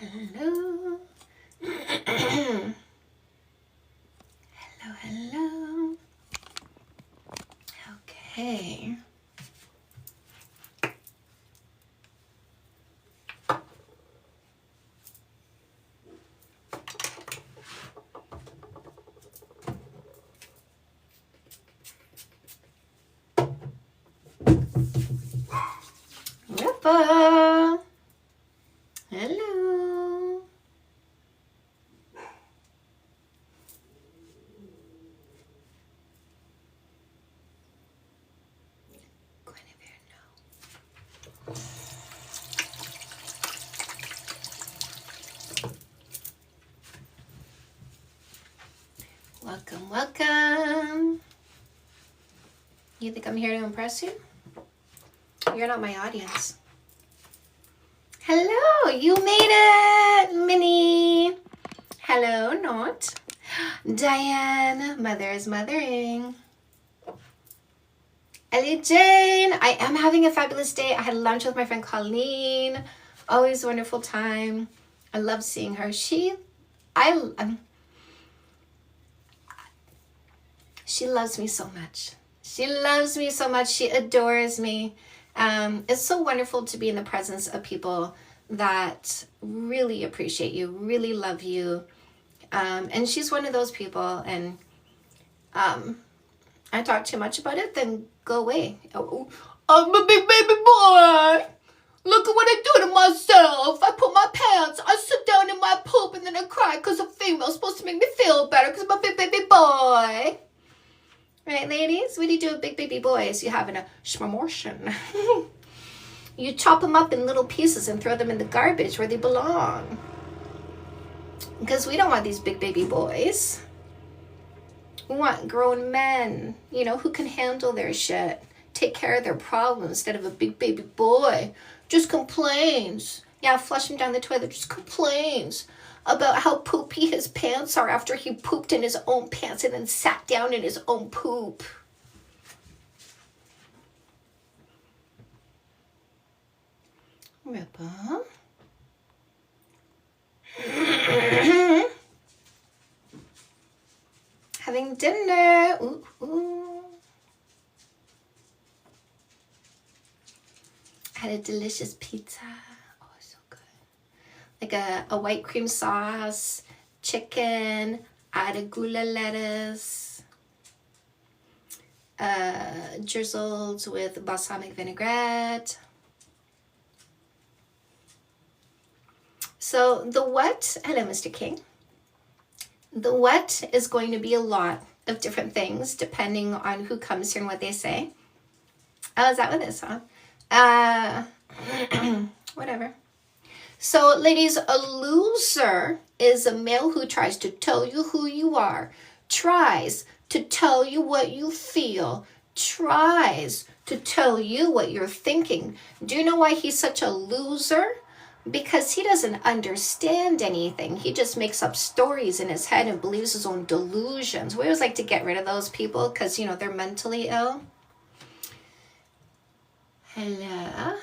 Hello. Hello, hello. Okay. Rippa. Hello. Guinevere, no. Welcome, welcome. You think I'm here to impress you? You're not my audience. Hello, you made it, Minnie. Hello, Not. Diane, mother is mothering. Ellie Jane, I am having a fabulous day. I had lunch with my friend Colleen. Always a wonderful time. I love seeing her. She loves me so much. She loves me so much. She adores me. It's so wonderful to be in the presence of people that really appreciate you, really love you. And she's one of those people. And I talk too much about it, then go away. Oh, I'm a big baby boy. Look at what I do to myself. I put my pants, I sit down in my poop, and then I cry because a female's supposed to make me feel better because I'm a big baby boy. Right, ladies? What do you do with big baby boys? You have a schmamortion. You chop them up in little pieces and throw them in the garbage where they belong. Because we don't want these big baby boys. We want grown men, who can handle their shit, take care of their problems instead of a big baby boy. Just complains. Yeah, flush him down the toilet, just complains about how poopy his pants are after he pooped in his own pants and then sat down in his own poop. Rippa. Having dinner. Ooh, ooh. Had a delicious pizza. Oh, so good. Like a white cream sauce, chicken, arugula lettuce, drizzled with balsamic vinaigrette. So the what, hello, Mr. King. The what is going to be a lot of different things depending on who comes here and what they say. Oh, is that what it is, huh? Whatever. So, ladies, a loser is a male who tries to tell you who you are, tries to tell you what you feel, tries to tell you what you're thinking. Do you know why he's such a loser? Because he doesn't understand anything. He just makes up stories in his head and believes his own delusions. We always like to get rid of those people because, they're mentally ill. Hello.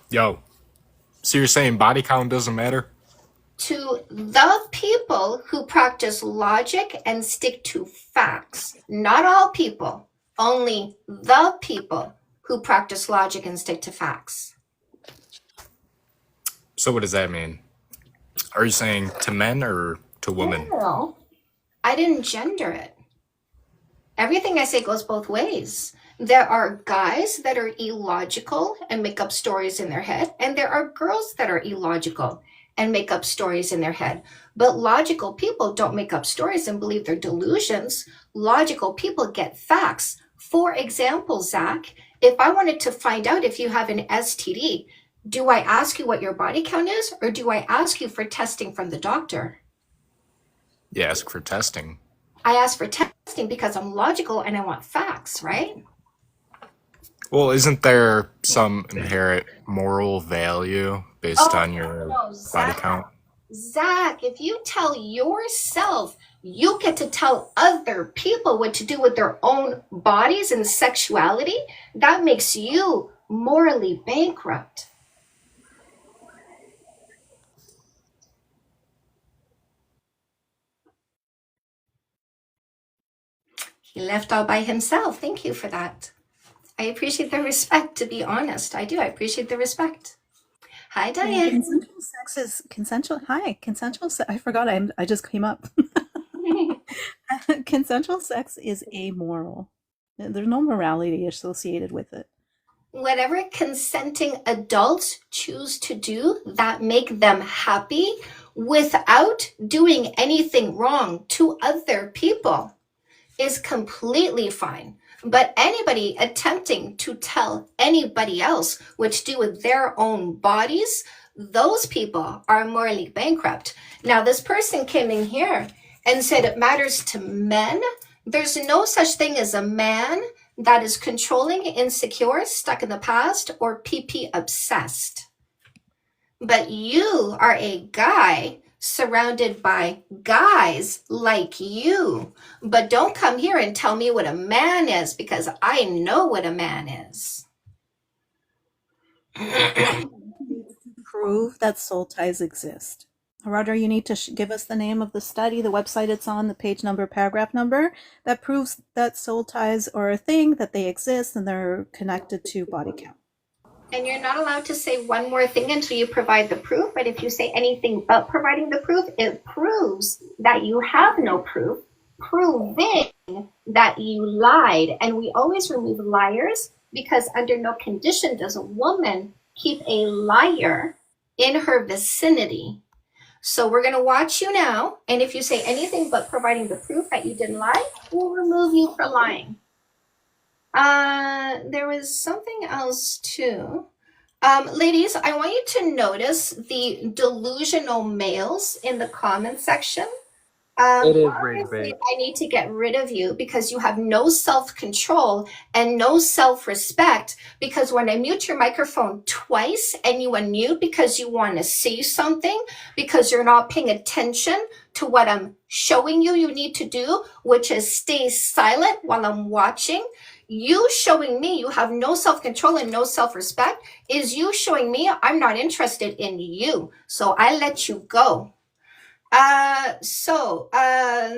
Yo, so you're saying body count doesn't matter? To the people who practice logic and stick to facts. Not all people, only the people who practice logic and stick to facts. So what does that mean? Are you saying to men or to women? No, I didn't gender it. Everything I say goes both ways. There are guys that are illogical and make up stories in their head, and there are girls that are illogical and make up stories in their head. But logical people don't make up stories and believe their delusions. Logical people get facts. For example, Zach, if I wanted to find out if you have an STD, do I ask you what your body count is, or do I ask you for testing from the doctor? You ask for testing. I ask for testing because I'm logical and I want facts, right? Well, isn't there some inherent moral value based on your body count? Zach, if you tell yourself, you get to tell other people what to do with their own bodies and sexuality, that makes you morally bankrupt. He left all by himself. Thank you for that. I appreciate the respect, to be honest. I do. I appreciate the respect. Hi, And Diane. consensual sex is consensual. Hi, consensual sex. I forgot. I just came up. Consensual sex is amoral. There's no morality associated with it. Whatever consenting adults choose to do that make them happy without doing anything wrong to other people is completely fine. But anybody attempting to tell anybody else what to do with their own bodies, those people are morally bankrupt. Now, this person came in here and said it matters to men. There's no such thing as a man that is controlling, insecure, stuck in the past, or PP obsessed. But you are a guy surrounded by guys like you. But don't come here and tell me what a man is, because I know what a man is. Prove that soul ties exist. Roger, you need to give us the name of the study, the website it's on, the page number, paragraph number, that proves that soul ties are a thing, that they exist, and they're connected to body count. And you're not allowed to say one more thing until you provide the proof. But if you say anything but providing the proof, it proves that you have no proof, proving that you lied. And we always remove liars, because under no condition does a woman keep a liar in her vicinity. So we're going to watch you now. And if you say anything but providing the proof that you didn't lie, we'll remove you for lying. There was something else too. Ladies, I want you to notice the delusional males in the comment section. It is Obviously, I need to get rid of you because you have no self-control and no self-respect. Because when I mute your microphone twice and you unmute because you want to see something, because you're not paying attention to what I'm showing you need to do, which is stay silent while I'm watching. You showing me you have no self-control and no self-respect is you showing me I'm not interested in you. So I let you go. Let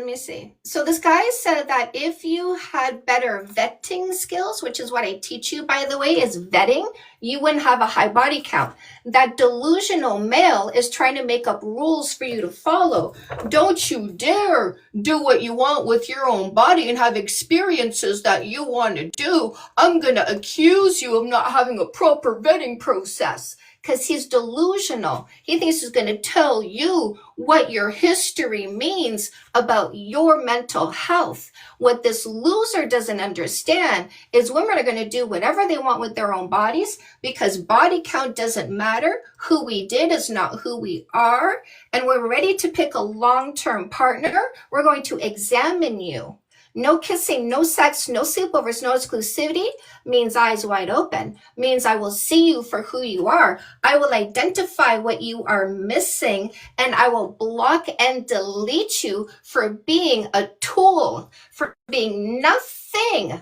me see. So this guy said that if you had better vetting skills, which is what I teach you, by the way, is vetting, you wouldn't have a high body count. That delusional male is trying to make up rules for you to follow. Don't you dare do what you want with your own body and have experiences that you want to do. I'm going to accuse you of not having a proper vetting process. Because he's delusional. He thinks he's going to tell you what your history means about your mental health. What this loser doesn't understand is women are going to do whatever they want with their own bodies, because body count doesn't matter. Who we did is not who we are. And we're ready to pick a long-term partner. We're going to examine you. No kissing, no sex, no sleepovers, no exclusivity means eyes wide open, means I will see you for who you are. I will identify what you are missing, and I will block and delete you for being a tool, for being nothing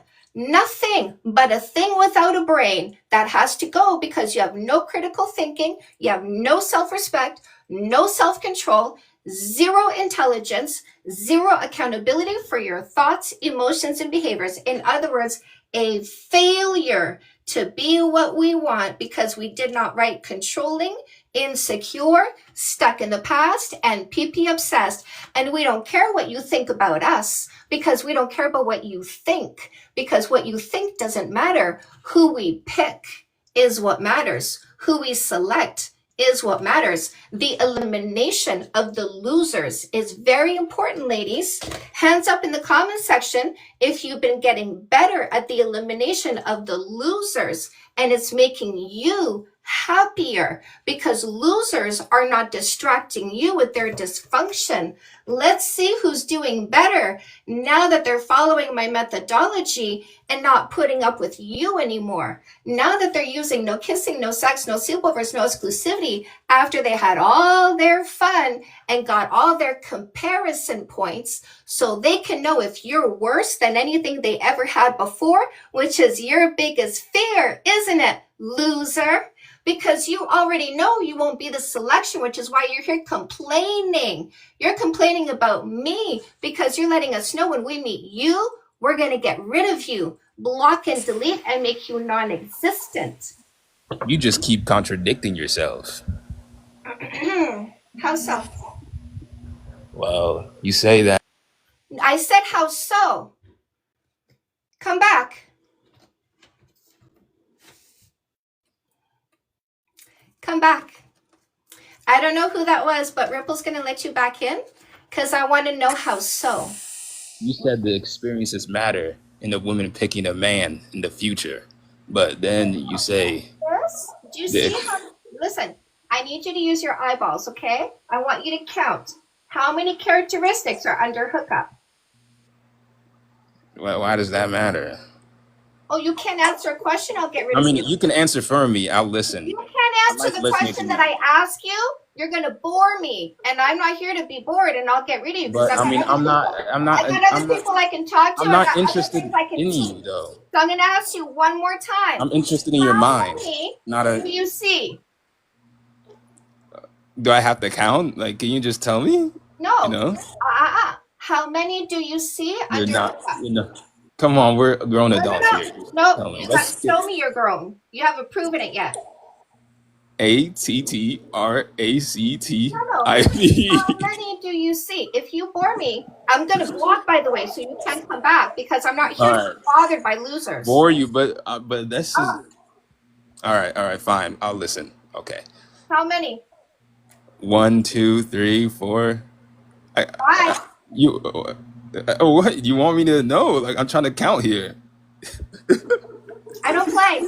but a thing without a brain that has to go because you have no critical thinking, you have no self-respect, no self-control, zero intelligence, zero accountability for your thoughts, emotions, and behaviors. In other words, a failure to be what we want because we did not write controlling, insecure, stuck in the past, and PP obsessed. And we don't care what you think about us because we don't care about what you think, because what you think doesn't matter. Who we pick is what matters. Who we select is what matters. The elimination of the losers is very important, ladies. Hands up in the comment section if you've been getting better at the elimination of the losers and it's making you happier because losers are not distracting you with their dysfunction. Let's see who's doing better now that they're following my methodology and not putting up with you anymore. Now that they're using no kissing, no sex, no sleepovers, no exclusivity after they had all their fun and got all their comparison points so they can know if you're worse than anything they ever had before, which is your biggest fear, isn't it, loser? Because you already know you won't be the selection, which is why you're here complaining. You're complaining about me because you're letting us know when we meet you, we're going to get rid of you, block and delete, and make you non-existent. You just keep contradicting yourself. How so? Well, you say that. I said, how so? Come back. Come back. I don't know who that was, but Ripple's going to let you back in because I want to know how so. You said the experiences matter in the woman picking a man in the future. But then you say... Yes? Do you see how... Listen, I need you to use your eyeballs, okay? I want you to count how many characteristics are under hookup. Why does that matter? Oh, you can't answer a question? I'll get rid I of mean, you. you can answer for me. I'll listen. You can't answer like the listening question to that you. I ask you. You're going to bore me. And I'm not here to be bored, and I'll get rid of you. But I mean, I'm not I got other people I can talk to. I'm I not got other interested things I can in teach. you though. So I'm going to ask you one more time. I'm interested in your How mind. many Not do a you see? Do I have to count? Like, can you just tell me? No. You know? How many do you see You're under not hookup? you know. Come on, we're grown adults here. No, Tell me. you got to show me you're grown. You haven't proven it yet. ATTRACTIV. How many do you see? If you bore me, I'm going to block, by the way, so you can't come back because I'm not here to be bothered by losers. Bore you, but this is all right, fine. I'll listen. Okay. How many? 1, 2, 3, 4. Bye. What you want me to know? Like, I'm trying to count here. I don't play.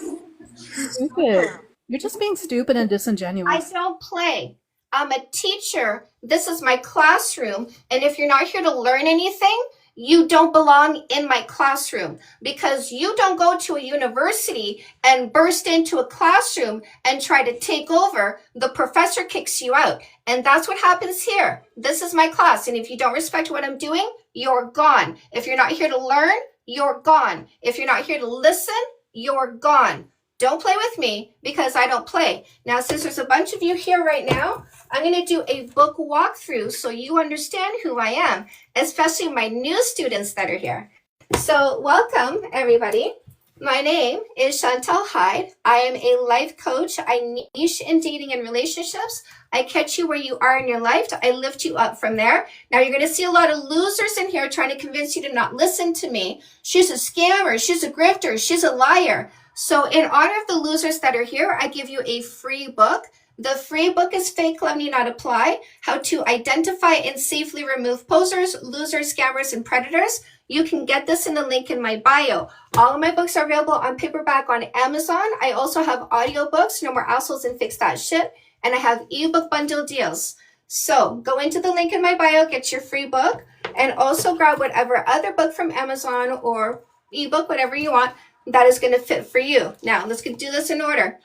Stupid. You're just being stupid and I disingenuous. don't play. I'm a teacher. This is my classroom. And if you're not here to learn anything, you don't belong in my classroom because you don't go to a university and burst into a classroom and try to take over. The professor kicks you out. And that's what happens here. This is my class. And if you don't respect what I'm doing, you're gone. If you're not here to learn, you're gone. If you're not here to listen, you're gone. Don't play with me because I don't play. Now, since there's a bunch of you here right now, I'm going to do a book walkthrough so you understand who I am, especially my new students that are here. So welcome, everybody. My name is Chantal Hyde. I am a life coach. I niche in dating and relationships. I catch you where you are in your life. I lift you up from there. Now, you're going to see a lot of losers in here trying to convince you to not listen to me. She's a scammer. She's a grifter. She's a liar. So in honor of the losers that are here, I give you a free book. The free book is Fake Love Need Not Apply, How to Identify and Safely Remove Posers, Losers, Scammers, and Predators. You can get this in the link in my bio. All of my books are available on paperback on Amazon. I also have audiobooks, No More Assholes and Fix That Shit, and I have ebook bundle deals. So go into the link in my bio, get your free book, and also grab whatever other book from Amazon or ebook, whatever you want, that is going to fit for you. Now, let's do this in order.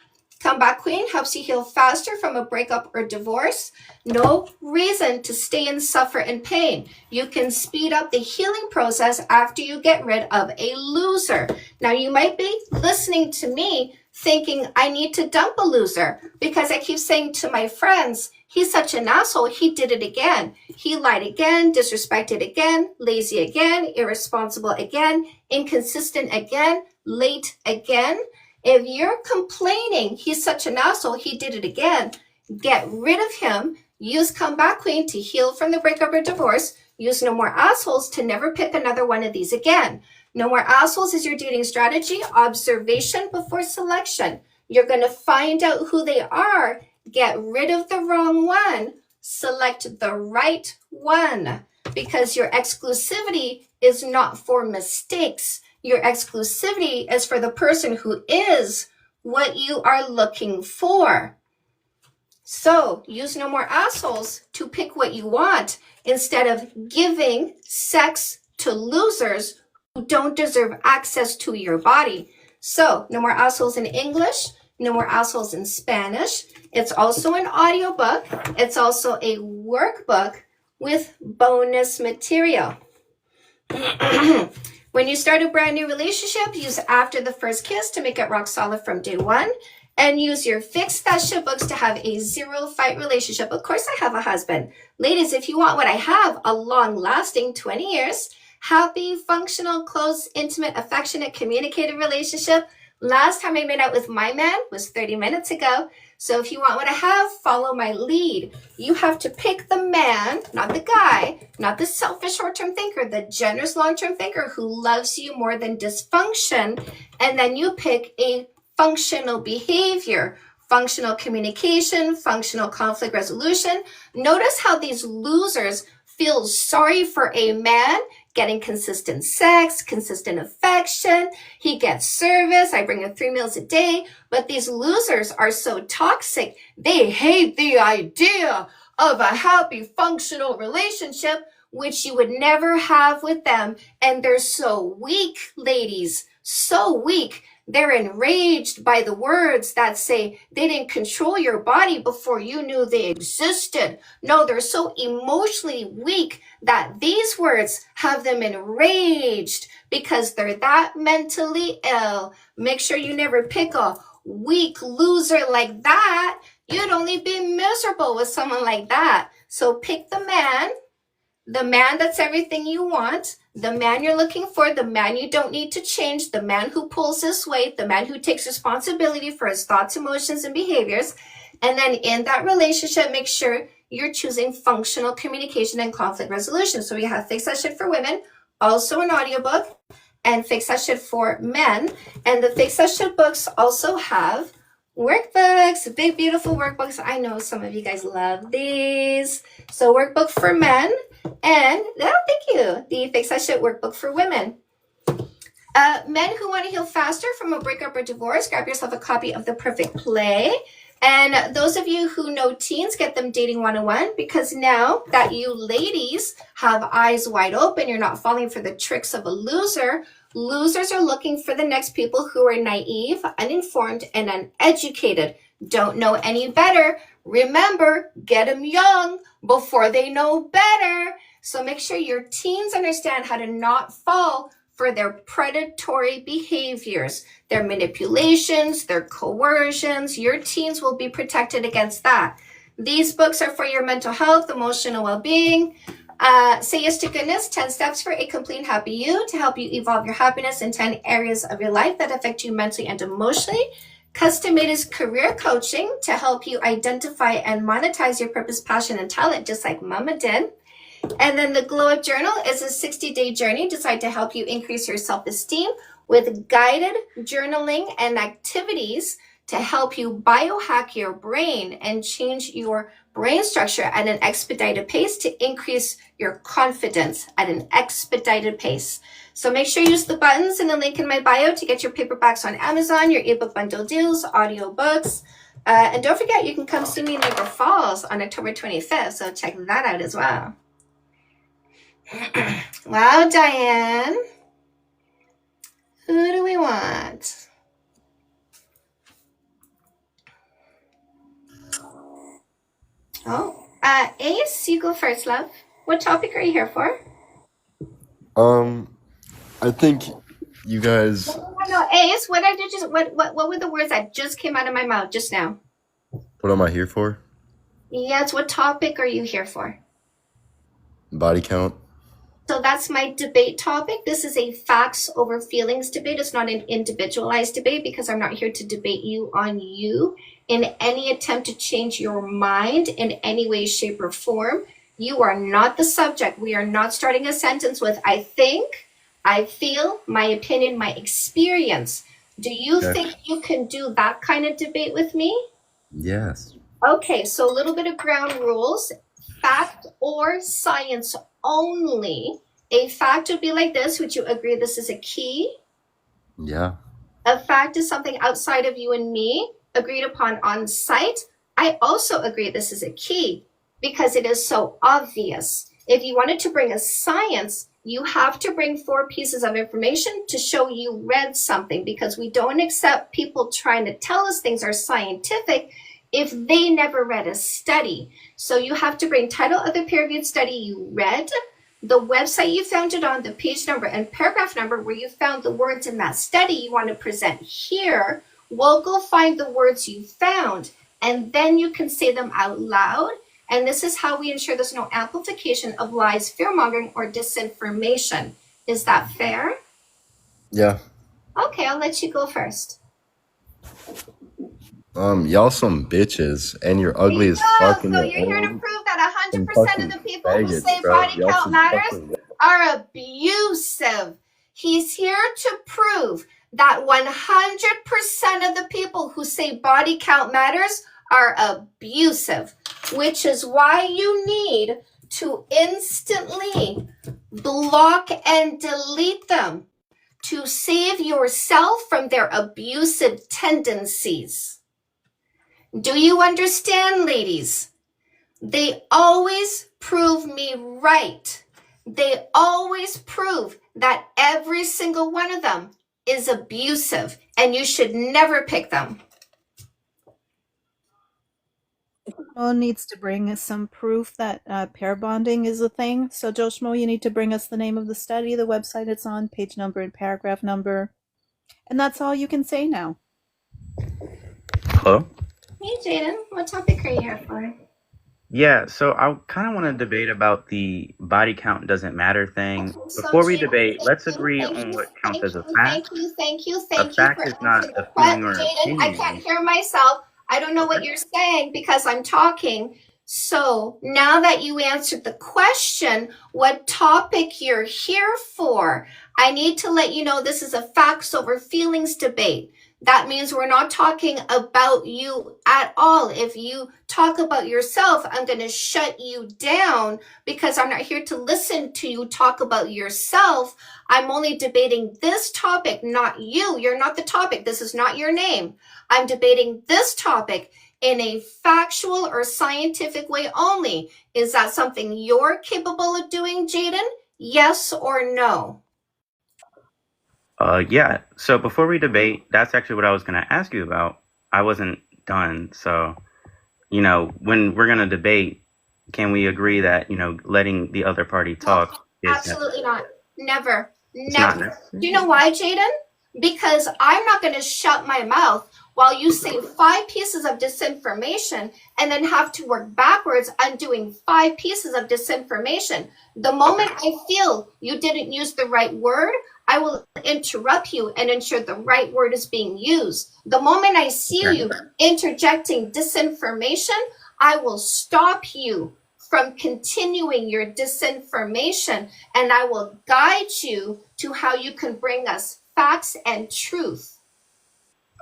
Comeback Queen helps you heal faster from a breakup or divorce. No reason to stay and suffer in pain. You can speed up the healing process after you get rid of a loser. Now, you might be listening to me thinking I need to dump a loser because I keep saying to my friends, he's such an asshole, he did it again. He lied again, disrespected again, lazy again, irresponsible again, inconsistent again, late again. If you're complaining he's such an asshole, he did it again, get rid of him. Use Comeback Queen to heal from the breakup or divorce. Use No More Assholes to never pick another one of these again. No More Assholes is your dating strategy. Observation before selection. You're going to find out who they are. Get rid of the wrong one. Select the right one. Because your exclusivity is not for mistakes. Your exclusivity is for the person who is what you are looking for. So use No More Assholes to pick what you want instead of giving sex to losers who don't deserve access to your body. So No More Assholes in English, No More Assholes in Spanish. It's also an audiobook. It's also a workbook with bonus material. When you start a brand new relationship, use After the First Kiss to make it rock solid from day one. And use your Fix That Shit books to have a zero fight relationship. Of course, I have a husband. Ladies, if you want what I have, a long-lasting 20 years, happy, functional, close, intimate, affectionate, communicative relationship. Last time I made out with my man was 30 minutes ago. So if you want what I have, follow my lead. You have to pick the man, not the guy, not the selfish short-term thinker, the generous long-term thinker who loves you more than dysfunction. And then you pick a functional behavior, functional communication, functional conflict resolution. Notice how these losers feel sorry for a man getting consistent sex, consistent affection. He gets service. I bring him 3 meals a day. But these losers are so toxic. They hate the idea of a happy, functional relationship, which you would never have with them. And they're so weak, ladies, so weak. They're enraged by the words that say they didn't control your body before you knew they existed. No, they're so emotionally weak that these words have them enraged because they're that mentally ill. Make sure you never pick a weak loser like that. You'd only be miserable with someone like that. So pick the man that's everything you want, the man you're looking for, the man you don't need to change, the man who pulls his weight, the man who takes responsibility for his thoughts, emotions, and behaviors. And then in that relationship, make sure you're choosing functional communication and conflict resolution. So we have Fix That Shit for women, also an audiobook, and Fix That Shit for men. And the Fix That Shit books also have workbooks, big, beautiful workbooks. I know some of you guys love these. So workbook for men. And thank you, the Fix That Shit workbook for women. Men who want to heal faster from a breakup or divorce, grab yourself a copy of The Perfect Play. And those of you who know teens, get them Dating 101, because now that you ladies have eyes wide open, you're not falling for the tricks of a loser. Losers are looking for the next people who are naive, uninformed, and uneducated. Don't know any better. Remember, get them young before they know better. So make sure your teens understand how to not fall for their predatory behaviors, their manipulations, their coercions. Your teens will be protected against that. These books are for your mental health, emotional well-being. Say Yes to Goodness, 10 Steps for a Complete Happy You, to help you evolve your happiness in 10 areas of your life that affect you mentally and emotionally. Custom Made is career coaching to help you identify and monetize your purpose, passion, and talent, just like Mama did. And then the Glow Up Journal is a 60-day journey designed to help you increase your self-esteem with guided journaling and activities to help you biohack your brain and change your brain structure at an expedited pace to increase your confidence at an expedited pace. So make sure you use the buttons in the link in my bio to get your paperbacks on Amazon, your ebook bundle deals, audiobooks. And don't forget, you can come see me in Niagara Falls on October 25th. So check that out as well. Wow, Diane. Who do we want? Oh, Ace, you go first, love. What topic are you here for? I think you guys. No, Ace, what I did just what were the words that just came out of my mouth just now? What am I here for? Yes, what topic are you here for? Body count. So that's my debate topic. This is a facts over feelings debate. It's not an individualized debate because I'm not here to debate you on you in any attempt to change your mind in any way, shape, or form. You are not the subject. We are not starting a sentence with I think, I feel, my opinion, my experience. Do you Okay. think you can do that kind of debate with me? Yes. Okay, so a little bit of ground rules. Fact or science only. A fact would be like this. Would you agree this is a key? Yeah. A fact is something outside of you and me, agreed upon on site. I also agree this is a key because it is so obvious. If you wanted to bring a science, you have to bring 4 pieces of information to show you read something, because we don't accept people trying to tell us things are scientific if they never read a study. So you have to bring title of the peer-reviewed study you read, the website you found it on, the page number and paragraph number where you found the words in that study you want to present here. We'll go find the words you found, and then you can say them out loud. And this is how we ensure there's no amplification of lies, fear-mongering, or disinformation. Is that fair? Yeah. Okay, I'll let you go first. Y'all some bitches, and you're ugly as fuck. And So you're you're here to old prove that 100% and of fucking the people who faggots, say bro. body Y'all count some matters fucking- are abusive. He's here to prove that 100% of the people who say body count matters are abusive, which is why you need to instantly block and delete them to save yourself from their abusive tendencies. Do you understand, ladies? They always prove me right. They always prove that every single one of them is abusive, and you should never pick them. Well, needs to bring us some proof that pair bonding is a thing. So, Joe Schmo, you need to bring us the name of the study, the website it's on, page number and paragraph number. And that's all you can say now. Hello? Hey, Jaden, what topic are you here for? Yeah, so I kind of want to debate about the body count doesn't matter thing. So, Before we Jaden, debate, thank let's you, agree thank on you, what counts thank as a you, fact. thank you A fact for is not answering a the feeling or question. Jaden, I can't opinion. hear myself. I don't know what Okay. you're saying because I'm talking. So now that you answered the question, what topic you're here for, I need to let you know this is a facts over feelings debate. That means we're not talking about you at all. If you talk about yourself, I'm going to shut you down because I'm not here to listen to you talk about yourself. I'm only debating this topic, not you. You're not the topic. This is not your name. I'm debating this topic in a factual or scientific way only. Is that something you're capable of doing, Jaden? Yes or no? Yeah. So before we debate, that's actually what I was going to ask you about. I wasn't done. So, when we're going to debate, can we agree that, letting the other party talk is Absolutely not. Never. it's not Never. necessary? Do you know why, Jaden? Because I'm not going to shut my mouth while you say 5 pieces of disinformation and then have to work backwards on doing 5 pieces of disinformation. The moment I feel you didn't use the right word, I will interrupt you and ensure the right word is being used. The moment I see Okay. you interjecting disinformation, I will stop you from continuing your disinformation, and I will guide you to how you can bring us facts and truth.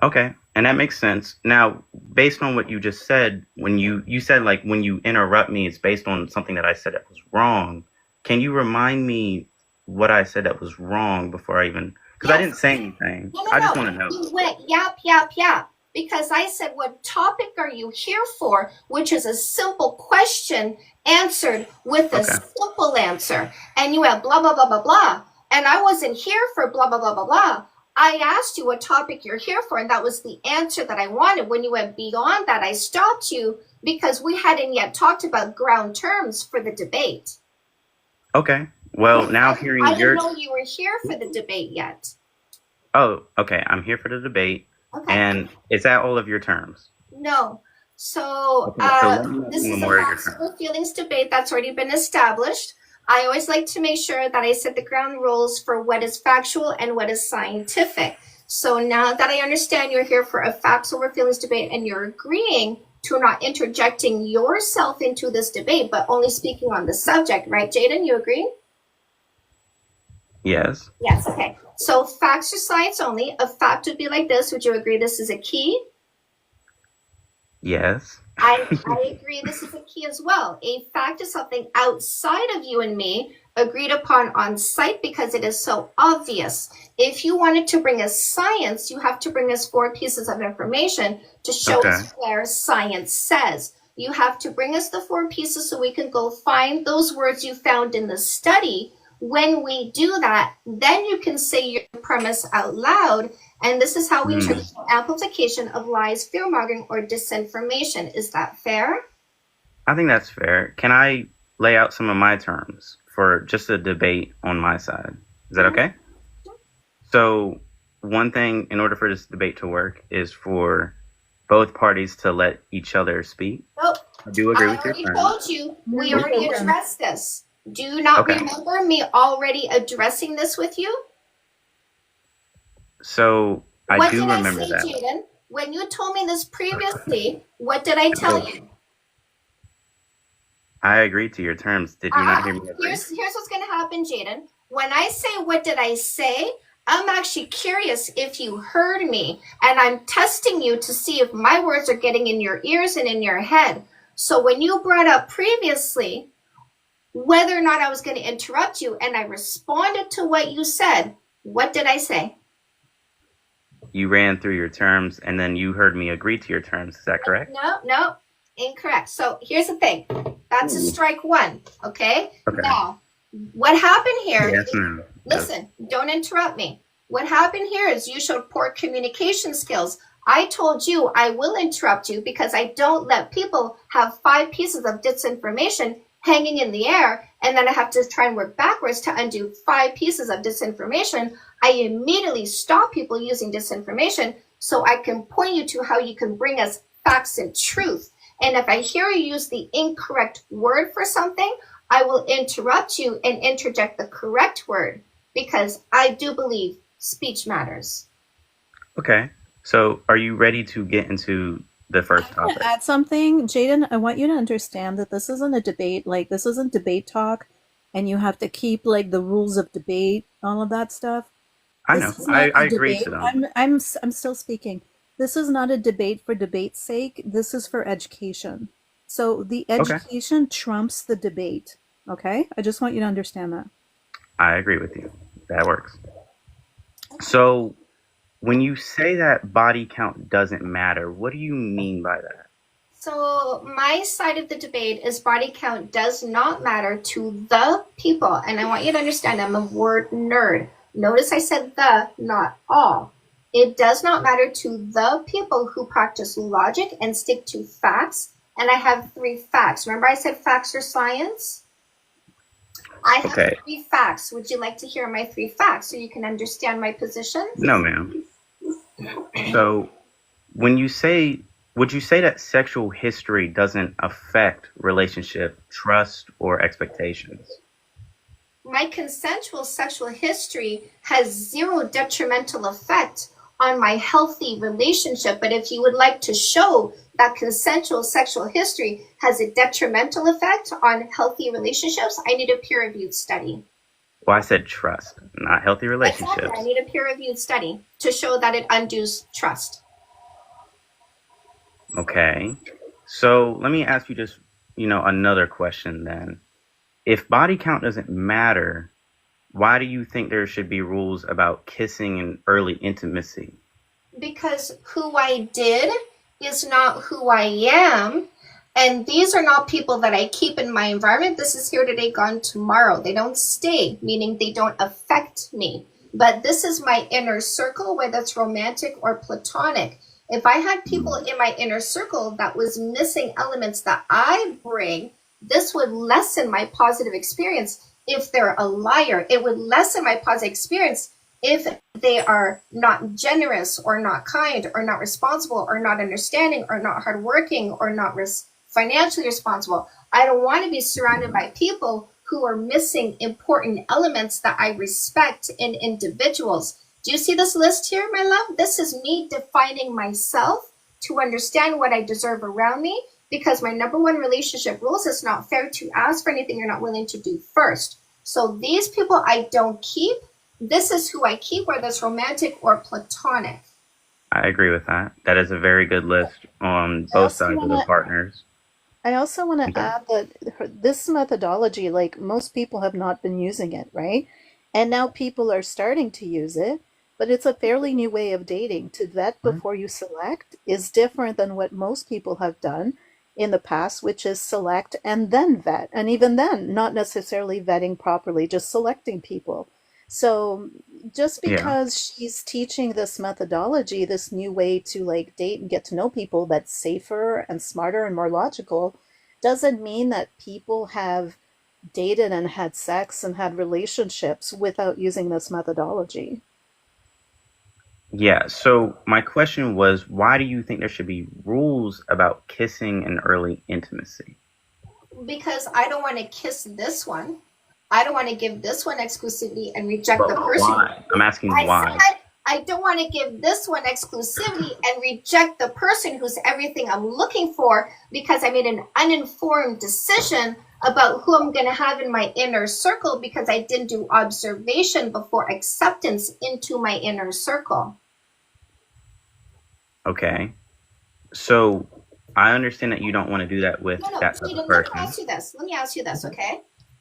Okay, and that makes sense. Now, based on what you just said, when you said like when you interrupt me, it's based on something that I said that was wrong. Can you remind me what I said that was wrong before I even? Because I Yes. didn't say anything. No. I just want to know. You went yap, because I said, what topic are you here for? Which is a simple question answered with a Okay. simple answer. And you went blah, blah, blah, blah, blah. And I wasn't here for blah, blah, blah, blah, blah. I asked you what topic you're here for, and that was the answer that I wanted. When you went beyond that, I stopped you because we hadn't yet talked about ground terms for the debate. Okay. Well, now hearing I your. didn't know you were here for the debate yet. Oh, okay. I'm here for the debate, Okay. and it's at all of your terms. No. So Okay, so let me this know is a more of your possible feelings debate that's already been established. I always like to make sure that I set the ground rules for what is factual and what is scientific. So now that I understand you're here for a facts over feelings debate and you're agreeing to not interjecting yourself into this debate, but only speaking on the subject, right, Jaden? You agree? Yes. Yes, okay. So facts are science only. A fact would be like this. Would you agree this is a key? Yes. I agree this is a key as well. A fact is something outside of you and me, agreed upon on site because it is so obvious. If you wanted to bring us science, you have to bring us 4 pieces of information to show Okay. us where science says. You have to bring us the 4 pieces so we can go find those words you found in the study. When we do that, then you can say your premise out loud. And this is how we treat amplification of lies, fear-mongering, or disinformation. Is that fair? I think that's fair. Can I lay out some of my terms for just a debate on my side? Is that okay? So one thing, in order for this debate to work, is for both parties to let each other speak. Nope. I do agree I with your already terms. told you. We already addressed this. Do you not Okay. remember me already addressing this with you? So I What do did I remember say, that. Jaden? When you told me this previously, what did I tell you? I agreed to your terms. Did you not hear me agree? Here's what's going to happen, Jaden. When I say what did I say, I'm actually curious if you heard me, and I'm testing you to see if my words are getting in your ears and in your head. So when you brought up previously whether or not I was going to interrupt you, and I responded to what you said, what did I say? You ran through your terms, and then you heard me agree to your terms. Is that correct? No, incorrect. So here's the thing. That's a strike 1, okay? Okay. Now, what happened here? Yes, ma'am. Listen, don't interrupt me. What happened here is you showed poor communication skills. I told you I will interrupt you because I don't let people have 5 pieces of disinformation hanging in the air, and then I have to try and work backwards to undo 5 pieces of disinformation. I immediately stop people using disinformation so I can point you to how you can bring us facts and truth. And if I hear you use the incorrect word for something, I will interrupt you and interject the correct word because I do believe speech matters. Okay. So are you ready to get into the first I want topic? to add something. Jaden, I want you to understand that this isn't a debate. Like, this isn't debate talk, and you have to keep, like, the rules of debate, all of that stuff. I know. This is not I a agree debate. to them. I'm still speaking. This is not a debate for debate's sake. This is for education. So the education trumps the debate. Okay? I just want you to understand that. I agree with you. That works. So when you say that body count doesn't matter, what do you mean by that? So my side of the debate is body count does not matter to the people. And I want you to understand I'm a word nerd. Notice I said the, not all. It does not matter to the people who practice logic and stick to facts. And I have 3 facts. Remember I said facts are science? I have Okay. 3 facts. Would you like to hear my 3 facts so you can understand my position? No, ma'am. So when you say, would you say that sexual history doesn't affect relationship, trust, or expectations? My consensual sexual history has 0 detrimental effect on my healthy relationship. But if you would like to show that consensual sexual history has a detrimental effect on healthy relationships, I need a peer-reviewed study. Well, I said trust, not healthy Exactly. relationships. I need a peer-reviewed study to show that it undoes trust. Okay. So let me ask you just, another question then. If body count doesn't matter, why do you think there should be rules about kissing and early intimacy? Because who I did is not who I am. And these are not people that I keep in my environment. This is here today, gone tomorrow. They don't stay, meaning they don't affect me. But this is my inner circle, whether it's romantic or platonic. If I had people in my inner circle that was missing elements that I bring, this would lessen my positive experience if they're a liar. It would lessen my positive experience if they are not generous or not kind or not responsible or not understanding or not hardworking or not financially responsible. I don't want to be surrounded by people who are missing important elements that I respect in individuals. Do you see this list here, my love? This is me defining myself to understand what I deserve around me, because my number 1 relationship rules is not fair to ask for anything you're not willing to do first. So these people I don't keep. This is who I keep, whether it's romantic or platonic. I agree with that. That is a very good list on I both also sides of want the to partners. I also want to Okay. add that this methodology, like most people have not been using it, right? And now people are starting to use it, but it's a fairly new way of dating. To vet Right. before you select is different than what most people have done in the past, which is select and then vet. And even then, not necessarily vetting properly, just selecting people. So just Yeah. because she's teaching this methodology, this new way to like date and get to know people that's safer and smarter and more logical, doesn't mean that people have dated and had sex and had relationships without using this methodology. Yeah. So my question was, why do you think there should be rules about kissing and early intimacy? Because I don't want to kiss this one. I don't want to give this one exclusivity and reject But the person. why? I'm asking I why. said I don't want to give this one exclusivity and reject the person who's everything I'm looking for because I made an uninformed decision about who I'm going to have in my inner circle because I didn't do observation before acceptance into my inner circle. Okay. So I understand that you don't want to do that with No, that type Jaden, of let me person. ask you this. Let me ask you this, okay?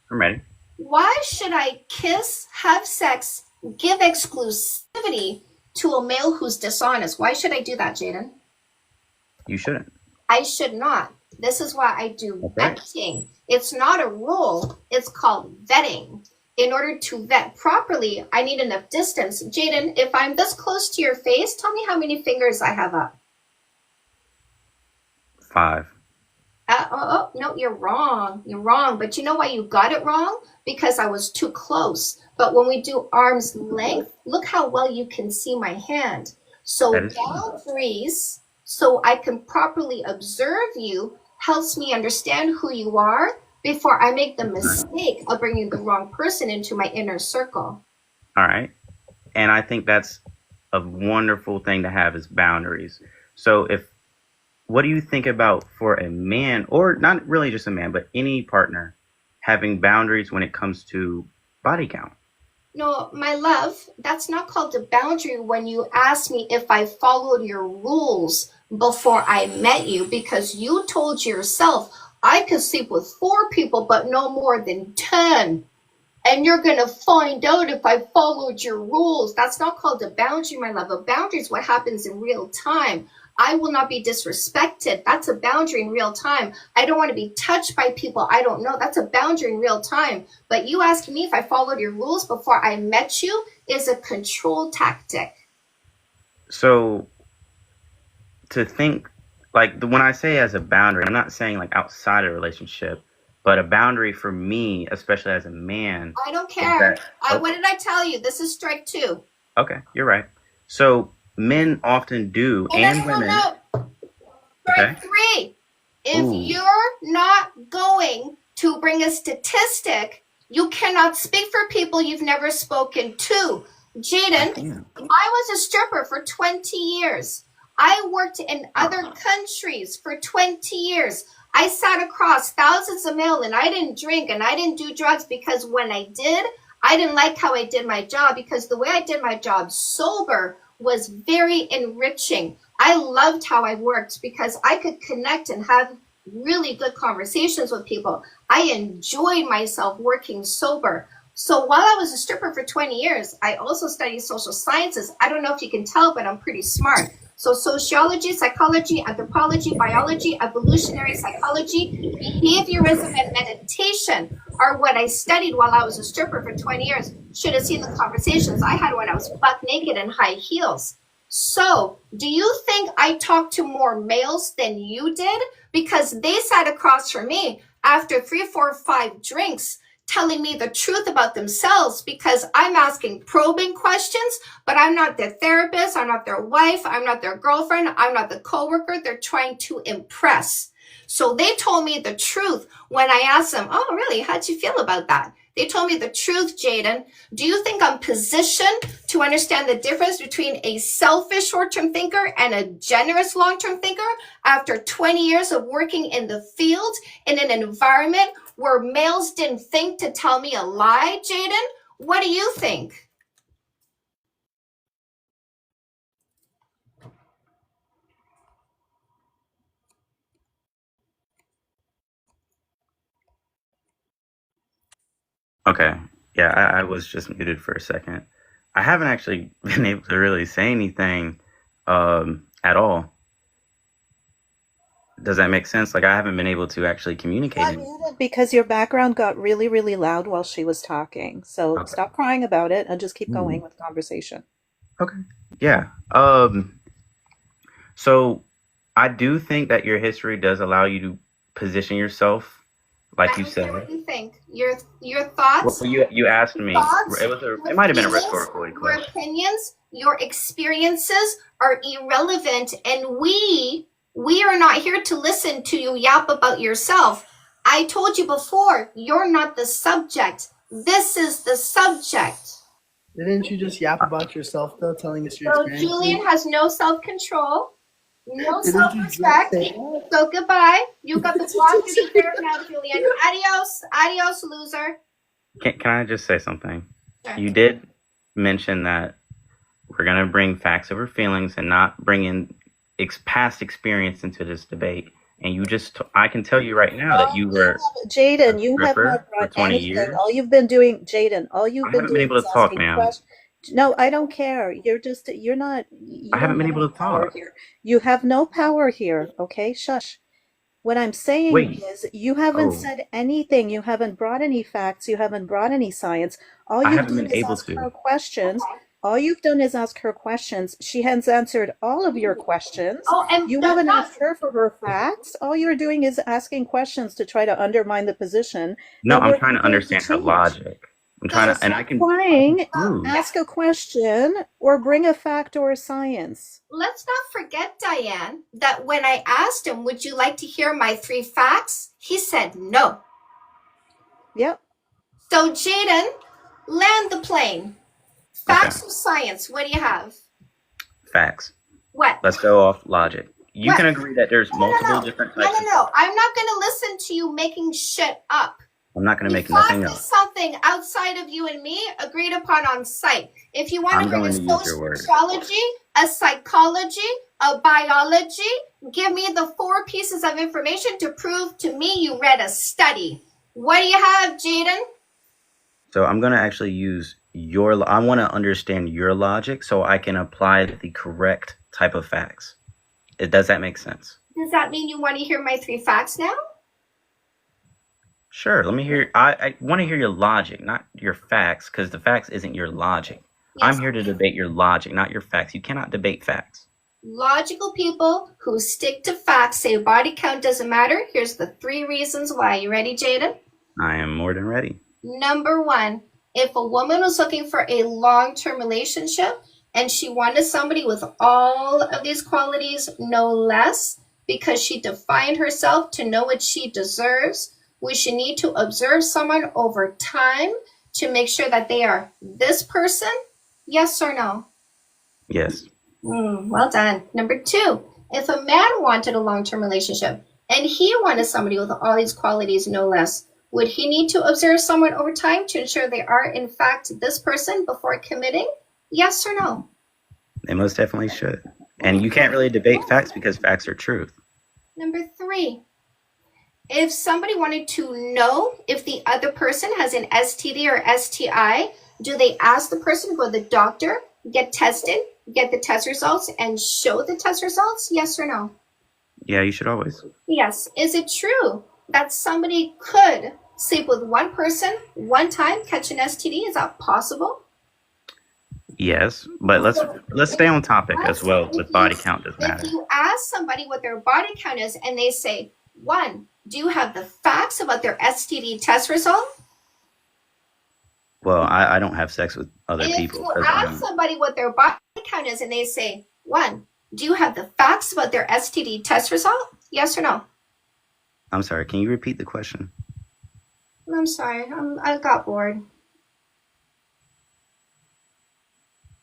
I'm ready. Why should I kiss, have sex, give exclusivity to a male who's dishonest? Why should I do that, Jaden? You shouldn't. I should not. This is why I do Okay. vetting. It's not a rule, it's called vetting. In order to vet properly, I need enough distance. Jaden, if I'm this close to your face, tell me how many fingers I have up. 5. No, you're wrong. You're wrong. But you know why you got it wrong? Because I was too close. But when we do arm's length, look how well you can see my hand. So That is true. boundaries, so I can properly observe you, helps me understand who you are before I make the mistake of bringing the wrong person into my inner circle. All right. And I think that's a wonderful thing to have is boundaries. So what do you think about for a man, or not really just a man, but any partner having boundaries when it comes to body count? No, my love, that's not called a boundary when you ask me if I followed your rules before I met you, because you told yourself I could sleep with 4 people, but no more than 10. And you're going to find out if I followed your rules. That's not called a boundary, my love. A boundary is what happens in real time. I will not be disrespected. That's a boundary in real time. I don't want to be touched by people I don't know. That's a boundary in real time. But you asking me if I followed your rules before I met you is a control tactic. So to think like when I say as a boundary, I'm not saying like outside a relationship, but a boundary for me, especially as a man. I don't care. Okay. What did I tell you? This is strike 2. Okay, you're right. So men often do, and women. No. Strike 3. If Ooh. you're not going to bring a statistic, you cannot speak for people you've never spoken to. Jaden, I was a stripper for 20 years. I worked in other countries for 20 years. I sat across thousands of male and I didn't drink and I didn't do drugs because when I did, I didn't like how I did my job because the way I did my job sober was very enriching. I loved how I worked because I could connect and have really good conversations with people. I enjoyed myself working sober. So while I was a stripper for 20 years, I also studied social sciences. I don't know if you can tell, but I'm pretty smart. So sociology, psychology, anthropology, biology, evolutionary psychology, behaviorism, and meditation are what I studied while I was a stripper for 20 years. Should have seen the conversations I had when I was buck naked in high heels. So, do you think I talked to more males than you did? Because they sat across from me after 3, 4, 5 drinks telling me the truth about themselves because I'm asking probing questions, but I'm not their therapist, I'm not their wife, I'm not their girlfriend, I'm not the coworker they're trying to impress. So they told me the truth when I asked them, oh, really? How'd you feel about that? They told me the truth, Jaden. Do you think I'm positioned to understand the difference between a selfish short-term thinker and a generous long-term thinker after 20 years of working in the field in an environment where males didn't think to tell me a lie, Jaden? What do you think? Okay. Yeah, I was just muted for a second. I haven't actually been able to really say anything at all. Does that make sense? Like I haven't been able to actually communicate Got anything. muted because your background got really, really loud while she was talking. So Okay. stop crying about it and just keep going Hmm. with the conversation. Okay. Yeah. So I do think that your history does allow you to position yourself, I like you don't care what said. you think. Your Well, thoughts, you asked me. thoughts, It your might have been a feelings, rhetorical your question. opinions, your experiences are irrelevant, and we are not here to listen to you yap about yourself. I told you before, you're not the subject. This is the subject. Didn't you just yap about yourself though, telling us your So experiences? Julian has no self-control, no Didn't you just self-respect. say that? So goodbye. You got the block to be there now, Julian. Adios, adios, loser. Can I just say something? Sure. You did mention that we're going to bring facts over feelings and not bring in past experience into this debate. And you just, I can tell you right now that you were Jaden, you have stripper not for brought 20 anything. years. All you've been doing, Jaden, all you've I been haven't been doing able is to talk, asking ma'am. questions. No, I don't care. You're not, you I haven't don't been have able any to power talk. here. You have no power here, okay? Shush. What I'm saying Wait. is you haven't Oh, said anything. You haven't brought any facts. You haven't brought any science. All I you've haven't done been is able ask her to. questions. All you've done is ask her questions. She has answered all of your questions. Oh, and You that's haven't not asked her for her facts. All you're doing is asking questions to try to undermine the position No, that I'm we're trying to here to understand her change. logic. I'm trying to, and I can Crying, prove. ask a question or bring a fact or a science. let's not forget, Diane, that when I asked him, would you like to hear my 3 facts? He said no. Yep. So Jaden, land the plane. Facts or science, what do you have? Facts. What? Let's go off logic. You What? can agree that there's multiple different types of. No. I'm not going to listen to you making shit up. I'm not going to make The fact nothing is up. something outside of you and me agreed upon on site. If you want to I'm bring a going to use your social word. sociology, a psychology, a biology, give me the 4 pieces of information to prove to me you read a study. What do you have, Jaden? So I'm going to actually use I want to understand your logic so I can apply the correct type of facts. Does that make sense? Does that mean you want to hear my 3 facts now? Sure. Let me hear. I want to hear your logic, not your facts, because the facts isn't your logic. Yes. I'm here to debate your logic, not your facts. You cannot debate facts. Logical people who stick to facts say body count doesn't matter. Here's the 3 reasons why. You ready, Jaden? I am more than ready. Number 1, if a woman was looking for a long-term relationship and she wanted somebody with all of these qualities, no less, because she defined herself to know what she deserves, we should need to observe someone over time to make sure that they are this person? Yes or no? Yes. Well done. Number 2, if a man wanted a long-term relationship and he wanted somebody with all these qualities, no less, would he need to observe someone over time to ensure they are, in fact, this person before committing? Yes or no? They most definitely should. And you can't really debate facts because facts are truth. Number 3, if somebody wanted to know if the other person has an STD or STI, do they ask the person to go to the doctor, get tested, get the test results, and show the test results? Yes or no? Yeah, you should always. Yes. Is it true that somebody could sleep with one person one time, catch an STD? Is that possible? Yes, but let's stay on topic as well with body count does If matter. you ask somebody what their body count is and they say, 1, do you have the facts about their STD test result? Well, I don't have sex with other If people. you 'Cause I ask don't. somebody what their body count is and they say, 1, do you have the facts about their STD test result? Yes or no? I'm sorry, can you repeat the question? I'm sorry. I got bored.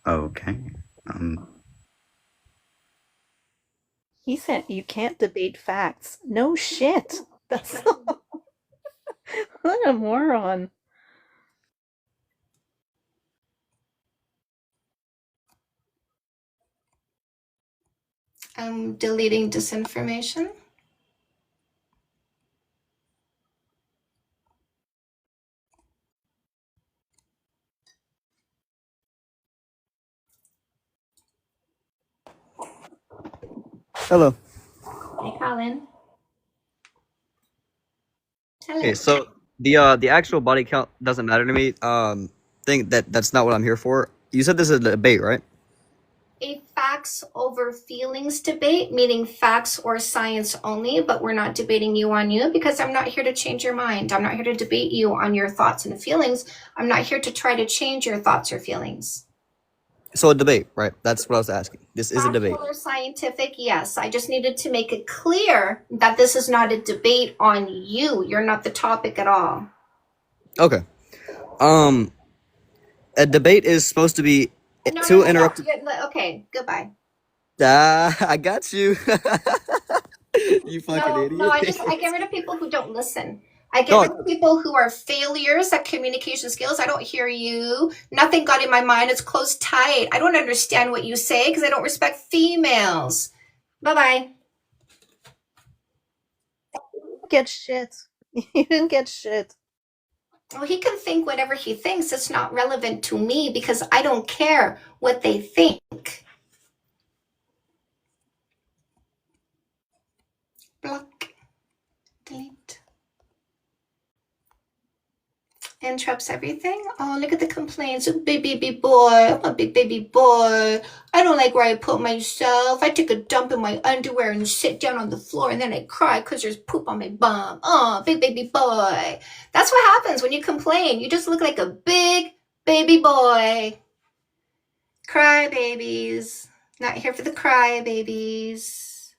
Okay. He said you can't debate facts. No shit. That's what a moron. I'm deleting disinformation. Hello. Hey, Colin. Tell Okay, us. so the actual body count doesn't matter to me. Think that's not what I'm here for. You said this is a debate, right? A facts over feelings debate, meaning facts or science only, but we're not debating you on you because I'm not here to change your mind. I'm not here to debate you on your thoughts and feelings. I'm not here to try to change your thoughts or feelings. So a debate, right? That's what I was asking. This is a debate. Factual or scientific, yes. I just needed to make it clear that this is not a debate on you. You're not the topic at all. Okay. A debate is supposed to be two interrupted. Okay, goodbye. I got you. You fucking idiot. No, I get rid of people who don't listen. I get rid of people who are failures at communication skills. I don't hear you. Nothing got in my mind. It's closed tight. I don't understand what you say because I don't respect females. Bye-bye. Get shit. You didn't get shit. Well, he can think whatever he thinks. It's not relevant to me because I don't care what they think. Block. Delete. Interrupts everything. Oh, look at the complaints. Oh, big baby boy. I'm a big baby boy. I don't like where I put myself. I take a dump in my underwear and sit down on the floor and then I cry because there's poop on my bum. Oh, big baby boy. That's what happens when you complain. You just look like a big baby boy. Cry babies. Not here for the cry babies.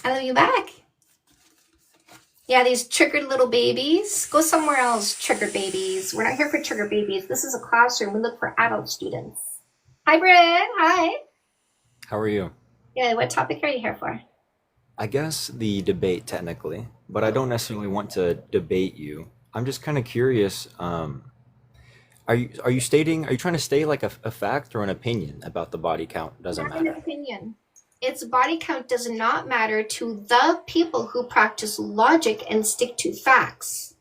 I love you back. Yeah, these triggered little babies. Go somewhere else, triggered babies. We're not here for triggered babies. This is a classroom. We look for adult students. Hi, Bryn. Hi. How are you? Yeah, what topic are you here for? I guess the debate technically, but I don't necessarily want to debate you. I'm just kind of curious. Are you trying to state like a fact or an opinion about the body count? Doesn't Not an matter. opinion. Its body count does not matter to the people who practice logic and stick to facts.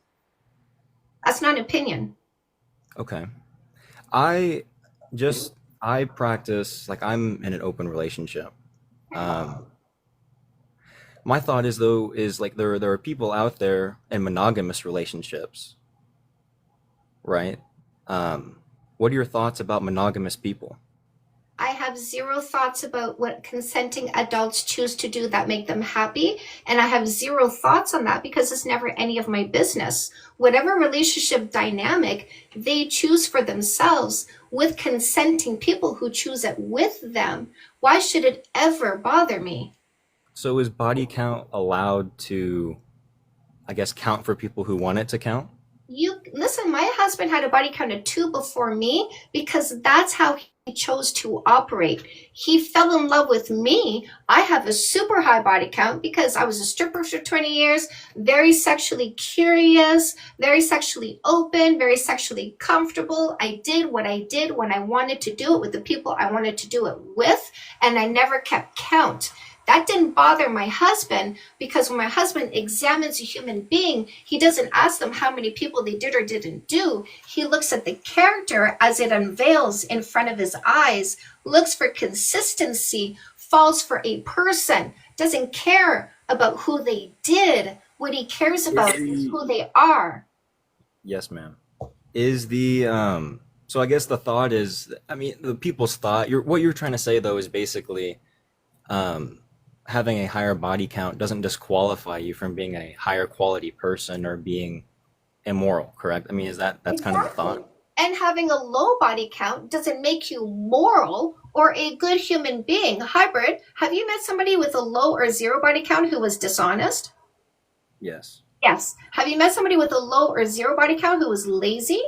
That's not an opinion. Okay. I practice, like, I'm in an open relationship. My thought is like there are people out there in monogamous relationships, right? What are your thoughts about monogamous people? I have zero thoughts about what consenting adults choose to do that make them happy. And I have zero thoughts on that because it's never any of my business. Whatever relationship dynamic they choose for themselves with consenting people who choose it with them, why should it ever bother me? So is body count allowed to, I guess, count for people who want it to count? Listen, my husband had a body count of 2 before me because that's how he chose to operate. He fell in love with me. I have a super high body count because I was a stripper for 20 years, very sexually curious, very sexually open, very sexually comfortable. I did what I did when I wanted to do it with the people I wanted to do it with, and I never kept count. That didn't bother my husband because when my husband examines a human being, he doesn't ask them how many people they did or didn't do. He looks at the character as it unveils in front of his eyes, looks for consistency, falls for a person, doesn't care about who they did. What he cares about is who they are. Yes, ma'am. Is the so I guess the thought is, I mean, the people's thought, what you're trying to say though is basically having a higher body count doesn't disqualify you from being a higher quality person or being immoral, correct? I mean, that's kind of the thought? And having a low body count doesn't make you moral or a good human being. Hybrid, have you met somebody with a low or 0 body count who was dishonest? Yes. Yes. Have you met somebody with a low or 0 body count who was lazy?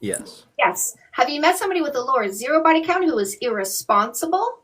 Yes. Yes. Have you met somebody with a low or 0 body count who was irresponsible?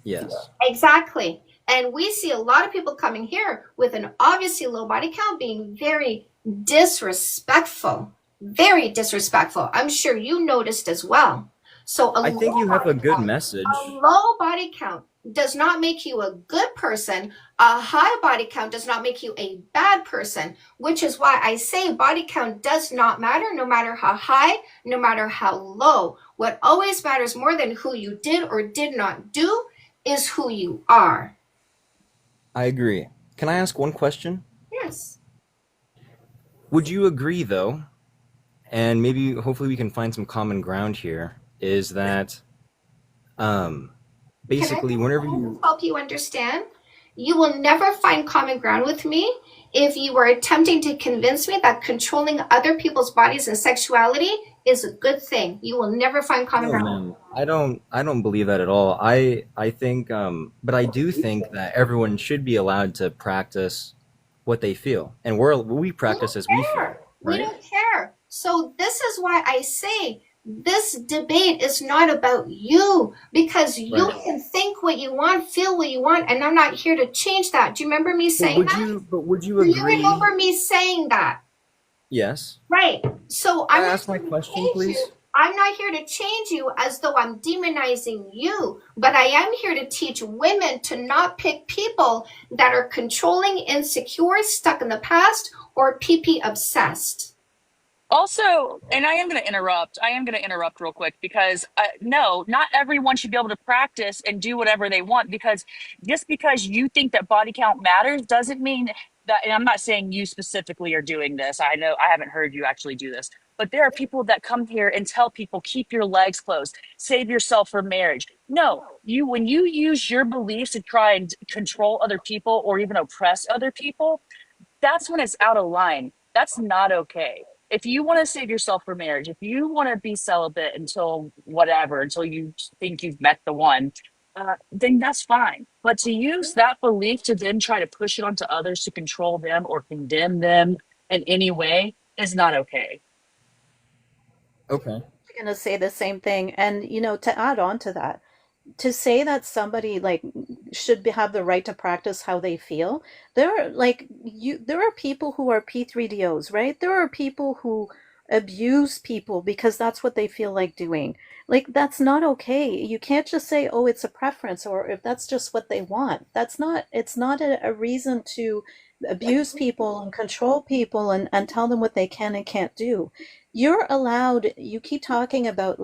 Yes. Exactly. And we see a lot of people coming here with an obviously low body count being very disrespectful. Very disrespectful. I'm sure you noticed as well. So I think you have a good message. A low body count does not make you a good person. A high body count does not make you a bad person, which is why I say body count does not matter, no matter how high, no matter how low. What always matters more than who you did or did not do is who you are. I agree. Can I ask one question? Yes. Would you agree, though, and maybe hopefully we can find some common ground here, is that basically whenever you help you understand? You will never find common ground with me if you were attempting to convince me that controlling other people's bodies and sexuality is a good thing. You will never find common No, ground. man. I don't believe that at all. I think but I do think that everyone should be allowed to practice what they feel. And we practice as we feel, We right? don't care. So this is why I say this debate is not about you, because you Right. can think what you want, feel what you want, and I'm not here to change that. Do you remember me But saying that? would you Do you agree? remember me saying that? Yes. Right. So Can I'm I not ask my here to question, change please? you. I'm not here to change you as though I'm demonizing you, but I am here to teach women to not pick people that are controlling, insecure, stuck in the past, or pee obsessed. Also, and I am going to interrupt. I am going to interrupt real quick because no, not everyone should be able to practice and do whatever they want, because just because you think that body count matters doesn't mean that, and I'm not saying you specifically are doing this. I know I haven't heard you actually do this, but there are people that come here and tell people, keep your legs closed, save yourself for marriage. No, when you use your beliefs to try and control other people or even oppress other people, that's when it's out of line. That's not okay. If you want to save yourself for marriage, if you want to be celibate until whatever, until you think you've met the one, then that's fine. But to use that belief to then try to push it onto others to control them or condemn them in any way is not okay. Okay. I'm going to say the same thing. And, to add on to that, to say that somebody like should have the right to practice how they feel, there are people who are P3DOs, right? There are people who abuse people because that's what they feel like doing. Like, that's not okay. You can't just say, oh, it's a preference, or if that's just what they want. It's not a reason to abuse people and control people and tell them what they can and can't do. You're allowed, you keep talking about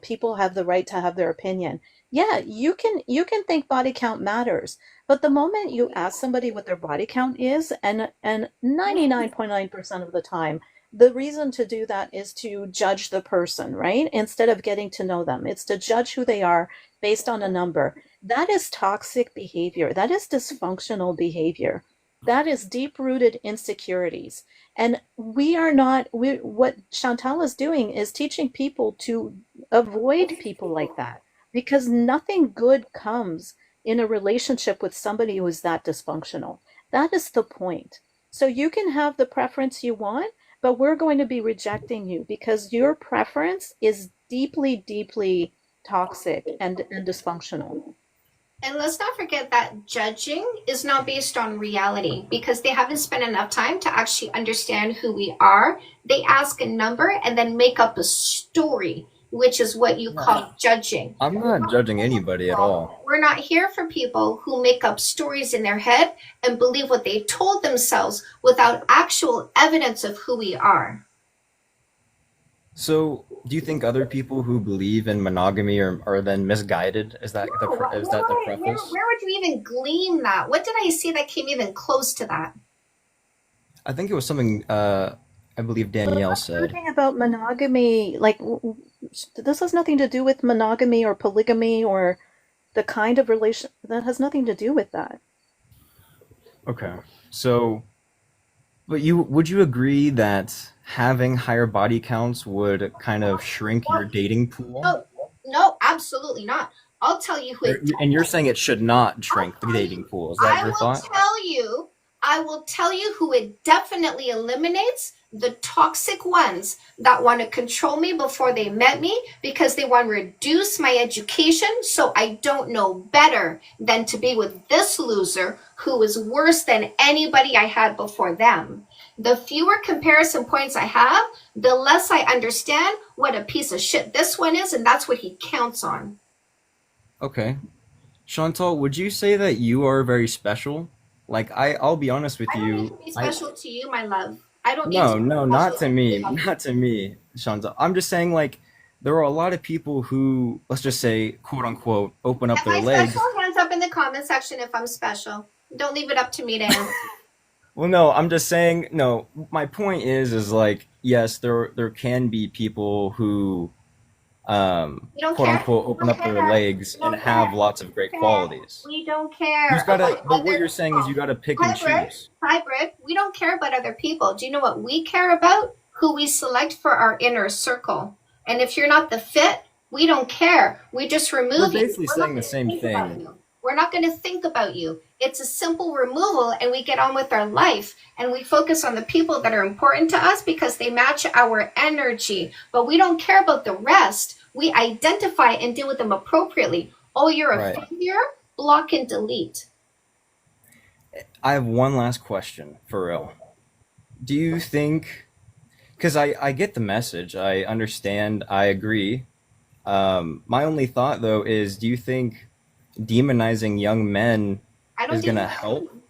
people have the right to have their opinion. Yeah, you can think body count matters, but the moment you ask somebody what their body count is, and 99.9% of the time, the reason to do that is to judge the person, right? Instead of getting to know them. It's to judge who they are based on a number. That is toxic behavior. That is dysfunctional behavior. That is deep-rooted insecurities. And what Chantal is doing is teaching people to avoid people like that, because nothing good comes in a relationship with somebody who is that dysfunctional. That is the point. So you can have the preference you want, but we're going to be rejecting you because your preference is deeply, deeply toxic and dysfunctional. And let's not forget that judging is not based on reality, because they haven't spent enough time to actually understand who we are. They ask a number and then make up a story, which is what you call judging. I'm not judging anybody at all. We're not here for people who make up stories in their head and believe what they told themselves without actual evidence of who we are. So, do you think other people who believe in monogamy are then misguided? Is that the preface? Where would you even glean that? What did I see that came even close to that? I think it was something I believe Danielle said. Talking about monogamy, this has nothing to do with monogamy or polygamy or the kind of relation. That has nothing to do with that. Okay. So, but would you agree that having higher body counts would kind of shrink your dating pool? No, absolutely not. I'll tell you who. And you're saying it should not shrink the dating pool. Is that your thought? I will tell you who it definitely eliminates: the toxic ones that want to control me before they met me because they want to reduce my education so I don't know better than to be with this loser who is worse than anybody I had before them. The fewer comparison points I have, the less I understand what a piece of shit this one is, and that's what he counts on. Okay. Chantal, would you say that you are very special? Like I'll be honest with I don't need to you. be I special to you, my love. I don't need to No, be no, not special to to me, you. not to me, Chantal. I'm just saying like there are a lot of people who, let's just say, quote unquote, open up Am their I special? legs. Hands up in the comment section if I'm special. Don't leave it up to me to answer. Well, no, I'm just saying, no, my point is like, yes, there can be people who We don't quote care. unquote We open don't up their care. legs We and don't care. have lots of great We don't care. qualities. We don't Who's care gotta, about but what other you're saying is you people. gotta pick and Hybrid, choose. hybrid. We don't care about other people. Do you know what we care about? Who we select for our inner circle. And if you're not the fit, we don't care. We just We're remove you. basically We're not saying the going to same think about thing. you. We're not going to think about you. It's a simple removal, and we get on with our life, and we focus on the people that are important to us because they match our energy. But we don't care about the rest. We identify and deal with them appropriately. Oh, you're a Right. failure? Block and delete. I have one last question for real. Do you think, because I get the message, I understand, I agree. My only thought though is, do you think demonizing young men I don't is gonna demonize help? anyone.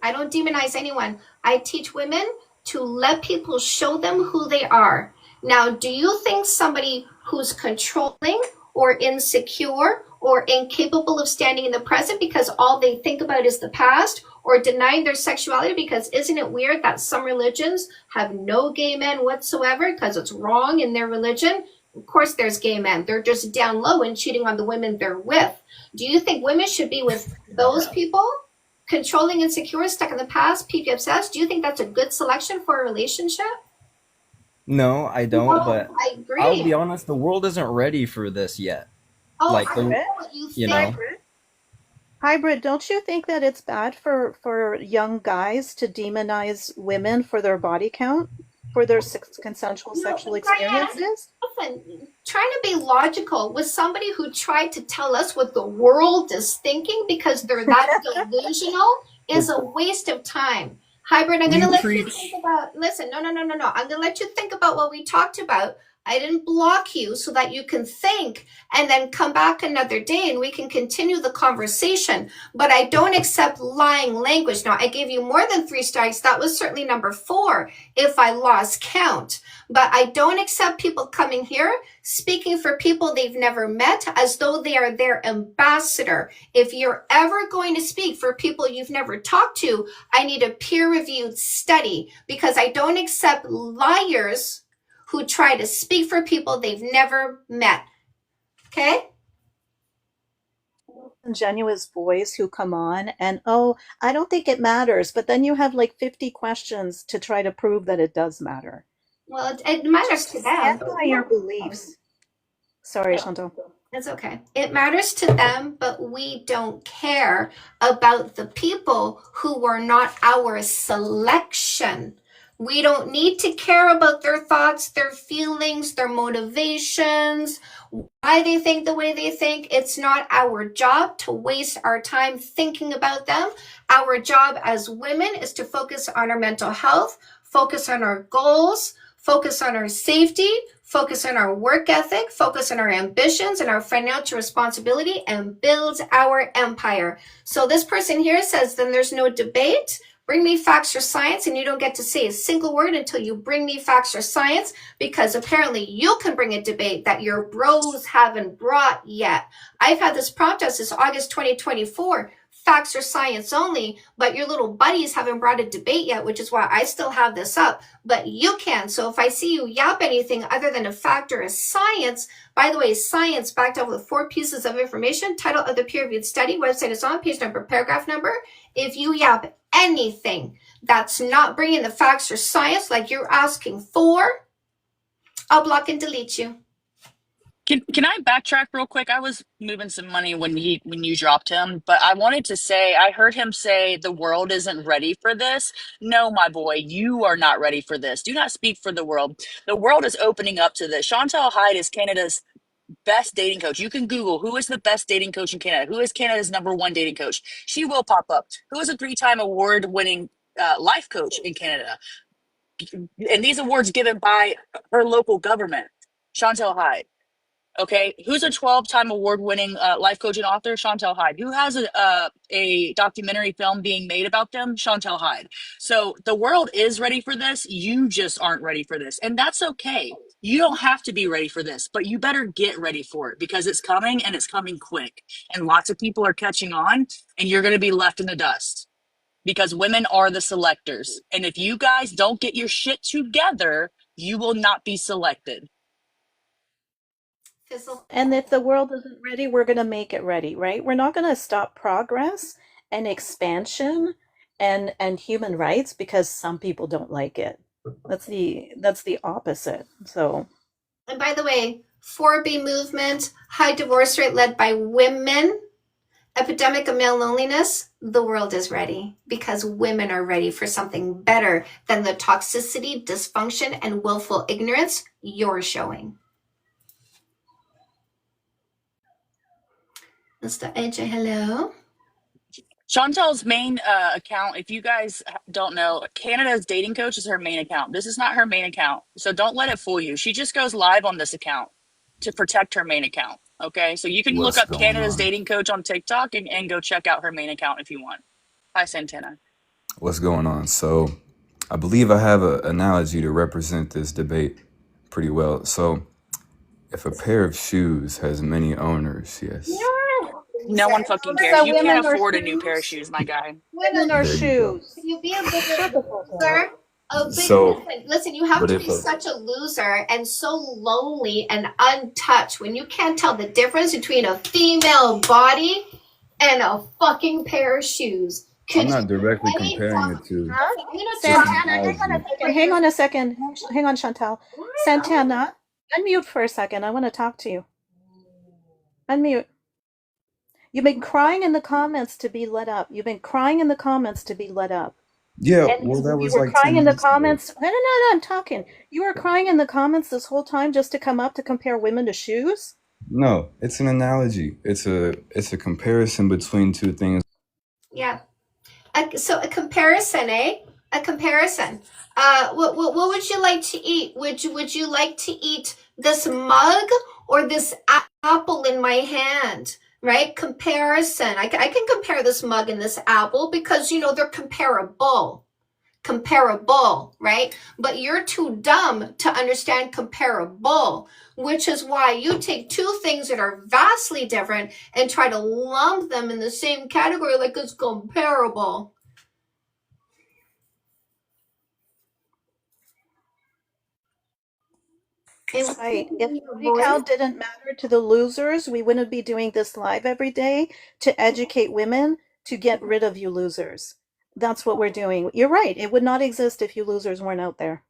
I don't demonize anyone. I teach women to let people show them who they are. Now, do you think somebody who's controlling or insecure or incapable of standing in the present because all they think about is the past, or denying their sexuality because isn't it weird that some religions have no gay men whatsoever because it's wrong in their religion? Of course, there's gay men. They're just down low and cheating on the women they're with. Do you think women should be with those people? Controlling, insecure, stuck in the past, PP obsessed? Do you think that's a good selection for a relationship? No, I don't, No, but I I'll be agree. honest, the world isn't ready for this yet. Oh, Like I know the, what you you think. know, Hybrid, don't you think that it's bad for young guys to demonize women for their body count, for their consensual No, sexual Diane, experiences? listen, trying to be logical with somebody who tried to tell us what the world is thinking because they're that delusional is a waste of time. Hybrid, I'm going to you let you preach. think about, listen, no. I'm going to let you think about what we talked about. I didn't block you so that you can think and then come back another day and we can continue the conversation. But I don't accept lying language. Now, I gave you more than 3 strikes. That was certainly number 4 if I lost count. But I don't accept people coming here speaking for people they've never met as though they are their ambassador. If you're ever going to speak for people you've never talked to, I need a peer-reviewed study because I don't accept liars who try to speak for people they've never met. Okay? Ingenuous boys who come on and, oh, I don't think it matters, but then you have like 50 questions to try to prove that it does matter. Well, it matters to them. Stand by your beliefs. Sorry, Chantal. It's okay. It matters to them, but we don't care about the people who were not our selection. We don't need to care about their thoughts, their feelings, their motivations, why they think the way they think. It's not our job to waste our time thinking about them. Our job as women is to focus on our mental health, focus on our goals, focus on our safety, focus on our work ethic, focus on our ambitions and our financial responsibility, and build our empire. So this person here says, then there's no debate. Bring me facts or science, and you don't get to say a single word until you bring me facts or science, because apparently you can bring a debate that your bros haven't brought yet. I've had this prompt us since August 2024, facts or science only, but your little buddies haven't brought a debate yet, which is why I still have this up, but you can. So if I see you yap anything other than a fact or a science, by the way, science backed up with 4 pieces of information, title of the peer-reviewed study, website is on, page number, paragraph number. If you yap anything that's not bringing the facts or science like you're asking for, I'll block and delete you. Can I backtrack real quick? I was moving some money when you dropped him, but I wanted to say I heard him say the world isn't ready for this. No, my boy, you are not ready for this. Do not speak for the world. The world is opening up to this. Chantal Hyde is Canada's best dating coach. You can Google who is the best dating coach in Canada. Who is Canada's #1 dating coach? She will pop up. Who is a 3-time award-winning life coach in Canada? And these awards given by her local government, Chantal Hyde. Okay, who's a 12-time award-winning life coach and author? Chantel Hyde. Who has a documentary film being made about them? Chantel Hyde. So the world is ready for this. You just aren't ready for this, and that's okay. You don't have to be ready for this, but you better get ready for it because it's coming and it's coming quick. And lots of people are catching on, and you're going to be left in the dust because women are the selectors. And if you guys don't get your shit together, you will not be selected. Fizzle. And if the world isn't ready, we're going to make it ready, right? We're not going to stop progress and expansion and human rights because some people don't like it. That's the opposite. So, And by the way, 4B movement, high divorce rate led by women, epidemic of male loneliness, the world is ready because women are ready for something better than the toxicity, dysfunction, and willful ignorance you're showing. Mr. AJ, hello. Chantel's main account, if you guys don't know, Canada's Dating Coach is her main account. This is not her main account. So don't let it fool you. She just goes live on this account to protect her main account. Okay. So you can look What's up going Canada's on? Dating Coach on TikTok and go check out her main account if you want. Hi, Santana. What's going on? So, I believe I have an analogy to represent this debate pretty well. So, if a pair of shoes has many owners, yes, No one fucking cares. so You can't women are afford a new pair of shoes. shoes, my guy. Women are there you go. shoes. Can you be a bigger Shut the fuck loser? up. Oh, but So, listen, you have but to if be a such a loser and so lonely and untouched when you can't tell the difference between a female body and a fucking pair of shoes. I'm Could you not directly any comparing the two, Huh? I'm gonna just an Santana, hang on a analogy. second. Hang on a second. Hang on, Chantal. Santana, unmute for a second. I want to talk to you. Unmute. You've been crying in the comments to be let up. You've been crying in the comments to be let up. Yeah, And well, that you was were like crying 10 in the minutes ago. comments. No, I'm talking. You were crying in the comments this whole time just to come up to compare women to shoes? No, it's an analogy. It's a comparison between two things. Yeah. So a comparison, eh? A comparison. What would you like to eat? Would you like to eat this mug or this apple in my hand? Right? Comparison. I can compare this mug and this apple because they're comparable. Comparable, right? But you're too dumb to understand comparable, which is why you take two things that are vastly different and try to lump them in the same category like it's comparable. Right. If body count didn't matter to the losers, we wouldn't be doing this live every day to educate women to get rid of you losers. That's what we're doing. You're right. It would not exist if you losers weren't out there.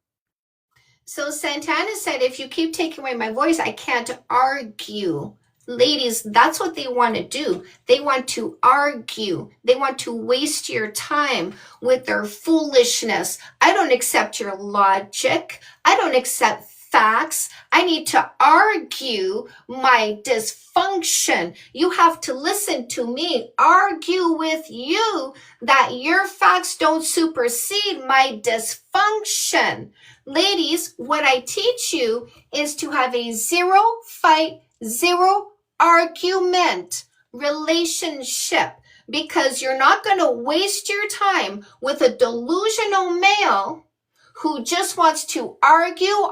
So Santana said, if you keep taking away my voice, I can't argue. Ladies, that's what they want to do. They want to argue. They want to waste your time with their foolishness. I don't accept your logic. I don't accept facts. I need to argue my dysfunction. You have to listen to me, argue with you that your facts don't supersede my dysfunction. Ladies, what I teach you is to have a zero fight, zero argument relationship, because you're not going to waste your time with a delusional male who just wants to argue,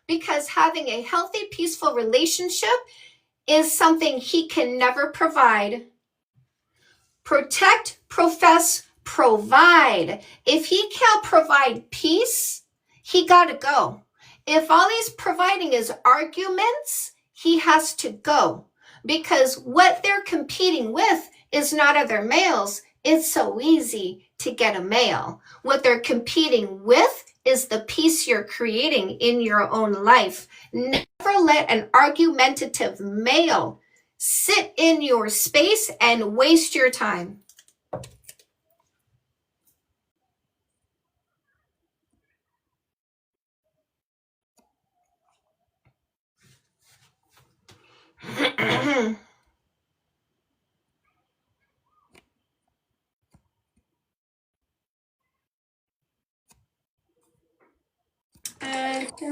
because having a healthy, peaceful relationship is something he can never provide. Protect, profess, provide. If he can't provide peace, he gotta go. If all he's providing is arguments, he has to go, because what they're competing with is not other males. It's so easy to get a male. What they're competing with is the peace you're creating in your own life. Never let an argumentative male sit in your space and waste your time.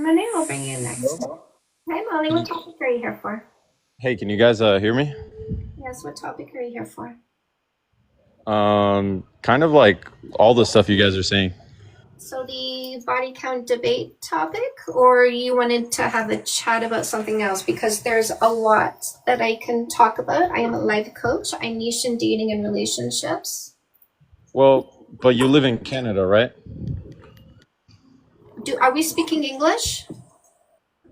Manu, I'll bring you next. Hi, Molly. What topic are you here for? Hey, can you guys hear me? Yes, what topic are you here for? Kind of like all the stuff you guys are saying. So the body count debate topic, or you wanted to have a chat about something else? Because there's a lot that I can talk about. I am a life coach. I niche in dating and relationships. Well, but you live in Canada, right? Are we speaking English?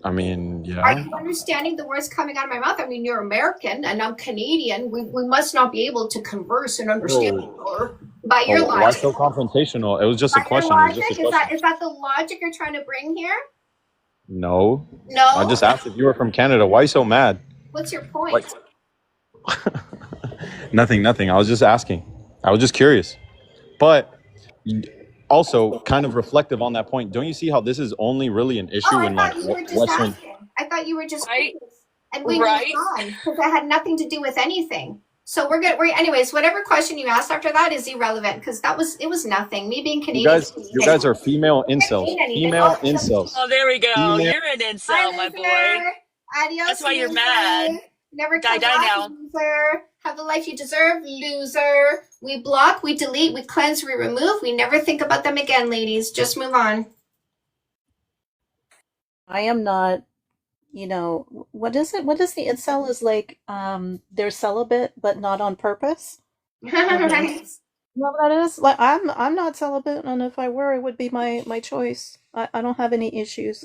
I mean, Are yeah. you understanding the words coming out of my mouth? I mean, you're American and I'm Canadian. We must not be able to converse and understand each other. By your Oh, why logic. so confrontational? It was just a By your question. It was logic? just a question. Is that the logic you're trying to bring here? No. No? I just asked if you were from Canada. Why so mad? What's your point? Like, nothing. I was just asking. I was just curious. But also, kind of reflective on that point, don't you see how this is only really an issue in like You were just Western? asking. I thought you were just Right? curious. And we moved Right? on because that had nothing to do with anything. So we're good. Anyways, whatever question you asked after that is irrelevant because it was nothing. Me being Canadian. You guys are female incels. Female incels. Oh, there we go. Female- You're an incel, my boy. Adios. That's why you're loser. mad. Never Die come now. back, loser. Have the life you deserve, loser. We block, we delete, we cleanse, we remove. We never think about them again, ladies. Just move on. I am not, what is it? What is the incel is like, they're celibate, but not on purpose? Right. You know what that is? Like, I'm not celibate, and if I were, it would be my choice. I don't have any issues.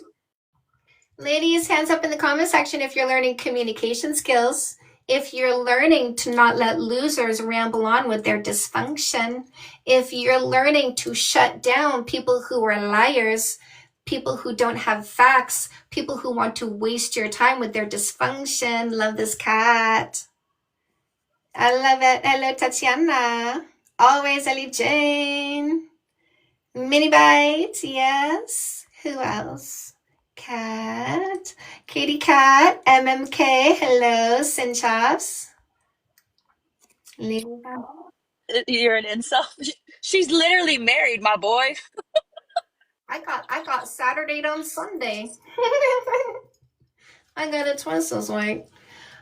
Ladies, hands up in the comment section if you're learning communication skills. If you're learning to not let losers ramble on with their dysfunction. If you're learning to shut down people who are liars, people who don't have facts, people who want to waste your time with their dysfunction. Love this cat. I love it. Hello, Tatiana. Always Ellie Jane. Mini Bite, yes. Who else? Cat. Katie Cat. MMK. Hello, Sinchops. You're an incel. She's literally married, my boy. I got Saturday on Sunday. I got it twice this week.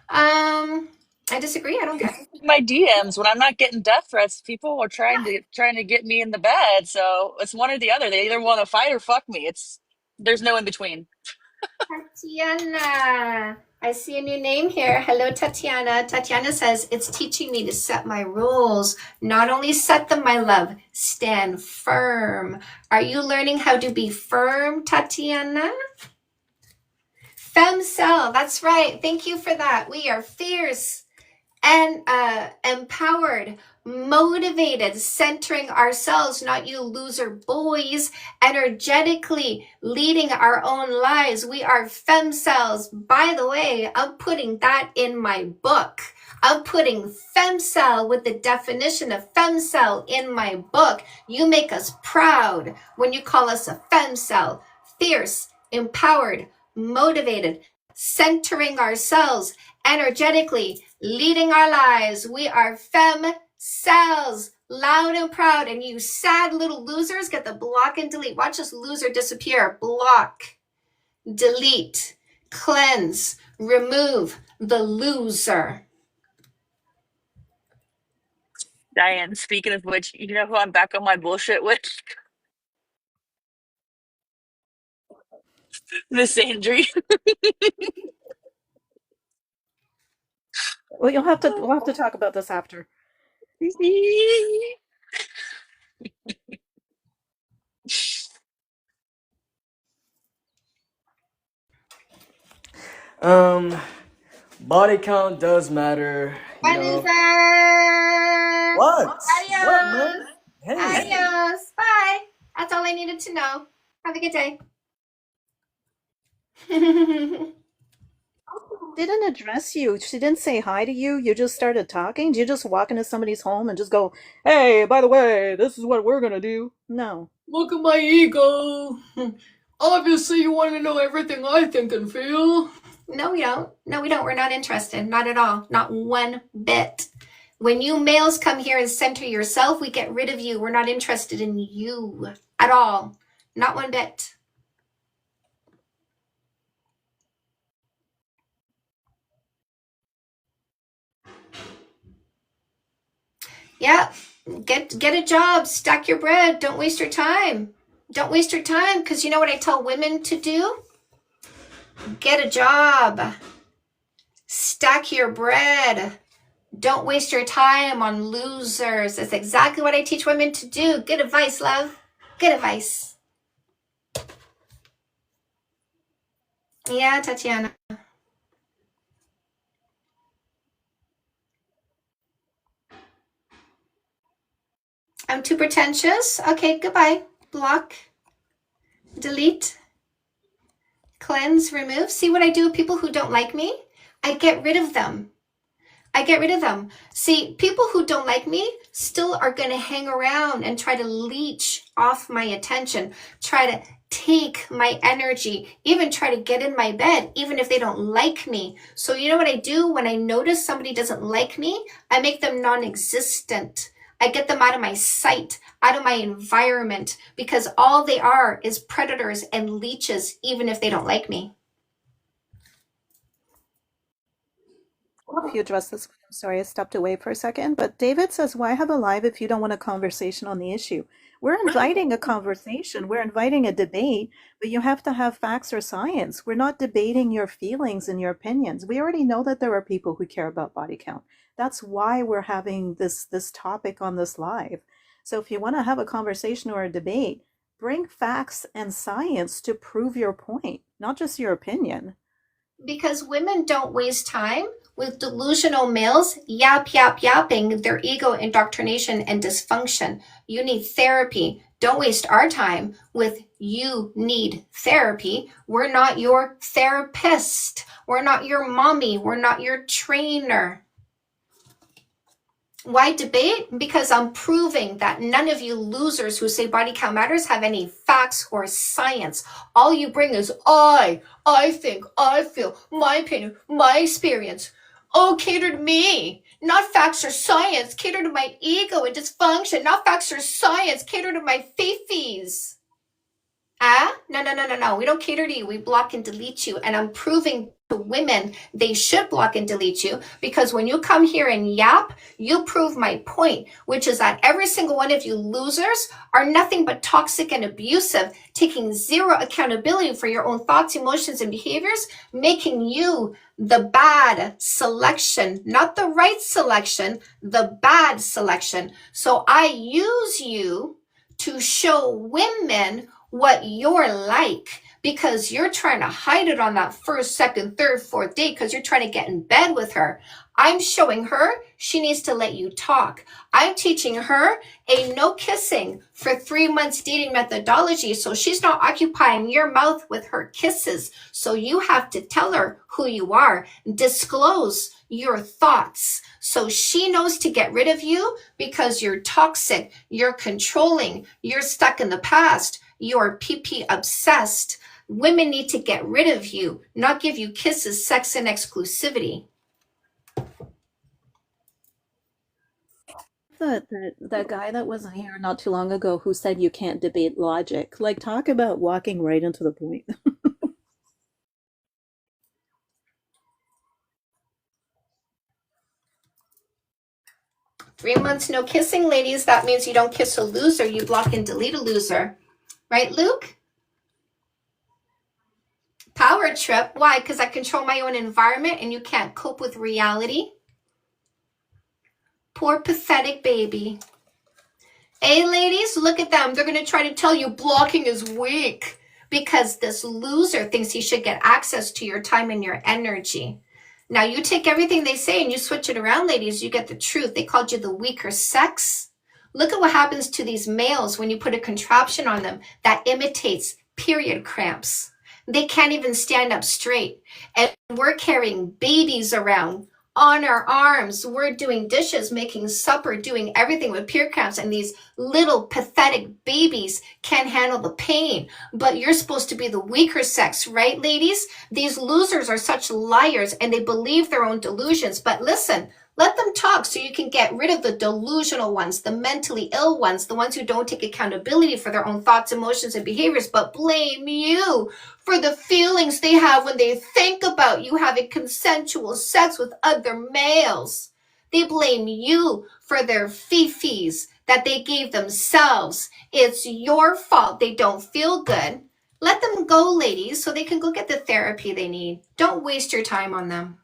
I disagree. I don't get it. My DMs when I'm not getting death threats, people are trying to get me in the bed. So it's one or the other. They either want to fight or fuck me. There's no in between. Tatiana. I see a new name here. Hello, Tatiana. Tatiana says, it's teaching me to set my rules. Not only set them, my love, stand firm. Are you learning how to be firm, Tatiana? Femcel, that's right. Thank you for that. We are fierce and empowered, motivated, centering ourselves, not you loser boys, energetically leading our own lives. We are femcells. By the way, I'm putting that in my book. I'm putting femcell with the definition of femcell in my book. You make us proud when you call us a femcell. Fierce, empowered, motivated, centering ourselves, energetically leading our lives. We are fem cells, loud and proud. And you sad little losers get the block and delete. Watch this loser disappear. Block, delete, cleanse, remove the loser. Diane, speaking of which, you know who I'm back on my bullshit with? Miss Andrew. Well, we'll have to talk about this after. Body count does matter. Bye, loser. What? Adios. What, man? Hey. Adios. Bye. That's all I needed to know. Have a good day. Didn't address you. She didn't say hi to you. You just started talking. Did you just walk into somebody's home and just go, "Hey, by the way, this is what we're gonna do"? No. Look at my ego. Obviously, you want to know everything I think and feel. No, we don't. No, we don't. We're not interested. Not at all. Not one bit. When you males come here and center yourself, we get rid of you. We're not interested in you at all. Not one bit. Yeah, get a job, stack your bread. Don't waste your time. Don't waste your time, because you know what I tell women to do? Get a job. Stack your bread. Don't waste your time on losers. That's exactly what I teach women to do. Good advice, love. Good advice. Yeah, Tatiana. I'm too pretentious. Okay, goodbye. Block. Delete. Cleanse. Remove. See what I do with people who don't like me? I get rid of them. I get rid of them. See, people who don't like me still are going to hang around and try to leech off my attention, try to take my energy, even try to get in my bed, even if they don't like me. So you know what I do when I notice somebody doesn't like me? I make them non-existent. I get them out of my sight, out of my environment, because all they are is predators and leeches, even if they don't like me. If you address this, I'm sorry, I stepped away for a second, but David says, why have a live if you don't want a conversation on the issue? We're inviting a conversation, we're inviting a debate, but you have to have facts or science. We're not debating your feelings and your opinions. We already know that there are people who care about body count. That's why we're having this topic on this live. So if you want to have a conversation or a debate, bring facts and science to prove your point, not just your opinion. Because women don't waste time with delusional males yapping their ego indoctrination and dysfunction. You need therapy. Don't waste our time with you need therapy. We're not your therapist. We're not your mommy. We're not your trainer. Why debate? Because I'm proving that none of you losers who say body count matters have any facts or science. All you bring is I think, I feel, my opinion, my experience. Oh, cater to me. Not facts or science. Cater to my ego and dysfunction. Not facts or science. Cater to my fifis. No. We don't cater to you. We block and delete you. And I'm proving to women they should block and delete you, because when you come here and yap, you prove my point, which is that every single one of you losers are nothing but toxic and abusive, taking zero accountability for your own thoughts, emotions, and behaviors, making you the bad selection, not the right selection, the bad selection. So I use you to show women what you're like, because you're trying to hide it on that first, second, third, fourth date because you're trying to get in bed with her. I'm showing her she needs to let you talk. I'm teaching her a no kissing for 3 months dating methodology, so she's not occupying your mouth with her kisses. So you have to tell her who you are, disclose your thoughts, so she knows to get rid of you because you're toxic, you're controlling, you're stuck in the past, you're PP obsessed. Women need to get rid of you, not give you kisses, sex, and exclusivity. That guy that was here not too long ago who said you can't debate logic. Like, talk about walking right into the point. 3 months no kissing, ladies. That means you don't kiss a loser. You block and delete a loser. Right, Luke? Power trip. Why? Because I control my own environment and you can't cope with reality. Poor pathetic baby. Hey, ladies, look at them. They're going to try to tell you blocking is weak because this loser thinks he should get access to your time and your energy. Now, you take everything they say and you switch it around, ladies, you get the truth. They called you the weaker sex. Look at what happens to these males when you put a contraption on them that imitates period cramps. They can't even stand up straight. And we're carrying babies around on our arms. We're doing dishes, making supper, doing everything with period cramps. And these little pathetic babies can't handle the pain. But you're supposed to be the weaker sex, right, ladies? These losers are such liars and they believe their own delusions. But listen, let them talk so you can get rid of the delusional ones, the mentally ill ones, the ones who don't take accountability for their own thoughts, emotions, and behaviors, but blame you for the feelings they have when they think about you having consensual sex with other males. They blame you for their fifis that they gave themselves. It's your fault they don't feel good. Let them go, ladies, so they can go get the therapy they need. Don't waste your time on them.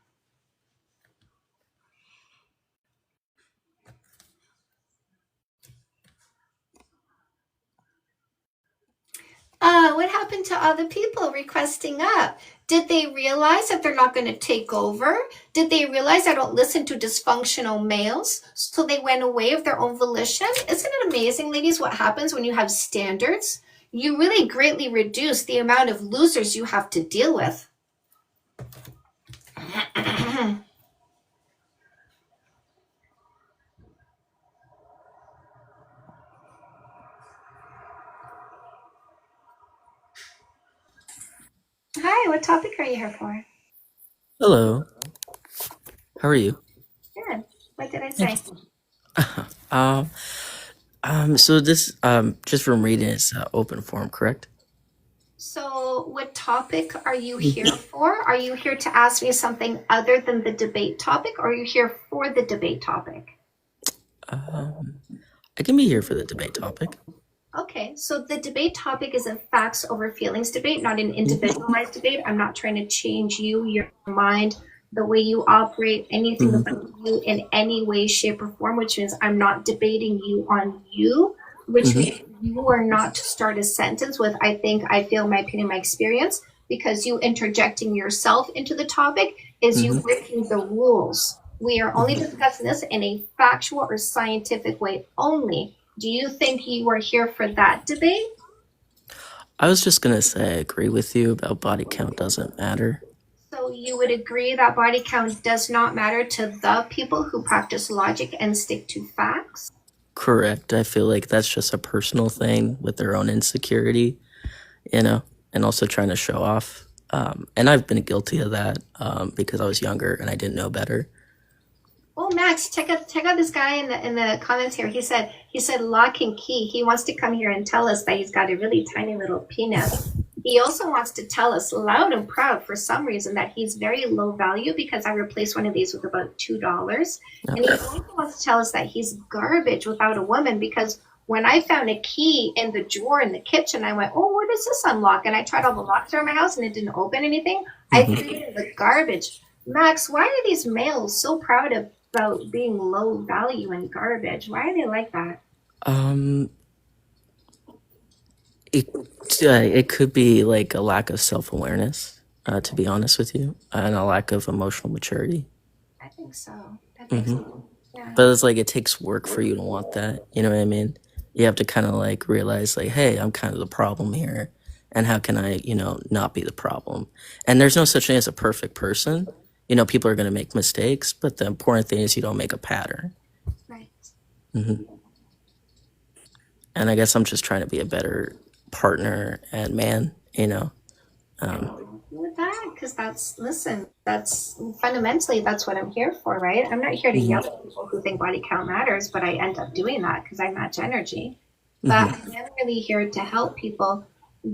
What happened to other people requesting up? Did they realize that they're not going to take over? Did they realize I don't listen to dysfunctional males? So they went away of their own volition? Isn't it amazing, ladies, what happens when you have standards? You really greatly reduce the amount of losers you have to deal with. Hi, what topic are you here for? Hello. How are you? Good. What did I say? So this, just from reading, it's open forum, correct? So what topic are you here for? Are you here to ask me something other than the debate topic, or are you here for the debate topic? I can be here for the debate topic. Okay, so the debate topic is a facts over feelings debate, not an individualized debate. I'm not trying to change you, your mind, the way you operate, anything about you in any way, shape, or form, which means I'm not debating you on you, which means you are not to start a sentence with, I think, I feel, my opinion, my experience, because you interjecting yourself into the topic is you breaking the rules. We are only discussing this in a factual or scientific way only. Do you think you were here for that debate? I was just gonna say I agree with you about body count doesn't matter. So you would agree that body count does not matter to the people who practice logic and stick to facts? Correct. I feel like that's just a personal thing with their own insecurity, and also trying to show off. And I've been guilty of that because I was younger and I didn't know better. Oh, Max, check out this guy in the comments here. He said lock and key. He wants to come here and tell us that he's got a really tiny little penis. He also wants to tell us loud and proud for some reason that he's very low value because I replaced one of these with about $2. And he also wants to tell us that he's garbage without a woman because when I found a key in the drawer in the kitchen, I went, oh, where does this unlock? And I tried all the locks around my house and it didn't open anything. I threw it in the garbage. Max, why are these males so proud about being low value and garbage? Why are they like that? It could be like a lack of self-awareness, to be honest with you, and a lack of emotional maturity. I think so. Yeah. But it's like it takes work for you to want that. You know what I mean? You have to kind of like realize like, hey, I'm kind of the problem here, and how can I, not be the problem? And there's no such thing as a perfect person. People are going to make mistakes, but the important thing is you don't make a pattern. Right. And I guess I'm just trying to be a better partner and man, With that, because that's fundamentally, that's what I'm here for, right? I'm not here to yell at people who think body count matters, but I end up doing that because I match energy. But I'm really here to help people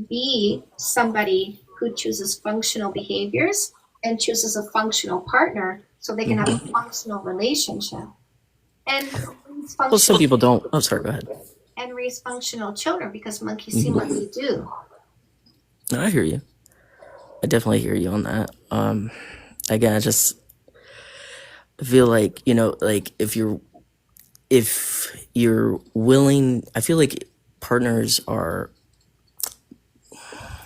be somebody who chooses functional behaviors and chooses a functional partner so they can have a functional relationship. And well, some people don't. Oh, sorry, go ahead. And raise functional children because monkeys see what we do. No, I hear you. I definitely hear you on that. Again, I just feel like, like if you're willing, I feel like partners are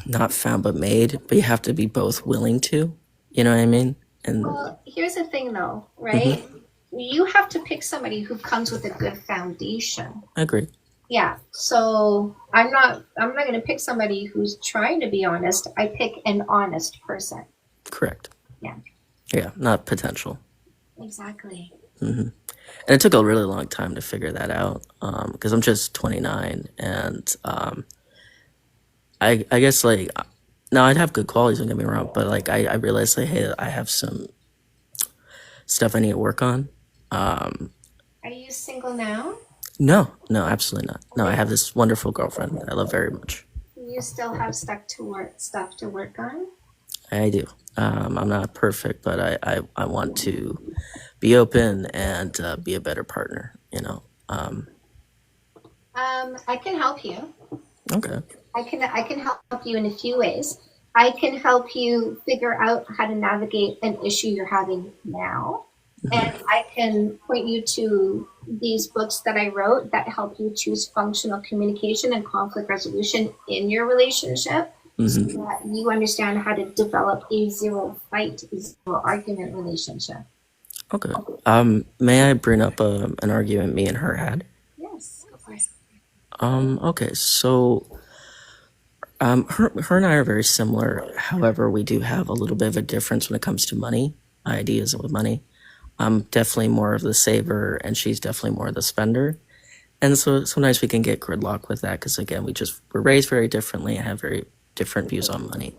not found but made, but you have to be both willing to. You know what I mean? And well, here's the thing though, right? You have to pick somebody who comes with a good foundation. I agree. Yeah. So I'm not going to pick somebody who's trying to be honest. I pick an honest person. Correct. Yeah. Yeah, not potential. Exactly. And it took a really long time to figure that out because I'm just 29 and I guess like, no, I'd have good qualities, don't get me wrong, but like I realized like, hey, I have some stuff I need to work on. Are you single now? No, absolutely not. No, I have this wonderful girlfriend that I love very much. You still have stuff to work on? I do. I'm not perfect, but I want to be open and be a better partner. You know. I can help you. Okay. I can help you in a few ways. I can help you figure out how to navigate an issue you're having now. And I can point you to these books that I wrote that help you choose functional communication and conflict resolution in your relationship so that you understand how to develop a zero fight, zero argument relationship. Okay. May I bring up an argument me and her had? Yes, of course. Okay. So, her and I are very similar. However, we do have a little bit of a difference when it comes to money, ideas with money. I'm definitely more of the saver, and she's definitely more of the spender. And so sometimes we can get gridlock with that because, again, we're raised very differently and have very different views on money.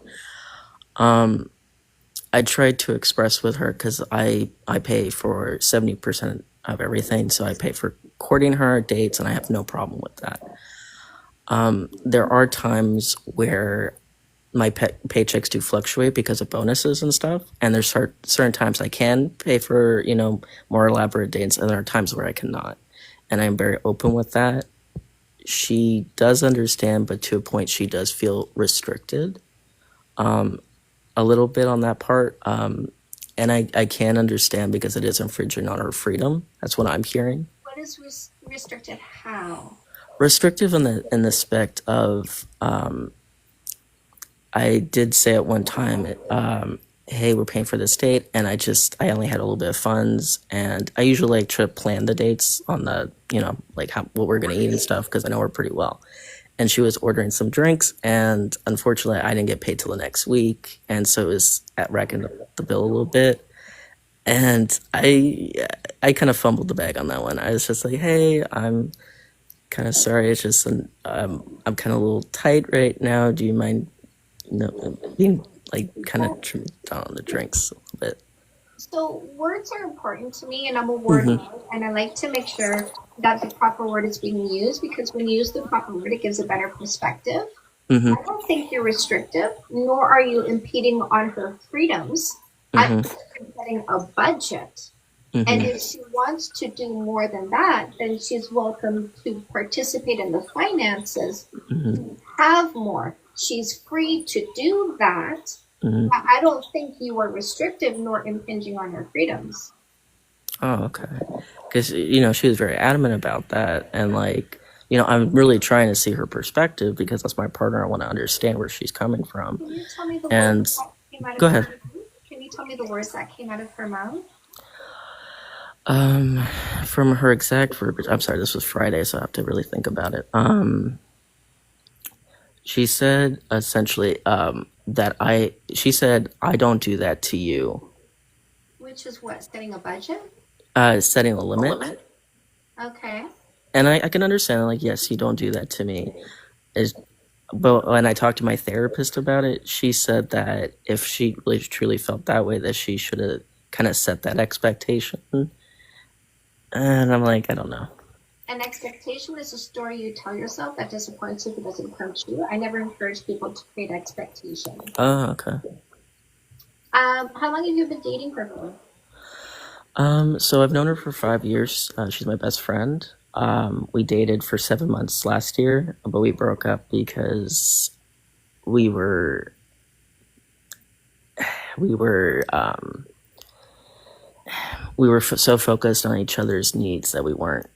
I tried to express with her because I pay for 70% of everything. So I pay for courting her, dates, and I have no problem with that. There are times where my paychecks do fluctuate because of bonuses and stuff. And there's certain times I can pay for, more elaborate dates, and there are times where I cannot. And I'm very open with that. She does understand, but to a point, she does feel restricted a little bit on that part. And I can understand because it is infringing on her freedom. That's what I'm hearing. What is restricted? How? Restrictive in the aspect of, I did say at one time, hey, we're paying for this date, and I only had a little bit of funds, and I usually like to plan the dates on the, what we're gonna eat and stuff, because I know her pretty well. And she was ordering some drinks, and unfortunately, I didn't get paid till the next week, and so it was racking up the bill a little bit. And I kind of fumbled the bag on that one. I was just like, hey, I'm kind of sorry. It's just I'm kind of a little tight right now. Do you mind, being kind of trimmed down on the drinks a little bit? So words are important to me, and I'm a word nerd, and I like to make sure that the proper word is being used, because when you use the proper word, it gives a better perspective. I don't think you're restrictive, nor are you impeding on her freedoms. I'm setting a budget. And if she wants to do more than that, then she's welcome to participate in the finances, have more. She's free to do that. I don't think you are restrictive nor impinging on her freedoms. Oh, okay. Because, she was very adamant about that. And, I'm really trying to see her perspective because that's my partner. I want to understand where she's coming from. Can you tell me the And words that came out of go her ahead. mouth? Can you tell me the words that came out of her mouth? From her exact verbiage, I'm sorry, this was Friday, so I have to really think about it. She said essentially, she said, I don't do that to you. Which is what? Setting a budget? Setting a limit. Okay. And I can understand, yes, you don't do that to me. But when I talked to my therapist about it, she said that if she really truly felt that way, that she should have kind of set that expectation. And I'm like, I don't know. An expectation is a story you tell yourself that disappoints you but doesn't come true. I never encourage people to create expectations. Oh, okay. How long have you been dating her for? So I've known her for 5 years. She's my best friend. We dated for 7 months last year, but we broke up because we were so focused on each other's needs that we weren't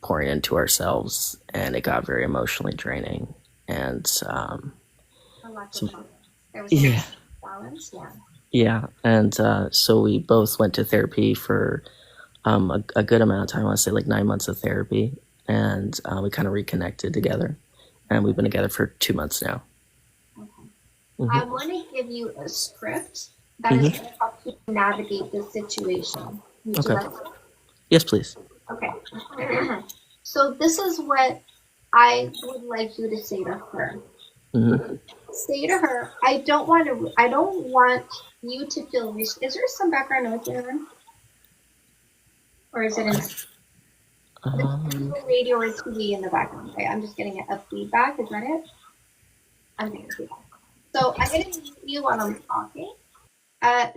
pouring into ourselves, and it got very emotionally draining. And There was yeah. balance, yeah. Yeah, and so we both went to therapy for a good amount of time. I want to say 9 months of therapy, and we kind of reconnected together, and we've been together for 2 months now. I want to give you a script that is going to help you navigate this situation. Would you Okay. like to? Yes, please. Okay. So this is what I would like you to say to her. Say to her, I don't want you to feel is there some background noise there? Or is it in radio or TV in the background? Okay, I'm just getting a feedback. Is that it? I'm getting feedback. So I'm going to mute you while I'm talking.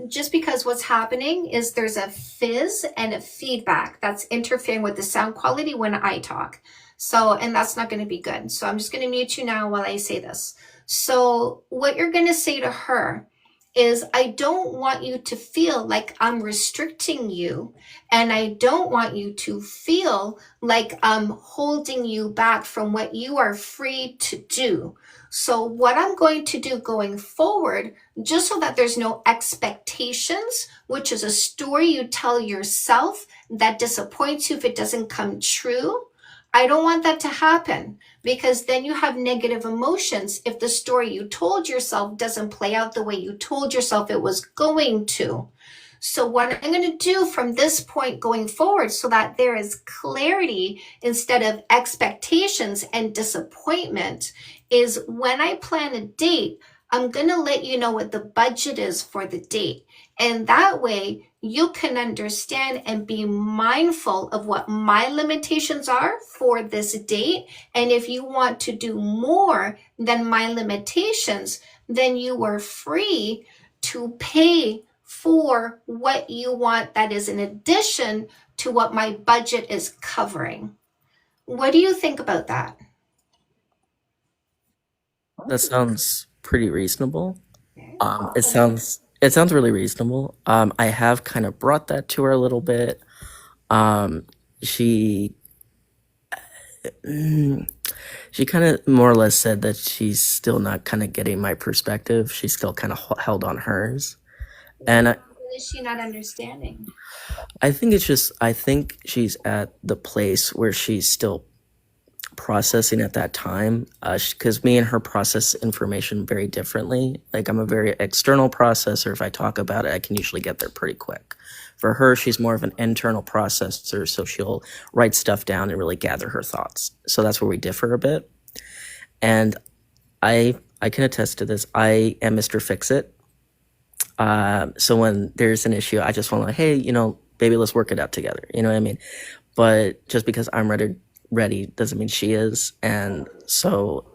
just because what's happening is there's a fizz and a feedback that's interfering with the sound quality when I talk. So, and that's not going to be good. So I'm just going to mute you now while I say this. So what you're going to say to her is, I don't want you to feel like I'm restricting you, and I don't want you to feel like I'm holding you back from what you are free to do. So what I'm going to do going forward, just so that there's no expectations, which is a story you tell yourself that disappoints you if it doesn't come true, I don't want that to happen, because then you have negative emotions if the story you told yourself doesn't play out the way you told yourself it was going to. So what I'm going to do from this point going forward, so that there is clarity instead of expectations and disappointment, is when I plan a date, I'm going to let you know what the budget is for the date. And that way you can understand and be mindful of what my limitations are for this date. And if you want to do more than my limitations, then you are free to pay for what you want that is in addition to what my budget is covering. What do you think about that? That sounds pretty reasonable. It sounds really reasonable. I have kind of brought that to her a little bit. She she kind of more or less said that she's still not kind of getting my perspective. She's still kind of held on hers, and What is she not understanding? I think it's just, I think she's at the place where she's still processing at that time, because me and her process information very differently. Like, I'm a very external processor. If I talk about it, I can usually get there pretty quick. For her, she's more of an internal processor, so she'll write stuff down and really gather her thoughts. So that's where we differ a bit. And I can attest to this. I am Mr. Fix-It. So when there's an issue, I just want to, like, hey, baby, let's work it out together. You know what I mean? But just because I'm ready doesn't mean she is. And so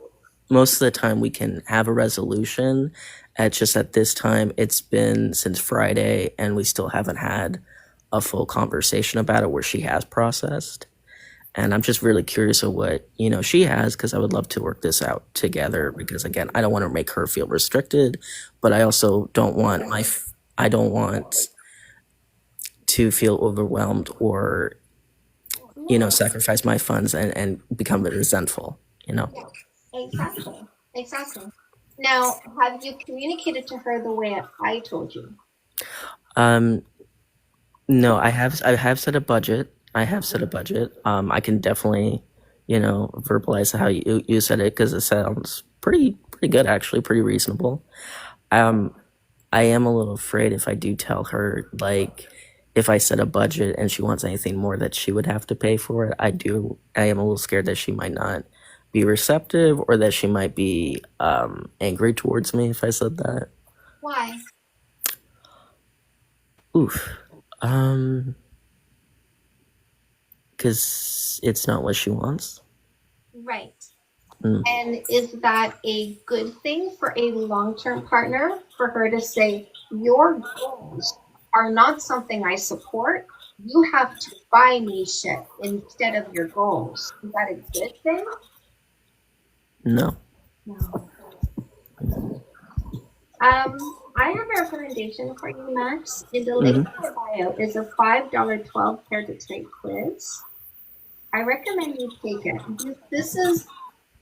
most of the time we can have a resolution. It's just at this time, it's been since Friday and we still haven't had a full conversation about it where she has processed. And I'm just really curious of what, she has, because I would love to work this out together, because again, I don't want to make her feel restricted, but I also don't want I don't want to feel overwhelmed or, sacrifice my funds and become resentful, Exactly. Now, have you communicated to her the way I told you? No, I have set a budget. I can definitely, verbalize how you said it, because it sounds pretty good, actually, pretty reasonable. I am a little afraid if I do tell her, like, if I set a budget and she wants anything more, that she would have to pay for it. I am a little scared that she might not be receptive, or that she might be angry towards me if I said that. Why? Oof. Because it's not what she wants. Right. Mm. And is that a good thing for a long-term partner, for her to say, your goals are not something I support, you have to buy me shit instead of your goals? Is that a good thing? No. No. I have a recommendation for you, Max. In the link in your bio is a $5 12 character trait quiz. I recommend you take it. This is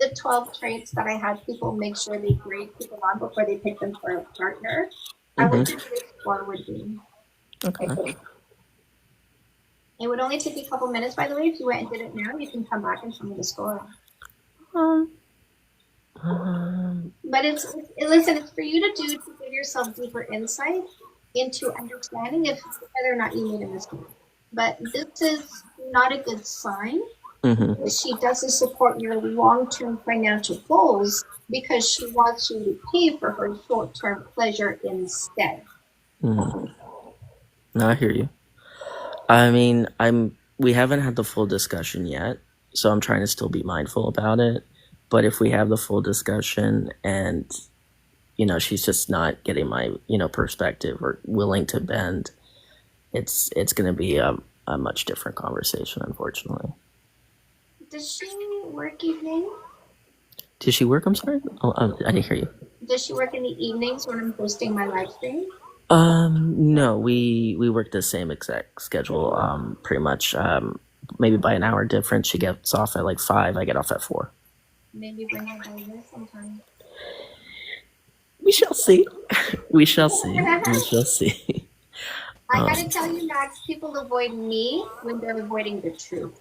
the 12 traits that I had people make sure they grade people on before they pick them for a partner. I would do this forward beam. Okay. It would only take you a couple minutes, by the way. If you went and did it now, you can come back and tell me the score. But it's for you to do, to give yourself deeper insight into understanding whether or not you made a mistake. But this is not a good sign. She doesn't support your long-term financial goals because she wants you to pay for her short-term pleasure instead. No, I hear you. I mean, we haven't had the full discussion yet, so I'm trying to still be mindful about it. But if we have the full discussion and, you know, she's just not getting my, you know, perspective or willing to bend, it's going to be a much different conversation, unfortunately. Does she work evening? Did she work? I'm sorry. Oh, I didn't hear you. Does she work in the evenings when I'm hosting my live stream? No, we work the same exact schedule. Pretty much. Maybe by an hour difference. She gets off at like 5. I get off at 4. Maybe bring her by here sometime. We shall see. We shall see. We shall see. I gotta tell you, Max, people avoid me when they're avoiding the truth.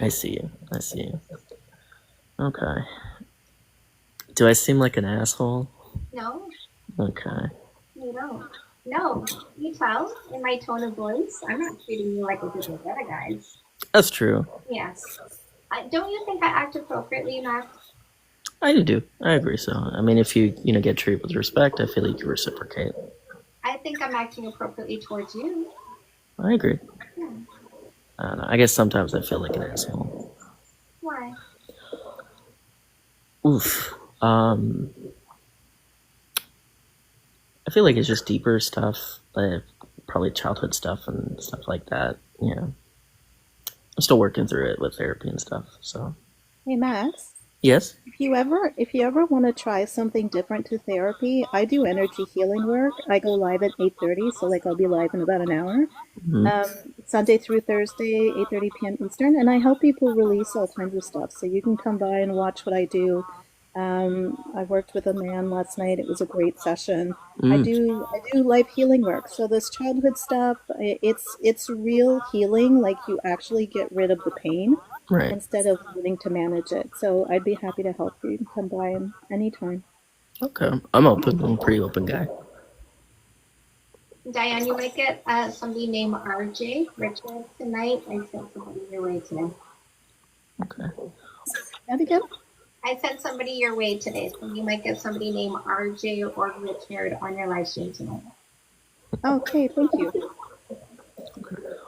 I see you. I see you. Okay. Do I seem like an asshole? No, Okay. you don't. No, you tell in my tone of voice. I'm not treating you like a group of other guys. That's true. Yes. Don't you think I act appropriately, Max? I do. I agree. So, I mean, if you know, get treated with respect, I feel like you reciprocate. I think I'm acting appropriately towards you. I agree. Yeah. I don't know. I guess sometimes I feel like an asshole. Why? Oof. I feel like it's just deeper stuff, like probably childhood stuff and stuff like that. Yeah. I'm still working through it with therapy and stuff. So. Hey, Max. Yes. If you ever want to try something different to therapy, I do energy healing work. I go live at 8:30, so like I'll be live in about an hour. Sunday through Thursday, 8:30 p.m. Eastern, and I help people release all kinds of stuff. So you can come by and watch what I do. I worked with a man last night. It was a great session. I do live healing work. So this childhood stuff, it's real healing. Like you actually get rid of the pain. Right. Instead of needing to manage it. So I'd be happy to help you. You can come by anytime. Okay. I'm open. I'm a pretty open guy. Diane, you might get somebody named RJ Richard tonight. I sent somebody your way today. Okay. That again? I sent somebody your way today, so you might get somebody named RJ or Richard on your live stream tonight. Okay, thank you.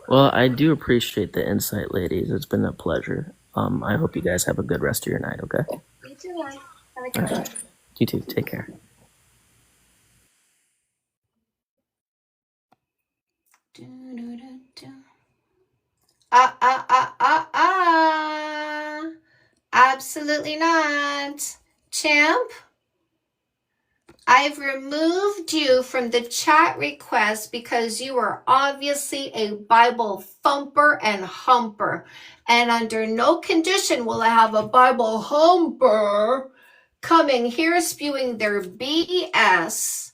Well, I do appreciate the insight, ladies. It's been a pleasure. I hope you guys have a good rest of your night, okay? You too, guys. Have a good night. You too. Take care. Absolutely not. Champ, I've removed you from the chat request because you are obviously a Bible thumper and humper. And under no condition will I have a Bible humper coming here spewing their BS.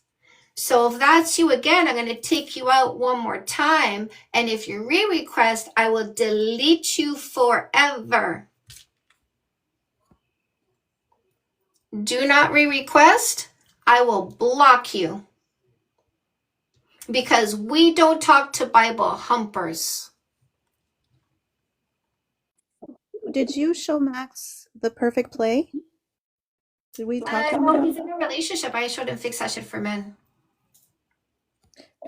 So if that's you again, I'm going to take you out one more time. And if you re-request, I will delete you forever. Do not re-request. I will block you. Because we don't talk to Bible humpers. Did you show Max the perfect play? Did we talk about No, that? he's in a relationship. I showed him Fixed Session for Men.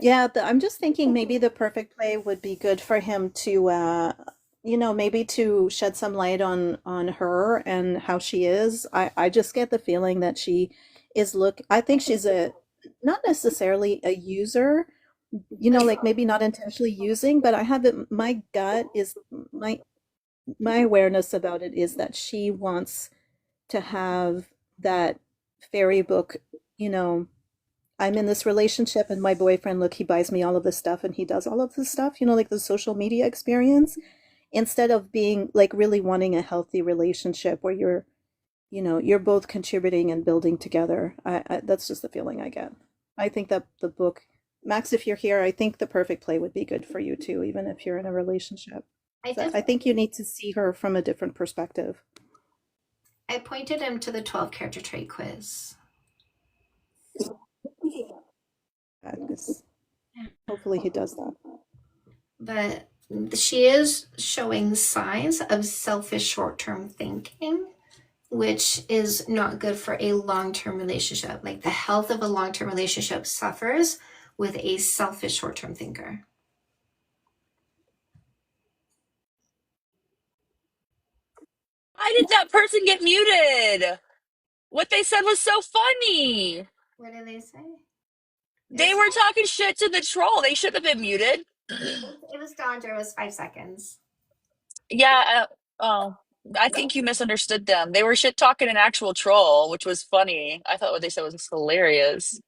Yeah, I'm just thinking maybe the perfect play would be good for him to, maybe to shed some light on her and how she is. I just get the feeling that she is I think she's not necessarily a user, like maybe not intentionally using, but I have it, my gut is, my awareness about it is that she wants to have that fairy book, I'm in this relationship and my boyfriend, look, he buys me all of this stuff and he does all of this stuff, like the social media experience, instead of being like really wanting a healthy relationship where you're both contributing and building together. That's just the feeling I get. I think that the book, Max, if you're here, I think the perfect play would be good for you too, even if you're in a relationship. I think you need to see her from a different perspective. I pointed him to the 12 character trait quiz. Hopefully he does that. But she is showing signs of selfish short-term thinking, which is not good for a long-term relationship. Like the health of a long-term relationship suffers with a selfish short-term thinker. Why did that person get muted? What they said was so funny. What did they say? They were talking shit to the troll. They should have been muted. It was Dondra. It was 5 seconds. Yeah. Oh, I think you misunderstood them. They were shit talking an actual troll, which was funny. I thought what they said was hilarious.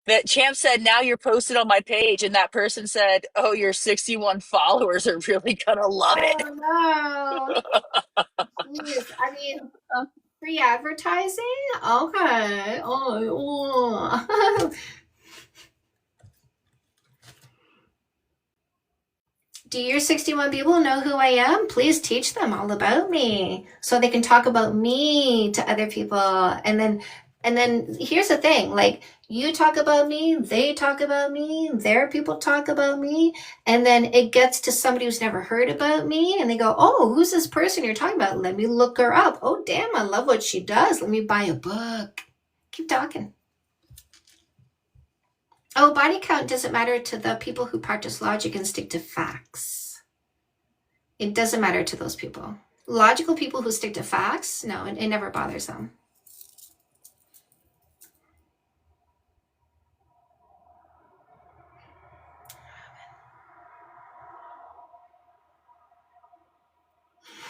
That Champ said, "Now you're posted on my page," and that person said, "Oh, your 61 followers are really gonna love it." Oh no. Jeez. I mean, free advertising? Okay. Oh. Do your 61 people know who I am? Please teach them all about me so they can talk about me to other people. And then here's the thing, like, you talk about me, they talk about me, their people talk about me, and then it gets to somebody who's never heard about me, and they go, oh, who's this person you're talking about? Let me look her up. Oh, damn, I love what she does. Let me buy a book. Keep talking. Oh, body count doesn't matter to the people who practice logic and stick to facts. It doesn't matter to those people. Logical people who stick to facts, no, it never bothers them.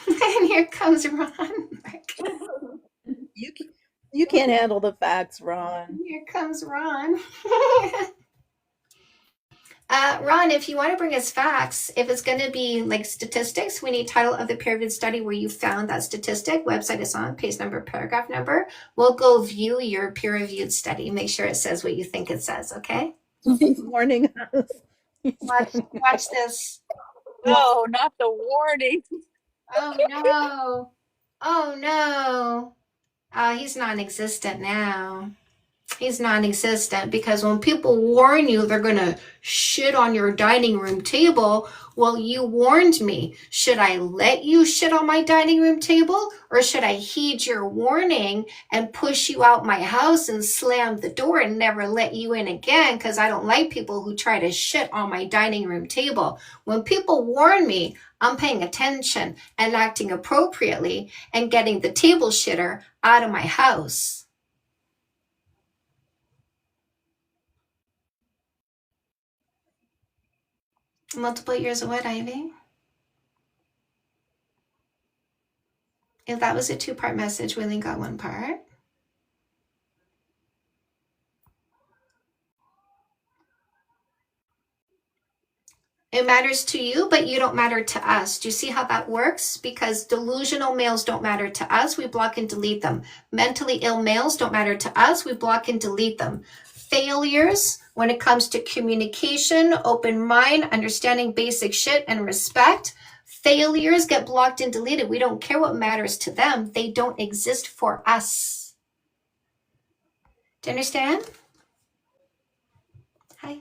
And here comes Ron. You can't handle the facts, Ron. Here comes Ron. Ron, if you want to bring us facts, if it's going to be like statistics, we need title of the peer-reviewed study where you found that statistic. Website is on, page number, paragraph number. We'll go view your peer-reviewed study. Make sure it says what you think it says, okay? He's warning us. Watch this. No, not the warning. Oh no. Oh no. He's non-existent now. He's non-existent because when people warn you they're gonna shit on your dining room table, well, you warned me. Should I let you shit on my dining room table, or should I heed your warning and push you out my house and slam the door and never let you in again? Because I don't like people who try to shit on my dining room table. When people warn me, I'm paying attention and acting appropriately and getting the table shitter out of my house. Multiple years of what, Ivy? If that was a 2-part message, we only got 1 part. It matters to you, but you don't matter to us. Do you see how that works? Because delusional males don't matter to us. We block and delete them. Mentally ill males don't matter to us. We block and delete them. Failures when it comes to communication, open mind, understanding basic shit, and respect. Failures get blocked and deleted. We don't care what matters to them. They don't exist for us. Do you understand? Hi.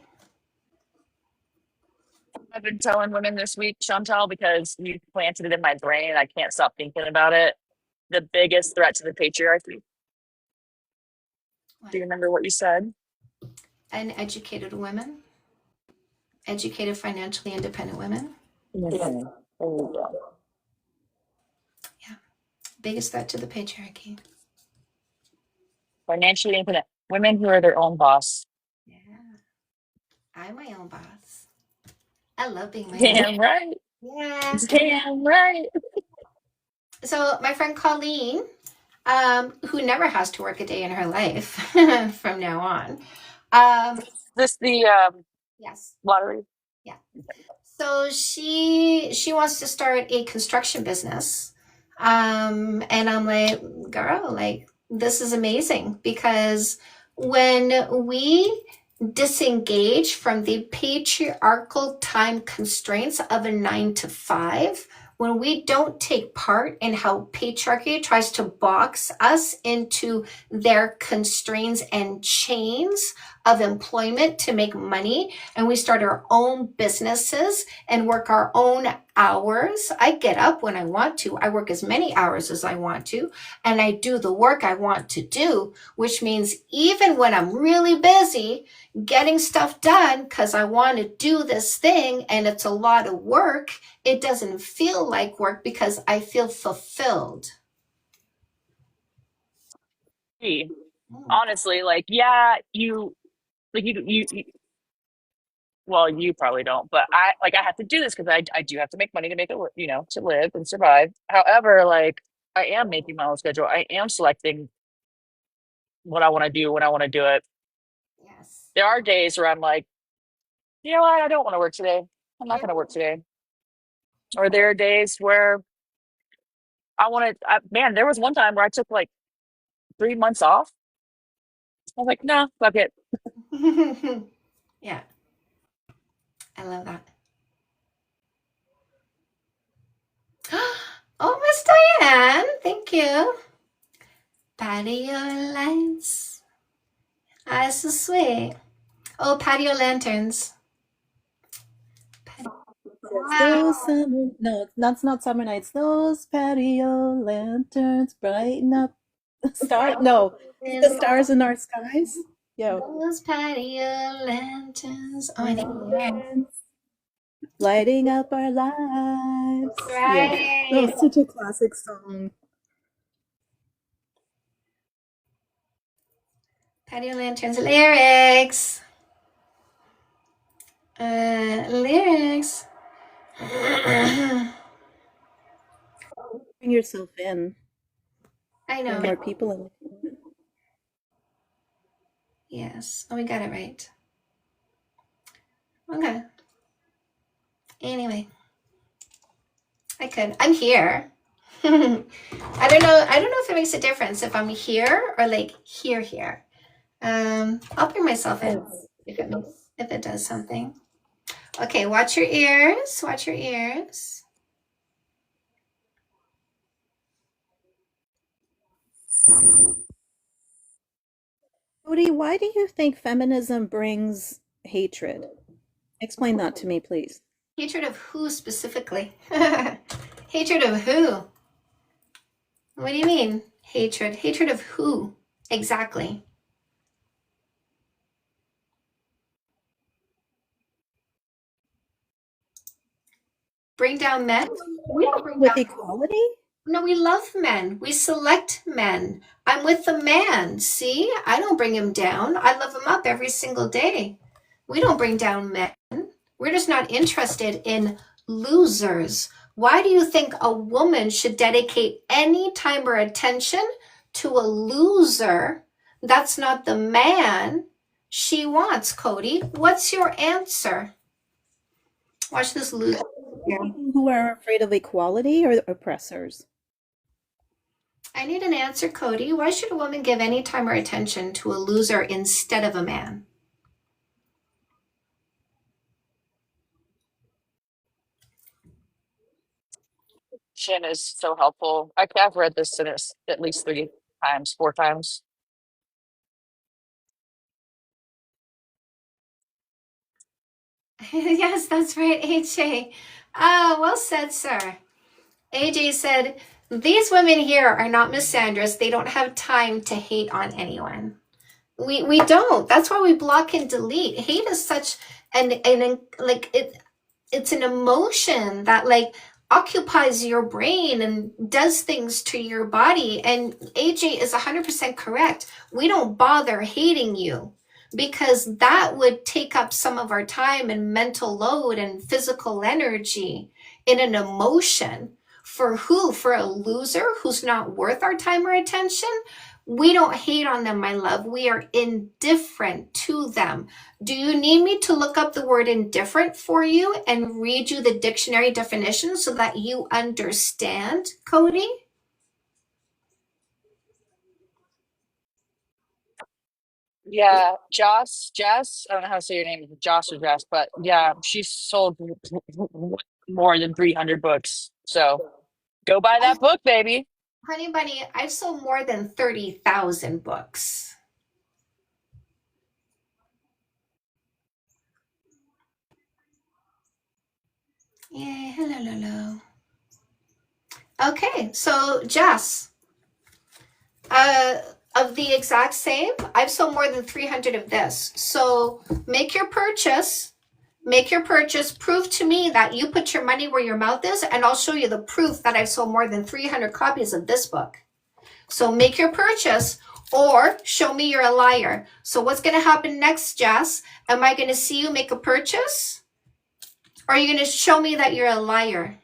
I've been telling women this week, Chantal, because you planted it in my brain and I can't stop thinking about it. The biggest threat to the patriarchy. Do you remember what you said? Uneducated women. Educated, financially independent women. Yeah. Yeah. Biggest threat to the patriarchy. Financially independent. Women who are their own boss. Yeah. I'm my own boss. I love being my Damn own. right. Yeah. Damn right. So my friend Colleen, who never has to work a day in her life from now on. This the Yes. lottery. Yeah. So she wants to start a construction business. And I'm like, girl, like, this is amazing, because when we disengage from the patriarchal time constraints of a 9 to 5, when we don't take part in how patriarchy tries to box us into their constraints and chains of employment to make money, and we start our own businesses and work our own hours. I get up when I want to. I work as many hours as I want to, and I do the work I want to do, which means even when I'm really busy getting stuff done because I want to do this thing and it's a lot of work, it doesn't feel like work because I feel fulfilled. honestly. Like, yeah, well, you probably don't, but I have to do this because I do have to make money to make it, to live and survive. However, like, I am making my own schedule. I am selecting what I want to do when I want to do it. Yes. There are days where I'm like, you know what, I don't want to work today. I'm not going to work today. Or there are days where man, there was one time where I took like 3 months off. I was like, nah, fuck it. Yeah, I love that. Oh, Miss Diane, thank you. Patio lights. Ah, so sweet. Oh, patio lanterns. Those summer, no, that's not summer nights. Those patio lanterns brighten up the star. No, the stars in our skies. Yo, Those patio lanterns on the lighting up our lives. Yeah, right. that was such a classic song. Patio lanterns lyrics. Lyrics. Bring yourself in. I Bring know. more people in. Yes. Oh, we got it right. Okay. Anyway, I'm here. I don't know if it makes a difference if I'm here or like here. I'll bring myself in if it does something. Okay, watch your ears. Watch your ears. Cody, why do you think feminism brings hatred? Explain that to me, please. Hatred of who specifically? Hatred of who? What do you mean? Hatred? Hatred of who? Exactly. Bring down men? We don't bring With down equality? No, we love men. We select men. I'm with the man. See? I don't bring him down. I love him up every single day. We don't bring down men. We're just not interested in losers. Why do you think a woman should dedicate any time or attention to a loser that's not the man she wants, Cody? What's your answer? Watch this loser. Who are afraid of equality or oppressors? I need an answer, Cody. Why should a woman give any time or attention to a loser instead of a man? Shin is so helpful. I've read this at least 3 times, 4 times. Yes, that's right, AJ. Ah, well said, sir. AJ said, these women here are not Misandrous. They don't have time to hate on anyone. We don't. That's why we block and delete. Hate is such it's an emotion that like occupies your brain and does things to your body. And AJ is 100% correct. We don't bother hating you because that would take up some of our time and mental load and physical energy in an emotion. For who? For a loser who's not worth our time or attention? We don't hate on them, my love. We are indifferent to them. Do you need me to look up the word indifferent for you and read you the dictionary definition so that you understand, Cody? Yeah, Jess, I don't know how to say your name, Josh or Jess, but yeah, she's sold more than 300 books. So go buy that book, baby. Honey Bunny, I've sold more than 30,000 books. Yay, hello. Okay, so Jess, of the exact same, I've sold more than 300 of this. So make your purchase, prove to me that you put your money where your mouth is, and I'll show you the proof that I've sold more than 300 copies of this book. So make your purchase, or show me you're a liar. So what's going to happen next, Jess? Am I going to see you make a purchase? Or are you going to show me that you're a liar?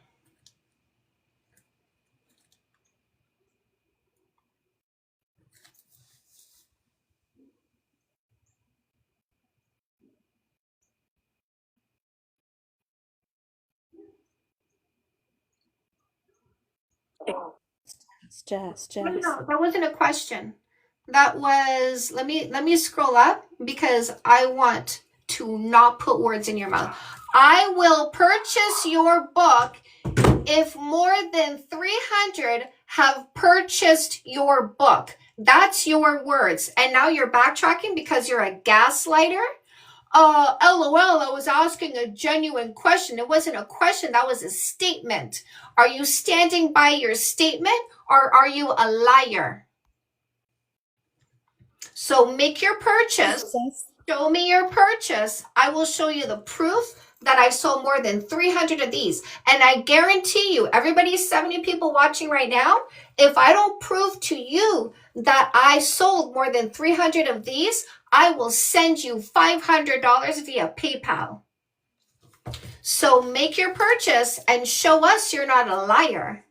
Jess, No, that wasn't a question. That was, let me scroll up because I want to not put words in your mouth. I will purchase your book if more than 300 have purchased your book. That's your words. And now you're backtracking because you're a gaslighter? LOL, I was asking a genuine question. It wasn't a question, that was a statement. Are you standing by your statement or are you a liar? So make your purchase. Show me your purchase. I will show you the proof that I've sold more than 300 of these. And I guarantee you, everybody, 70 people watching right now, if I don't prove to you that I sold more than 300 of these, I will send you $500 via PayPal. So make your purchase and show us you're not a liar.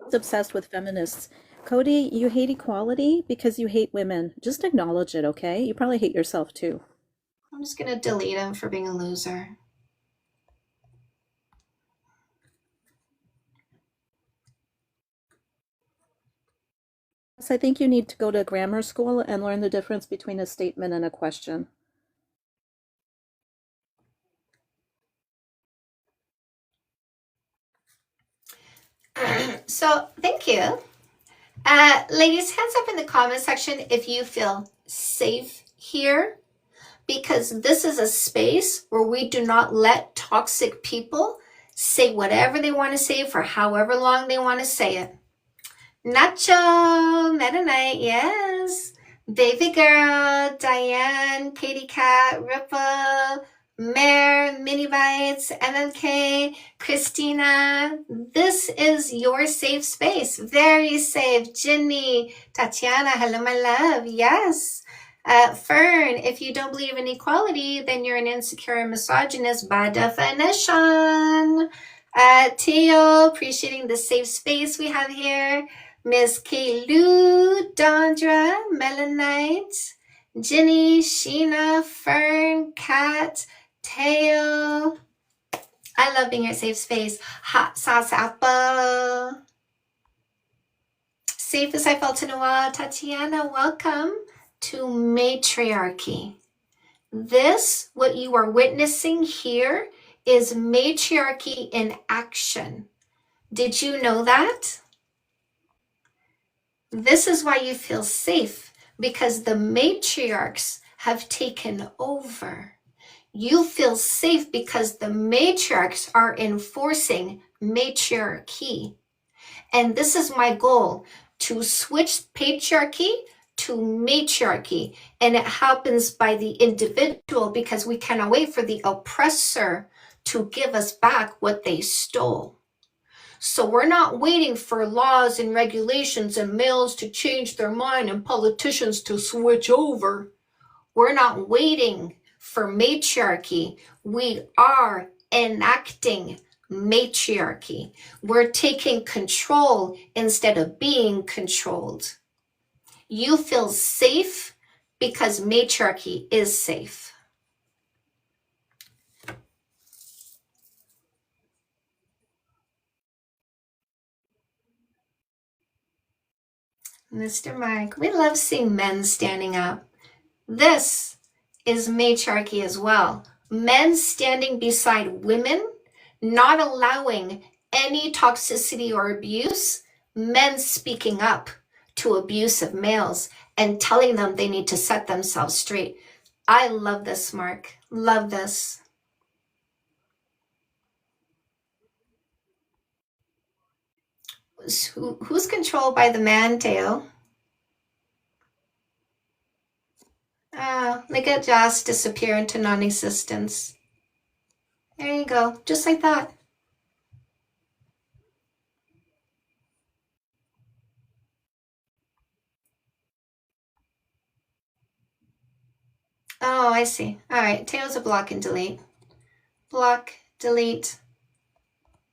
It's obsessed with feminists. Cody, you hate equality because you hate women. Just acknowledge it, okay? You probably hate yourself too. I'm just going to delete him for being a loser. So I think you need to go to grammar school and learn the difference between a statement and a question. So thank you. Ladies, hands up in the comment section if you feel safe here, because this is a space where we do not let toxic people say whatever they want to say for however long they want to say it. Nacho, Meta Knight, yes. Baby Girl, Diane, Katie Cat, Ripple, Mare, Mini Bites, MMK, Christina. This is your safe space. Very safe. Ginny, Tatiana, hello, my love. Yes. Fern, if you don't believe in equality, then you're an insecure and misogynist by definition. Teo, appreciating the safe space we have here. Miss Kaylu, Dondra, Melanite, Ginny, Sheena, Fern, Kat, Teo. I love being your safe space. Hot Sauce Apple. Safe as I felt in a while. Tatiana, welcome to Matriarchy. This, what you are witnessing here, is matriarchy in action. Did you know that? This is why you feel safe, because the matriarchs have taken over. You feel safe because the matriarchs are enforcing matriarchy. And this is my goal, to switch patriarchy to matriarchy. And it happens by the individual because we cannot wait for the oppressor to give us back what they stole. So we're not waiting for laws and regulations and males to change their mind and politicians to switch over. We're not waiting for matriarchy. We are enacting matriarchy. We're taking control instead of being controlled. You feel safe because matriarchy is safe. Mr. Mike, we love seeing men standing up. This is matriarchy as well. Men standing beside women, not allowing any toxicity or abuse. Men speaking up to abusive males and telling them they need to set themselves straight. I love this, Mark. Love this. Who's controlled by the man, Teo? Look at Joss disappear into non-existence. There you go, just like that. Oh, I see. All right. Tails a block and delete. Block, delete.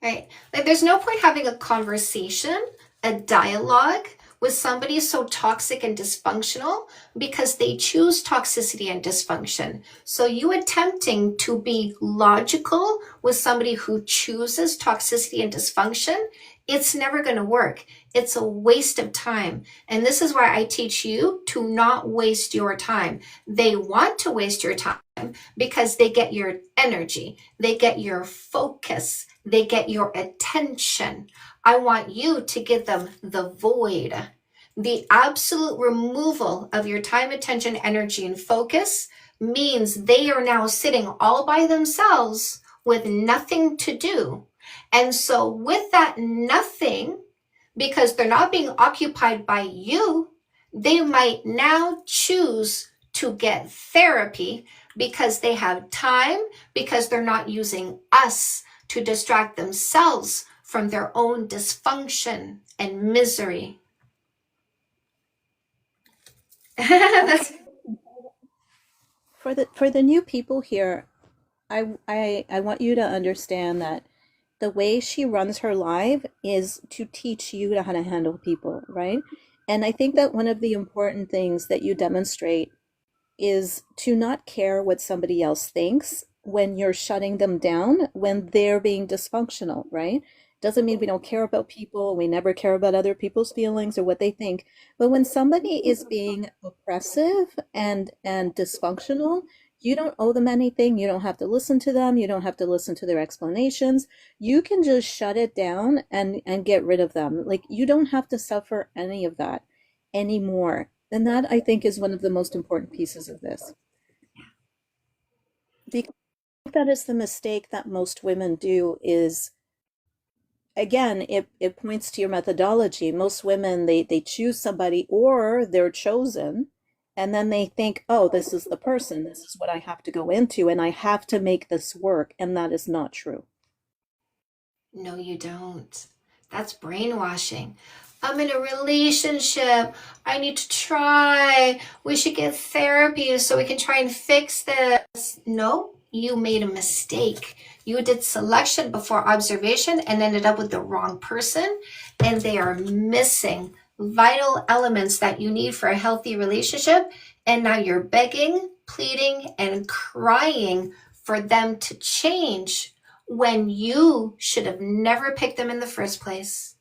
Right? Like, there's no point having a conversation, a dialogue with somebody so toxic and dysfunctional because they choose toxicity and dysfunction. So you attempting to be logical with somebody who chooses toxicity and dysfunction, it's never going to work. It's a waste of time. And this is why I teach you to not waste your time. They want to waste your time because they get your energy, they get your focus, they get your attention. I want you to give them the void, the absolute removal of your time, attention, energy, and focus means they are now sitting all by themselves with nothing to do. And so with that nothing, because they're not being occupied by you, they might now choose to get therapy because they have time, because they're not using us to distract themselves from their own dysfunction and misery. That's For the new people here, I want you to understand that the way she runs her live is to teach you how to handle people, right? And I think that one of the important things that you demonstrate is to not care what somebody else thinks when you're shutting them down when they're being dysfunctional, right? Doesn't mean we don't care about people, we never care about other people's feelings or what they think. But when somebody is being oppressive and dysfunctional, you don't owe them anything. You don't have to listen to them. You don't have to listen to their explanations. You can just shut it down and get rid of them. Like, you don't have to suffer any of that anymore. And that, I think, is one of the most important pieces of this. Because that is the mistake that most women do is, again, it points to your methodology. Most women, they choose somebody or they're chosen, and then they think, oh, this is the person, this is what I have to go into, and I have to make this work, and that is not true. No, you don't. That's brainwashing. I'm in a relationship. I need to try. We should get therapy so we can try and fix this. No, you made a mistake. You did selection before observation and ended up with the wrong person, and they are missing vital elements that you need for a healthy relationship. And now you're begging, pleading, and crying for them to change when you should have never picked them in the first place.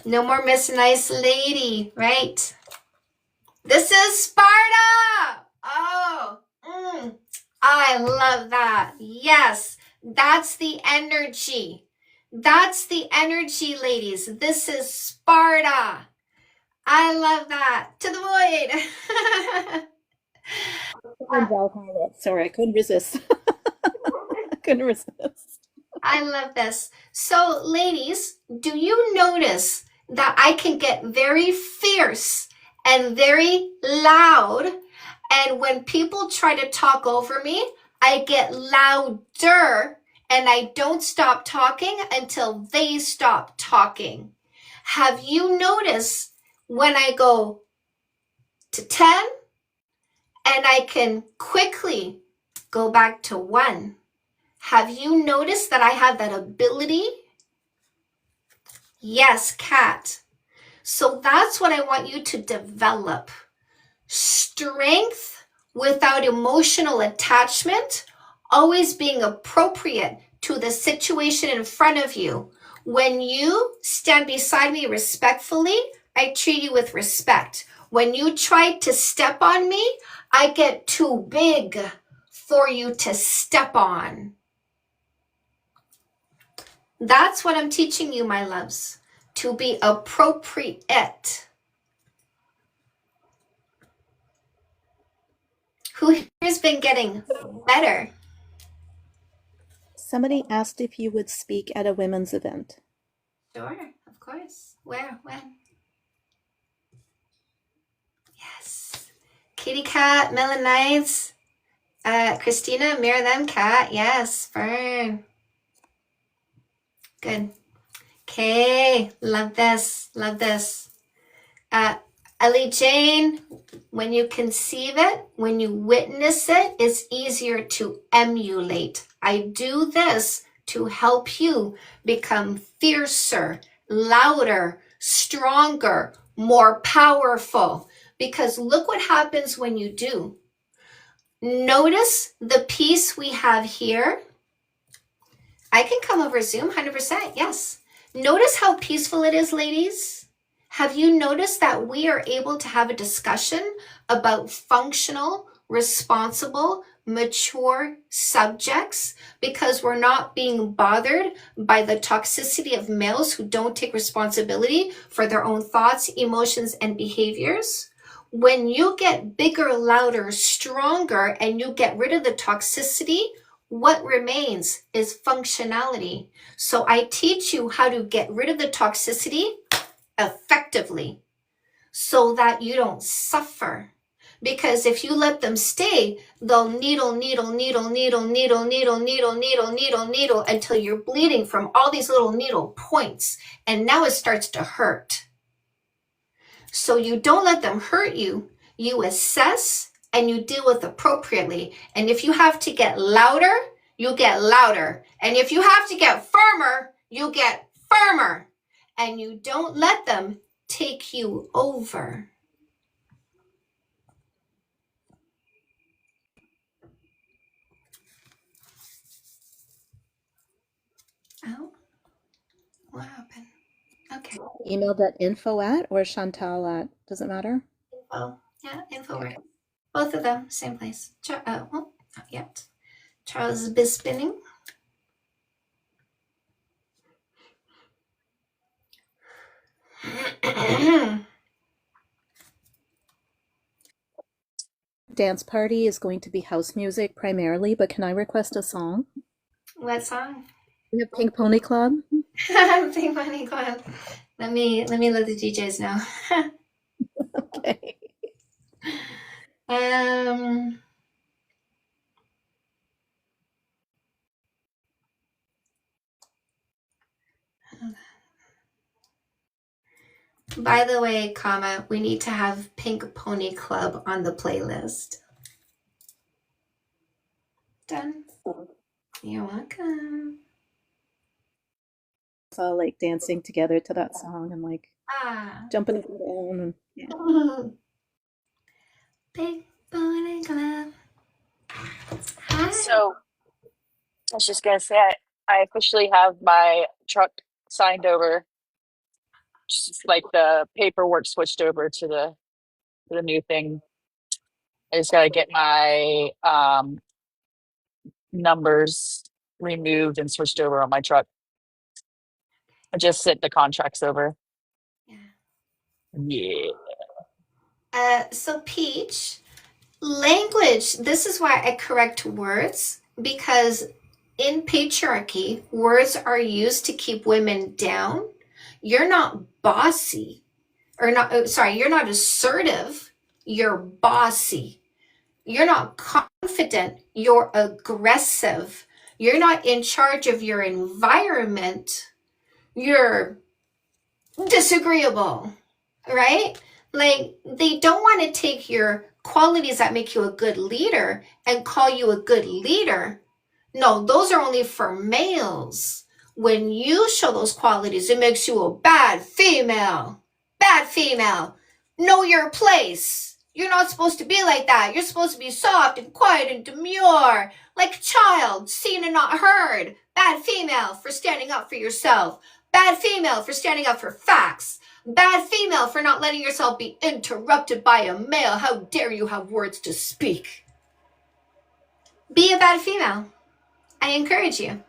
No more Miss Nice Lady, right? This is Sparta! Oh, I love that. Yes, that's the energy. That's the energy, ladies. This is Sparta. I love that. To the void. Sorry, I couldn't resist. I couldn't resist. I love this. So, ladies, do you notice that I can get very fierce and very loud? And when people try to talk over me, I get louder and I don't stop talking until they stop talking. Have you noticed when I go to 10 and I can quickly go back to 1? Have you noticed that I have that ability? Yes, Kat. So that's what I want you to develop. Strength without emotional attachment, always being appropriate to the situation in front of you. When you stand beside me respectfully, I treat you with respect. When you try to step on me, I get too big for you to step on. That's what I'm teaching you, my loves, to be appropriate. Who has been getting better? Somebody asked if you would speak at a women's event. Sure, of course. Where? When? Yes. Kitty Cat, Melanites, Christina, mirror them, Cat. Yes, Fern. Good. Okay, love this. Love this. Ellie Jane, when you conceive it, when you witness it, it's easier to emulate. I do this to help you become fiercer, louder, stronger, more powerful. Because look what happens when you do. Notice the piece we have here. I can come over Zoom, 100%, yes. Notice how peaceful it is, ladies. Have you noticed that we are able to have a discussion about functional, responsible, mature subjects because we're not being bothered by the toxicity of males who don't take responsibility for their own thoughts, emotions, and behaviors? When you get bigger, louder, stronger, and you get rid of the toxicity, what remains is functionality. So I teach you how to get rid of the toxicity effectively so that you don't suffer. Because if you let them stay, they'll needle until you're bleeding from all these little needle points. And now it starts to hurt. So you don't let them hurt you. You assess and you deal with appropriately. And if you have to get louder, you get louder. And if you have to get firmer, you get firmer. And you don't let them take you over. Oh, what happened? Okay. Emailed at info at or Chantal at, does it matter? Info. Yeah, info. Right. Both of them, same place. Well, not yet. Charles Bispinning. Dance party is going to be house music primarily, but can I request a song? What song? We have Pink Pony Club. Pink Pony Club. Let me let the DJs know. Okay. By the way, we need to have Pink Pony Club on the playlist. Done. You're welcome. It's all like dancing together to that song and like jumping up and down. And, yeah. Pink Pony Club. Hi. So I was just gonna say I officially have my truck signed over. Just like the paperwork switched over to the new thing. I just gotta get my numbers removed and switched over on my truck. I just sent the contracts over. Yeah. So Peach, language, this is why I correct words, because in patriarchy, words are used to keep women down. You're not bossy, or not, sorry, you're not assertive, you're bossy. You're not confident, you're aggressive. You're not in charge of your environment, you're disagreeable, right? Like, they don't want to take your qualities that make you a good leader and call you a good leader. No, those are only for males. When you show those qualities, it makes you a bad female. Bad female. Know your place. You're not supposed to be like that. You're supposed to be soft and quiet and demure, like a child, seen and not heard. Bad female for standing up for yourself. Bad female for standing up for facts. Bad female for not letting yourself be interrupted by a male. How dare you have words to speak? Be a bad female. I encourage you.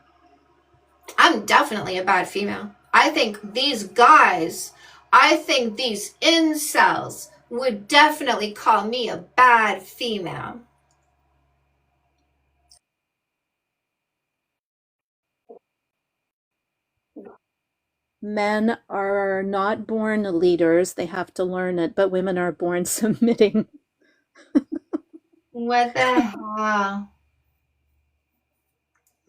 I'm definitely a bad female. I think these guys, these incels would definitely call me a bad female. Men are not born leaders, they have to learn it, but women are born submitting. What the hell?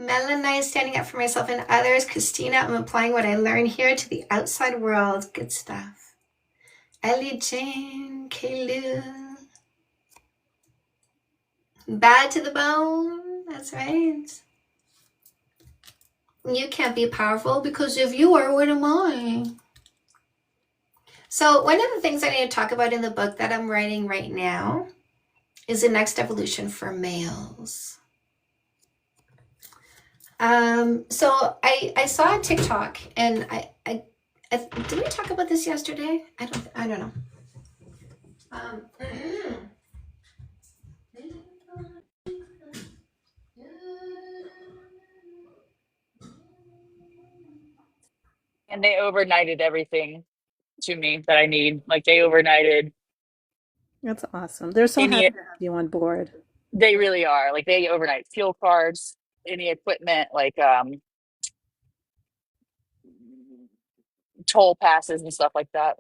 Melanie, standing up for myself and others. Christina, I'm applying what I learned here to the outside world. Good stuff. Ellie Jane, Kalu. Bad to the bone. That's right. You can't be powerful because if you are, what am I? So one of the things I need to talk about in the book that I'm writing right now is the next evolution for males. So I saw a TikTok and I did we talk about this yesterday? I don't know. And they overnighted everything to me that I need. Like they overnighted That's awesome. They're so any, happy to have you on board. they really are. Like they overnight fuel cards, any equipment, like toll passes and stuff like that.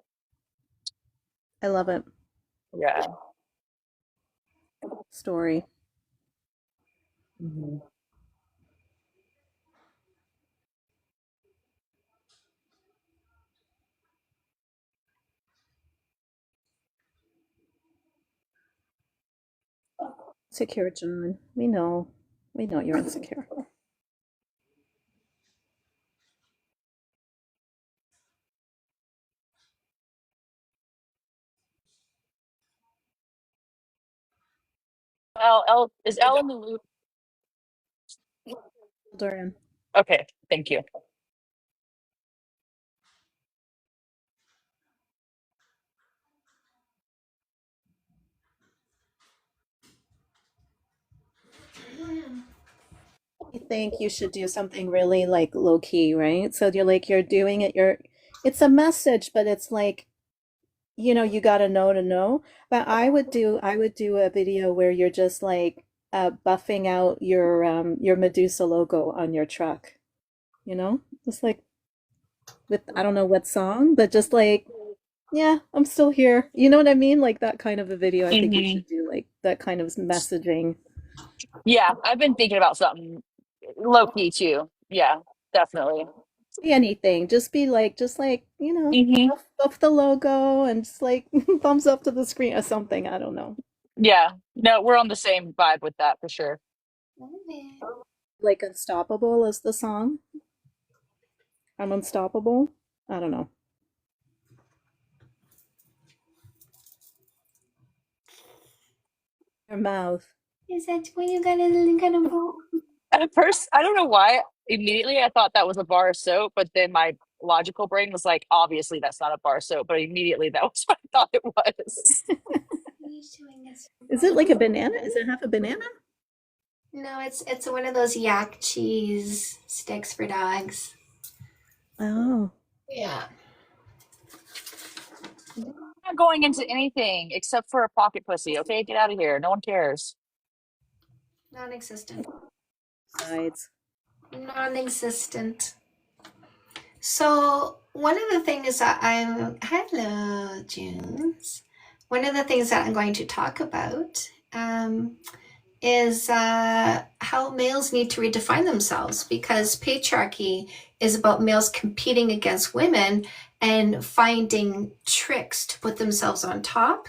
I love it. Yeah. Story. Mhm. Secure, John. We know. We know you're insecure. Well, Elle, is Elle in the loop? Dorian. Okay, thank you. I think you should do something really like low key, right? So you're doing it, it's a message, but it's like, you gotta know to know. But I would do a video where you're just like buffing out your Medusa logo on your truck, Just like with I don't know what song, but just like, yeah, I'm still here. You know what I mean? Like that kind of a video. I think you Hmm. should do like that kind of messaging. Yeah, I've been thinking about something low key too. Yeah, definitely. Be anything. Just like, Hmm. buff the logo and just like thumbs up to the screen or something. I don't know. Yeah, no, we're on the same vibe with that for sure. Like Unstoppable is the song. I'm unstoppable. I don't know. Your mouth. Is that what you gotta vote? At first, I don't know why. Immediately, I thought that was a bar of soap, but then my logical brain was like, obviously, that's not a bar of soap. But immediately, that was what I thought it was. Is it like a banana? Is it half a banana? No, it's one of those yak cheese sticks for dogs. Oh. Yeah. I'm not going into anything except for a pocket pussy. Okay, get out of here. No one cares. Non-existent. Sides. Non-existent. So one of the things that hello, Junes. One of the things that I'm going to talk about is how males need to redefine themselves, because patriarchy is about males competing against women and finding tricks to put themselves on top,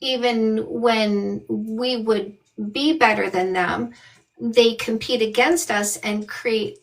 even when we would be better than them. They compete against us and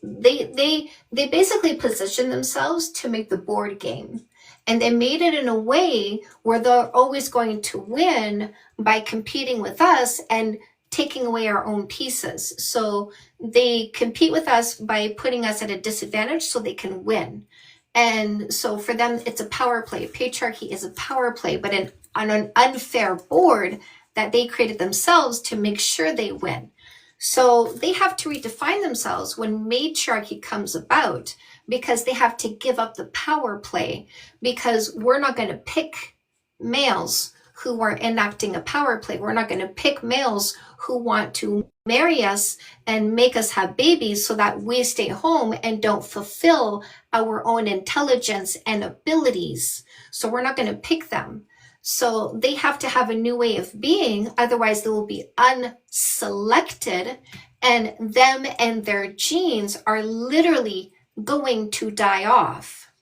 they basically position themselves to make the board game, and they made it in a way where they're always going to win by competing with us and taking away our own pieces. So they compete with us by putting us at a disadvantage so they can win. And so for them, it's a power play. Patriarchy is a power play, but on an unfair board that they created themselves to make sure they win. So they have to redefine themselves when matriarchy comes about, because they have to give up the power play, because we're not going to pick males who are enacting a power play. We're not going to pick males who want to marry us and make us have babies so that we stay home and don't fulfill our own intelligence and abilities. So we're not going to pick them. So they have to have a new way of being, otherwise they will be unselected, and them and their genes are literally going to die off.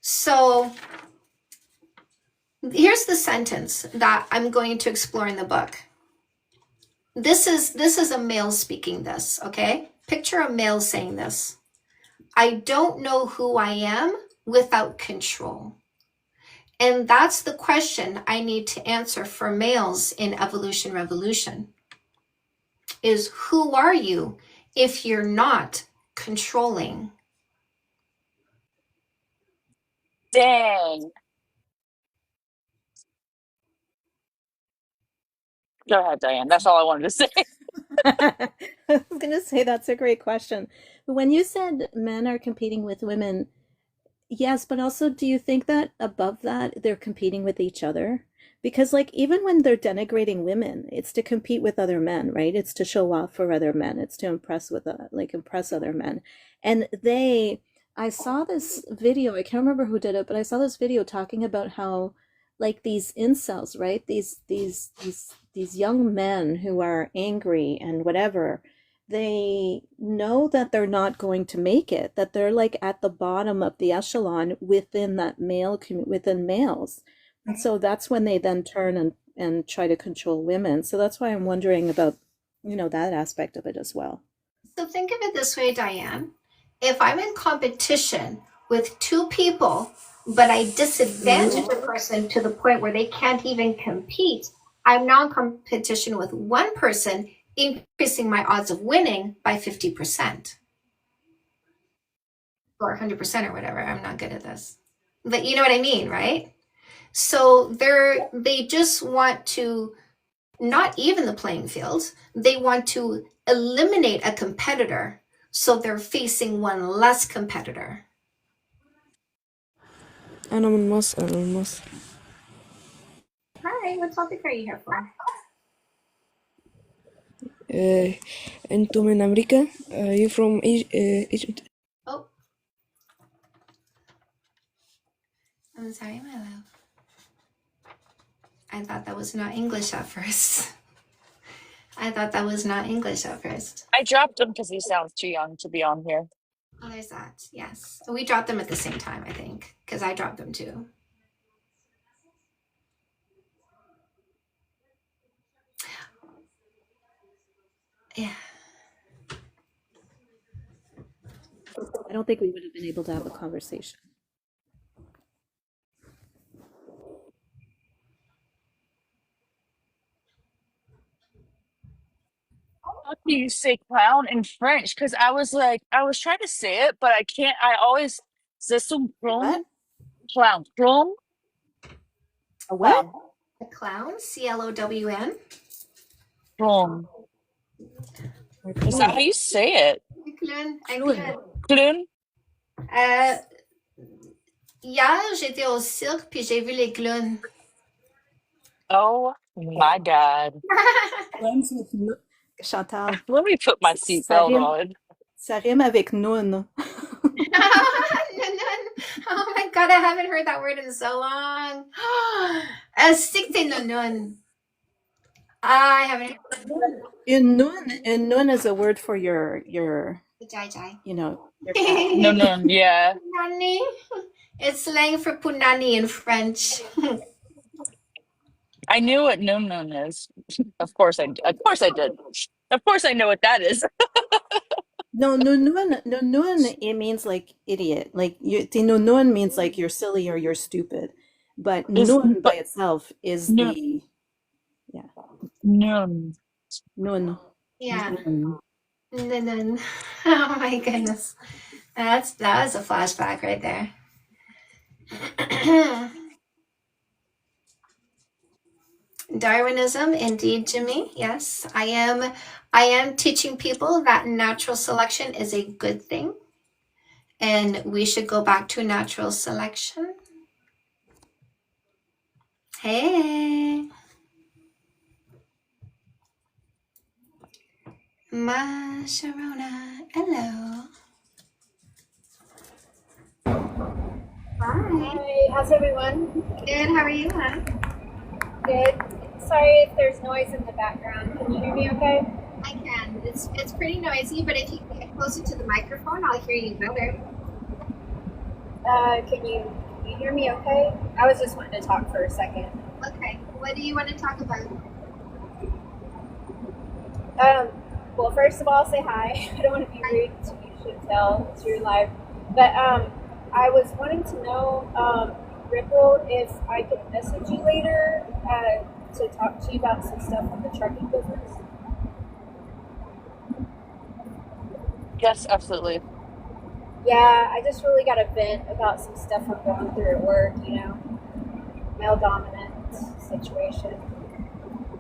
So Here's the sentence that I'm going to explore in the book. This is a male speaking this, okay? Picture a male saying this. I don't know who I am without control. And that's the question I need to answer for males in Evolution Revolution. Is who are you if you're not controlling? Dang. Go ahead, Diane. That's all I wanted to say. I was going to say that's a great question. When you said men are competing with women, yes, but also do you think that above that they're competing with each other? Because like even when they're denigrating women, it's to compete with other men, right? It's to show off for other men. It's to impress other men. And I saw this video, I can't remember who did it, but I saw this video talking about how like these incels, right? These young men who are angry and whatever, they know that they're not going to make it, that they're like at the bottom of the echelon within that within males. And so that's when they then turn and try to control women. So that's why I'm wondering about, that aspect of it as well. So think of it this way, Diane. If I'm in competition with two people, but I disadvantage a person to the point where they can't even compete, I'm now in competition with one person, increasing my odds of winning by 50%. Or 100% or whatever. I'm not good at this. But you know what I mean, right? So they just want to not even the playing field. They want to eliminate a competitor. So they're facing one less competitor. Anonymous. Hi, what topic are you here for? Antum in America? You from Egypt? Oh. I'm sorry, my love. I thought that was not English at first. I dropped him because he sounds too young to be on here. Oh, there's that. Yes. We dropped them at the same time, I think, because I dropped them too. Yeah. I don't think we would have been able to have a conversation. How do you say clown in French? Because I was trying to say it, but I can't. I always c'est un clown. Clown. Clown. A what? Clown. A clown? CLOWN? Clown. Is that how you say it? Clown. Hier, j'étais au cirque puis j'ai vu les clowns. Oh my God. Chantal. Let me put my seatbelt on. Ça rime avec nun. Nun. Oh my God, I haven't heard that word in so long. Sikte nun. I haven't heard Une nun is a word for your Jai. your No, yeah. Punani. It's slang for punani in French. I knew what nun is. Of course I did. Of course I know what that is. No, nun, it means like idiot. Like nun means like you're silly or you're stupid. But nun by itself is Nun. Nun. Yeah. Nun. Oh my goodness. That was a flashback right there. Darwinism, indeed, Jimmy. Yes, I am teaching people that natural selection is a good thing, and we should go back to natural selection. Hey, Ma Sharona, hello. Hi, how's everyone? Good, how are you, huh? Good. Sorry if there's noise in the background. Can you hear me okay? I can. It's pretty noisy, but if you get closer to the microphone, I'll hear you better. Can you you hear me okay? I was just wanting to talk for a second. Okay, what do you want to talk about? Well, first of all, say hi. I don't want to be rude to you, should tell. It's your life. But I was wanting to know, Ripple, if I could message you later to talk to you about some stuff in the trucking business. Yes, absolutely. Yeah, I just really got a vent about some stuff I'm going through at work, you know, male dominant situation.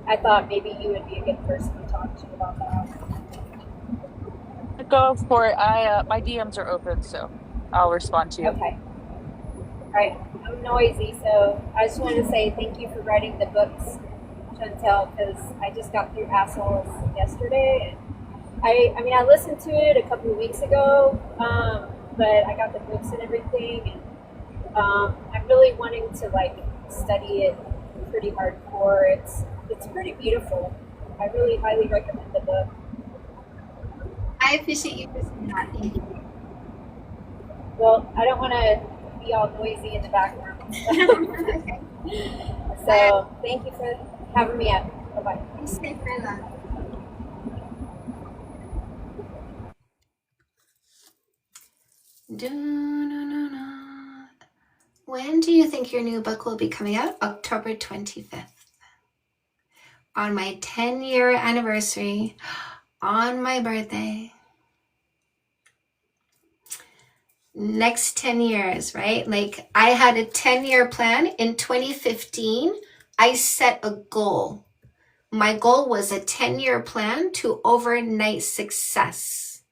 I thought maybe you would be a good person to talk to about that. Go for it. My DMs are open, so I'll respond to you. Okay. All right. I'm noisy, so I just wanted to say thank you for writing the books, Chantel, because I just got through Assholes yesterday. And I mean, I listened to it a couple of weeks ago, but I got the books and everything, and I'm really wanting to like study it pretty hardcore. It's pretty beautiful. I really highly recommend the book. I appreciate you for saying that. Thank you. Well, I don't want to be all noisy in the background. Okay. So thank you for having me up. Bye-bye. Stay for that. When do you think your new book will be coming out? October 25th. On my 10-year anniversary, on my birthday. Next 10 years, right? Like I had a 10-year plan. In 2015, I set a goal. My goal was a 10-year plan to overnight success.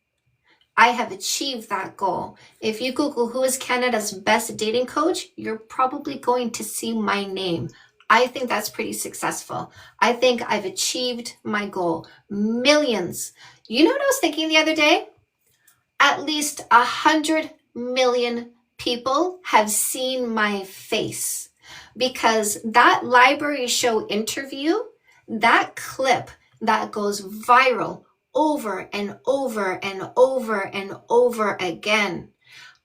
I have achieved that goal. If you Google who is Canada's best dating coach, you're probably going to see my name. I think that's pretty successful. I think I've achieved my goal. Millions. You know what I was thinking the other day? At least 100 million people have seen my face because that library show interview, that clip that goes viral over and over and over and over again.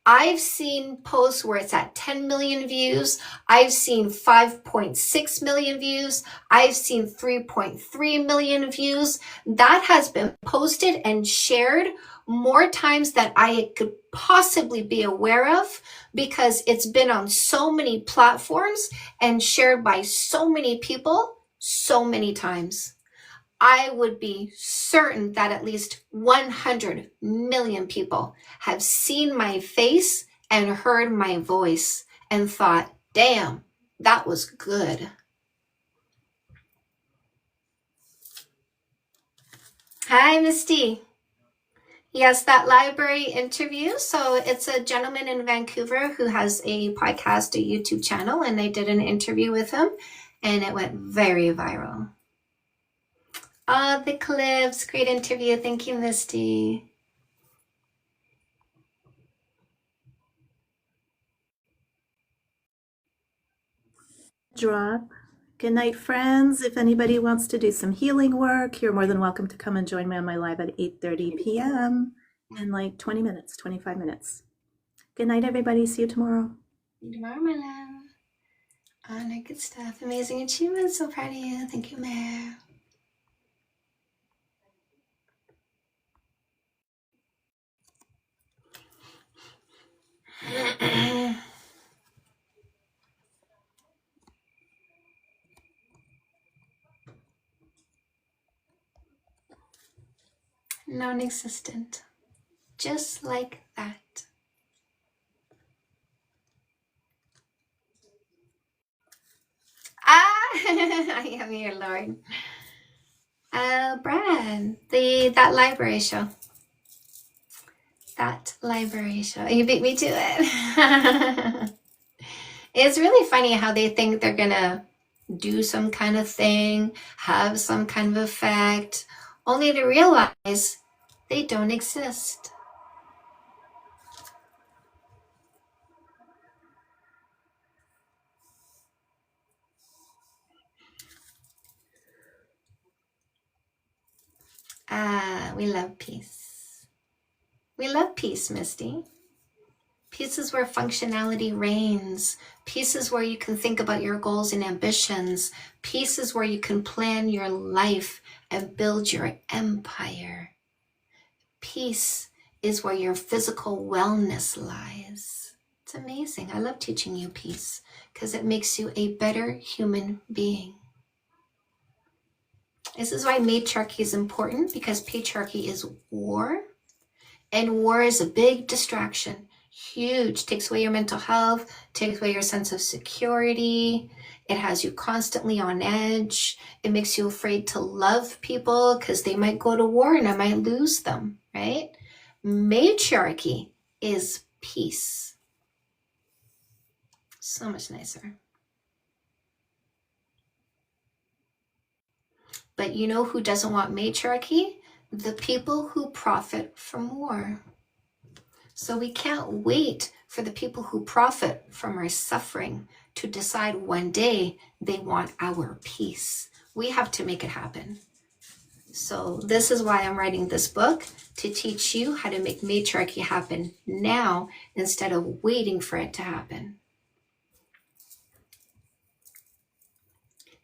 I've seen posts where it's at 10 million views. I've seen 5.6 million views. I've seen 3.3 million views. That has been posted and shared more times than I could possibly be aware of because it's been on so many platforms and shared by so many people so many times. I would be certain that at least 100 million people have seen my face and heard my voice and thought, damn, that was good. Hi, Misty. Yes, that library interview. So it's a gentleman in Vancouver who has a podcast, a YouTube channel, and they did an interview with him and it went very viral. Oh, the clips. Great interview. Thank you, Misty. Drop. Good night, friends. If anybody wants to do some healing work, you're more than welcome to come and join me on my live at 8:30 p.m. in like 20 minutes, 25 minutes. Good night, everybody. See you tomorrow. See you tomorrow, my love. Honor, good stuff. Amazing achievement. So proud of you. Thank you, Mayor. Non-existent. Just like that. I am here, Lord. Brad, that library show. That library show. You beat me to it. It's really funny how they think they're gonna do some kind of thing, have some kind of effect, only to realize they don't exist. We love peace. We love peace, Misty. Peace is where functionality reigns. Peace is where you can think about your goals and ambitions. Peace is where you can plan your life and build your empire. Peace is where your physical wellness lies. It's amazing. I love teaching you peace because it makes you a better human being. This is why matriarchy is important, because patriarchy is war, and war is a big distraction. Huge. Takes away your mental health, takes away your sense of security. It has you constantly on edge. It makes you afraid to love people because they might go to war and I might lose them, right? Matriarchy is peace. So much nicer. But you know who doesn't want matriarchy? The people who profit from war. So we can't wait for the people who profit from our suffering to decide one day they want our peace. We have to make it happen. So this is why I'm writing this book, to teach you how to make matriarchy happen now instead of waiting for it to happen.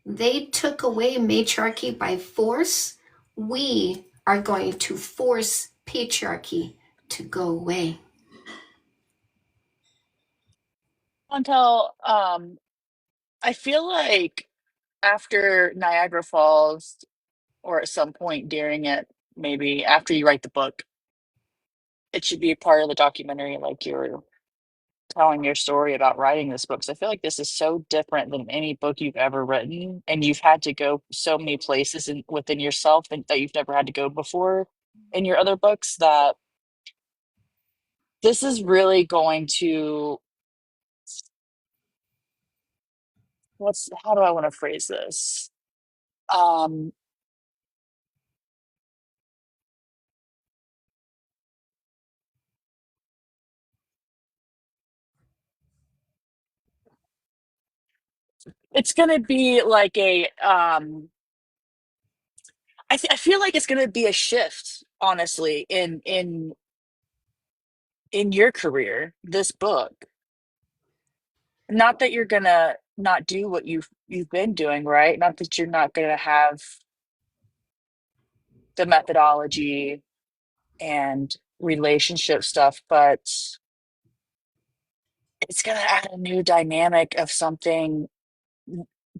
They took away matriarchy by force. We are going to force patriarchy to go away. Chantel, I feel like after Niagara Falls, or at some point during it, maybe after you write the book, it should be a part of the documentary, like you're telling your story about writing this book. 'Cause I feel like this is so different than any book you've ever written, and you've had to go so many places within yourself that you've never had to go before in your other books, that this is really going to, how do I want to phrase this? Um, it's going to be like I feel like it's going to be a shift, honestly, in your career, this book. Not that you're gonna not do what you've been doing, right? Not that you're not gonna have the methodology and relationship stuff, but it's gonna add a new dynamic of something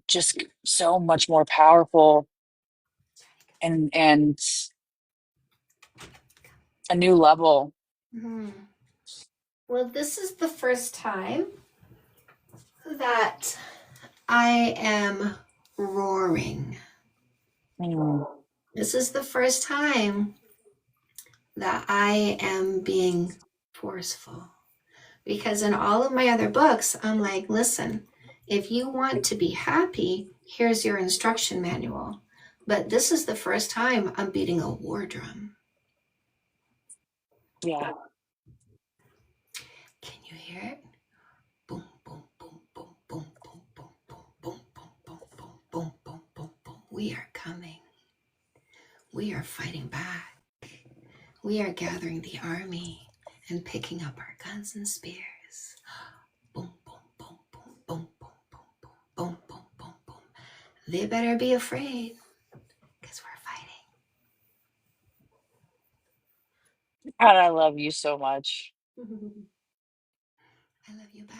just so much more powerful, and a new level. Well, this is the first time that I am roaring. This is the first time that I am being forceful. Because in all of my other books, I'm like, listen, if you want to be happy, here's your instruction manual. But this is the first time I'm beating a war drum. Yeah. Can you hear it? Boom, boom, boom, boom, boom, boom, boom, boom, boom, boom, boom, boom, boom, boom, boom, boom. We are coming. We are fighting back. We are gathering the army and picking up our guns and spears. Boom, boom, boom, boom, boom, boom, boom, boom, boom, boom, boom, boom. They better be afraid, because we're fighting. God, I love you so much. I love you back.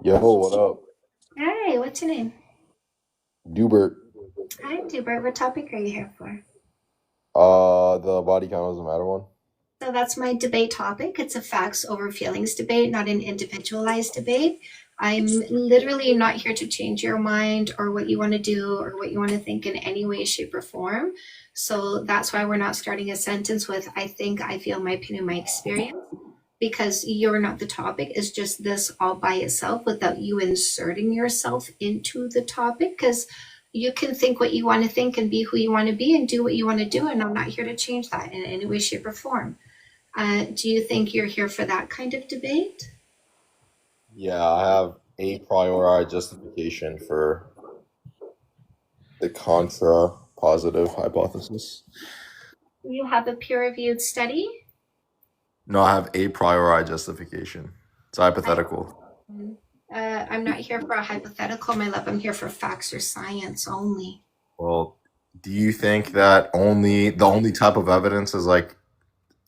Yo, what up? Hi, what's your name? Dubert. Hi, Dubert. What topic are you here for? The body count doesn't matter one. So that's my debate topic. It's a facts over feelings debate, not an individualized debate. I'm literally not here to change your mind or what you want to do or what you want to think in any way, shape, or form. So that's why we're not starting a sentence with I think, I feel, my opinion, my experience, because you're not the topic. It's just this all by itself without you inserting yourself into the topic, because you can think what you want to think and be who you want to be and do what you want to do. And I'm not here to change that in any way, shape, or form. Do you think you're here for that kind of debate? Yeah, I have a priori justification for the contra positive hypothesis. You have a peer-reviewed study? No, I have a priori justification. It's hypothetical. I'm not here for a hypothetical, my love. I'm here for facts or science only. Well, do you think that the only type of evidence is like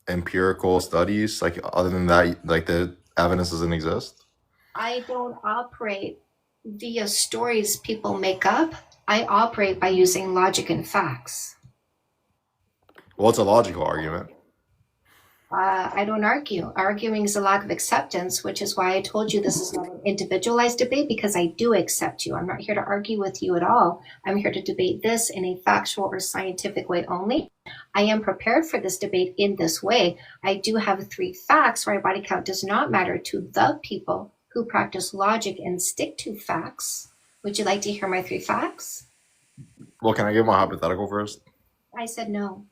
empirical studies? Like other than that, like the evidence doesn't exist? I don't operate via stories people make up. I operate by using logic and facts. Well, it's a logical argument. I don't argue. Arguing is a lack of acceptance, which is why I told you this is not an individualized debate, because I do accept you. I'm not here to argue with you at all. I'm here to debate this in a factual or scientific way only. I am prepared for this debate in this way. I do have 3 facts why body count does not matter to the people who practice logic and stick to facts. Would you like to hear my 3 facts? Well, can I give my hypothetical first? I said no.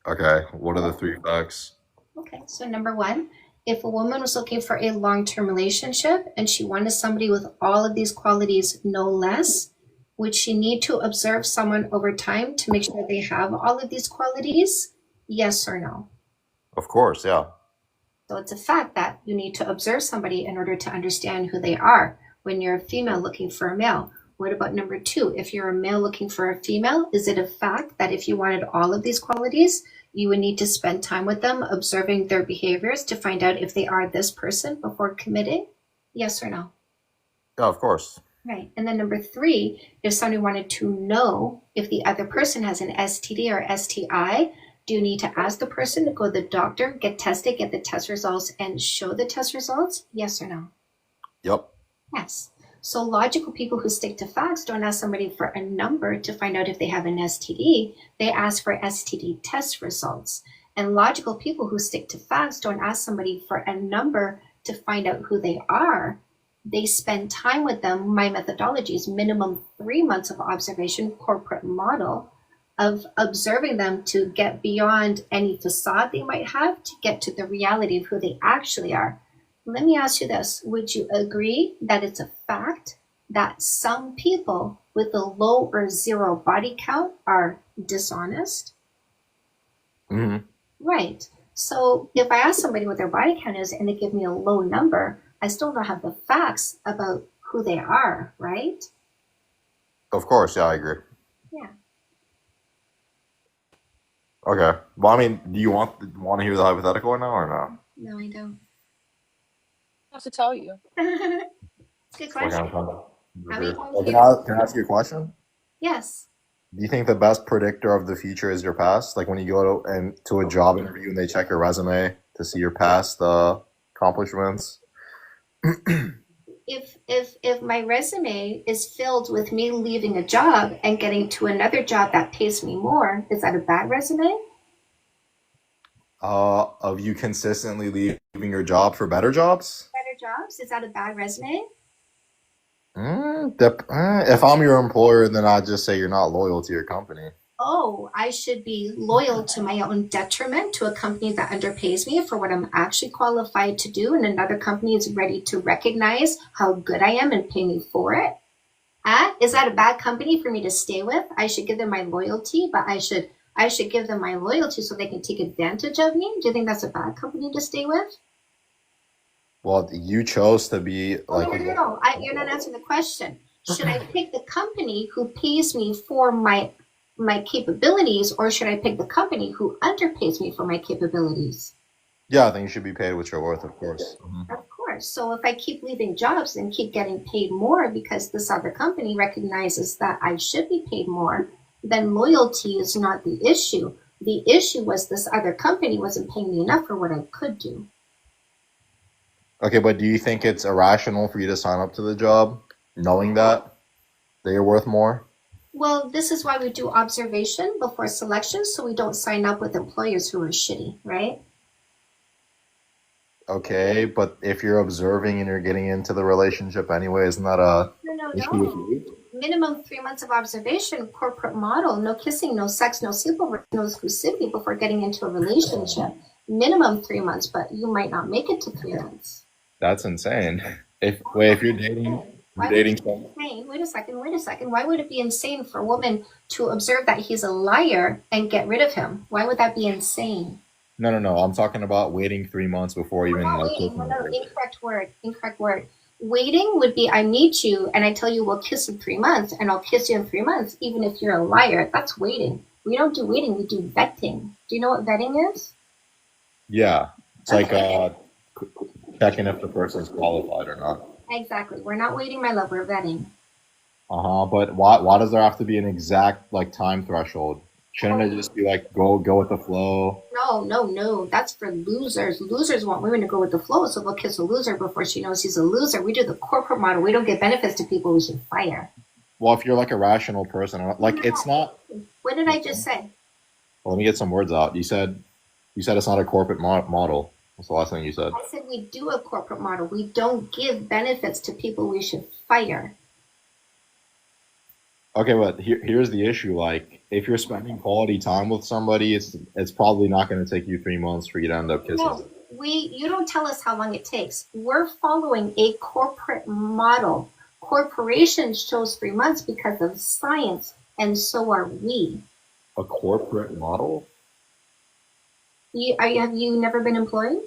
Okay, what are the 3 facts? Okay, so number 1, if a woman was looking for a long-term relationship and she wanted somebody with all of these qualities, no less, would she need to observe someone over time to make sure they have all of these qualities? Yes or no? Of course, yeah. So it's a fact that you need to observe somebody in order to understand who they are when you're a female looking for a male. What about number 2? If you're a male looking for a female, is it a fact that if you wanted all of these qualities, you would need to spend time with them, observing their behaviors to find out if they are this person before committing? Yes or no? Yeah, of course. Right. And then number 3, if somebody wanted to know if the other person has an STD or STI, do you need to ask the person to go to the doctor, get tested, get the test results, and show the test results? Yes or no? Yep. Yes. So logical people who stick to facts don't ask somebody for a number to find out if they have an STD. They ask for STD test results. And logical people who stick to facts don't ask somebody for a number to find out who they are. They spend time with them. My methodology is minimum 3 months of observation, corporate model of observing them to get beyond any facade they might have to get to the reality of who they actually are. Let me ask you this. Would you agree that it's a fact that some people with a low or 0 body count are dishonest? Mm-hmm. Right. So if I ask somebody what their body count is and they give me a low number, I still don't have the facts about who they are, right? Of course, yeah, I agree. Yeah. Okay. Well, I mean, do you want to hear the hypothetical now or no? No, I don't. I have to tell you. Good question. How many times Well, do can I ask you a question? Yes. Do you think the best predictor of the future is your past? Like when you go to a job interview and they check your resume to see your past accomplishments? If my resume is filled with me leaving a job and getting to another job that pays me more, is that a bad resume? Of you consistently leaving your job for better jobs? Better jobs? Is that a bad resume? If I'm your employer, then I'd just say you're not loyal to your company. Oh, I should be loyal to my own detriment to a company that underpays me for what I'm actually qualified to do, and another company is ready to recognize how good I am and pay me for it? Is that a bad company for me to stay with? I should give them my loyalty, but I should give them my loyalty so they can take advantage of me? Do you think that's a bad company to stay with? Well, you chose to be like... No. You're not answering the question. Should I pick the company who pays me for my capabilities, or should I pick the company who underpays me for my capabilities? Yeah, I think you should be paid what you're worth, of course. Mm-hmm. Of course. So if I keep leaving jobs and keep getting paid more because this other company recognizes that I should be paid more, then loyalty is not the issue. The issue was this other company wasn't paying me enough for what I could do. Okay, but do you think it's irrational for you to sign up to the job knowing that you're worth more? Well, this is why we do observation before selection, so we don't sign up with employers who are shitty, right? Okay, but if you're observing and you're getting into the relationship anyway, isn't that a issue with you? Minimum 3 months of observation, corporate model, no kissing, no sex, no sleepover, no exclusivity before getting into a relationship. Minimum 3 months, but you might not make it to 3 months. That's insane. If you're dating someone. Wait a second. Why would it be insane for a woman to observe that he's a liar and get rid of him? Why would that be insane? No. I'm talking about waiting 3 months before We're even not like waiting. kissing No, her. incorrect word. Incorrect word. Waiting would be I meet you and I tell you we'll kiss in 3 months and I'll kiss you in 3 months, even if you're a liar. That's waiting. We don't do waiting, we do vetting. Do you know what vetting is? Yeah, it's like Okay. checking if the person's qualified or not. Exactly. We're not waiting, my love, we're vetting. But why does there have to be an exact like time threshold? Shouldn't it just be like go with the flow? No. That's for losers. Losers want women to go with the flow, so they'll kiss a loser before she knows he's a loser. We do the corporate model. We don't get benefits to people we should fire. Well, if you're like a rational person, like it's not. What did I just say? Well, let me get some words out. You said it's not a corporate model. That's the last thing you said. I said we do a corporate model. We don't give benefits to people we should fire. Okay, but here's the issue. Like, if you're spending quality time with somebody, it's probably not going to take you 3 months for you to end up kissing. No, you don't tell us how long it takes. We're following a corporate model. Corporations chose 3 months because of science, and so are we. A corporate model? Have you never been employed?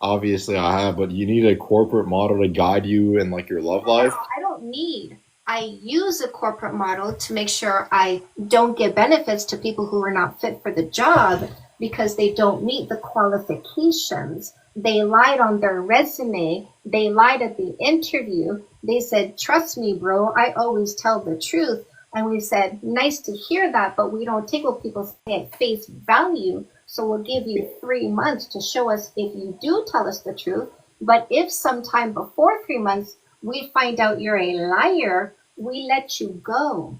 Obviously, I have, but you need a corporate model to guide you in like your love life. I don't need. I use a corporate model to make sure I don't give benefits to people who are not fit for the job because they don't meet the qualifications. They lied on their resume. They lied at the interview. They said, trust me, bro, I always tell the truth. And we said, nice to hear that, but we don't take what people say at face value. So we'll give you 3 months to show us if you do tell us the truth. But if sometime before 3 months, we find out you're a liar, we let you go.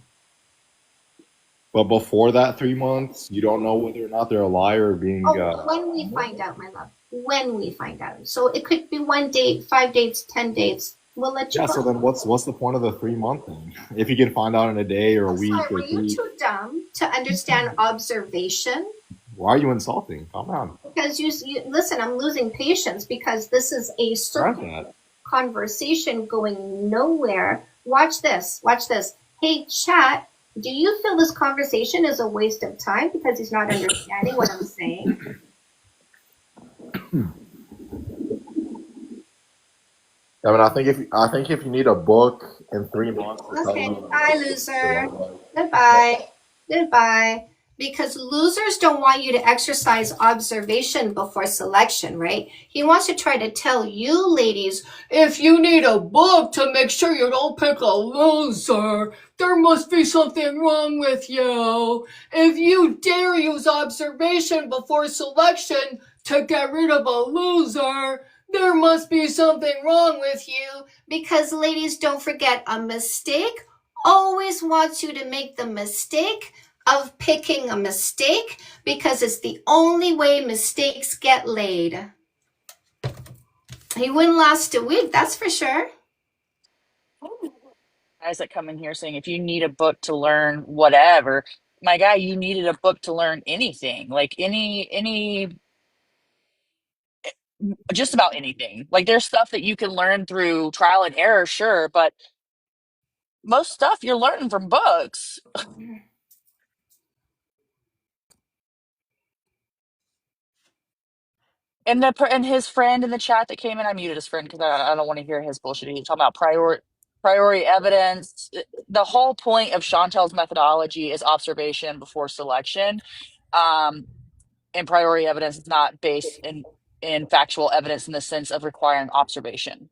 But before that 3 months, you don't know whether or not they're a liar or being. When we find out, my love. When we find out. So it could be 1 date, 5 dates, 10 dates. We'll let you Yeah. go. So then, what's the point of the 3 month thing? If you can find out in a day or a week Sorry, were or you 3, too dumb to understand observation? why are you insulting? Calm down. Because you listen, I'm losing patience because this is a Scratch circle that. conversation going nowhere. Watch this. Watch this. Hey, chat, do you feel this conversation is a waste of time because he's not understanding what I'm saying? I mean, I think if you need a book in 3 months. To tell Okay. you Bye, loser. Goodbye. Goodbye. Because losers don't want you to exercise observation before selection, right? He wants to try to tell you, ladies, if you need a book to make sure you don't pick a loser, there must be something wrong with you. If you dare use observation before selection to get rid of a loser, there must be something wrong with you. Because, ladies, don't forget, a mistake always wants you to make the mistake of picking a mistake because it's the only way mistakes get laid. He wouldn't last a week, that's for sure. Guys that come in here saying if you need a book to learn whatever, my guy, you needed a book to learn anything, like any just about anything. Like there's stuff that you can learn through trial and error, sure, but most stuff you're learning from books. And his friend in the chat that came in, I muted his friend because I don't want to hear his bullshit. He's talking about priority evidence. The whole point of Chantel's methodology is observation before selection. And priority evidence is not based in factual evidence in the sense of requiring observation.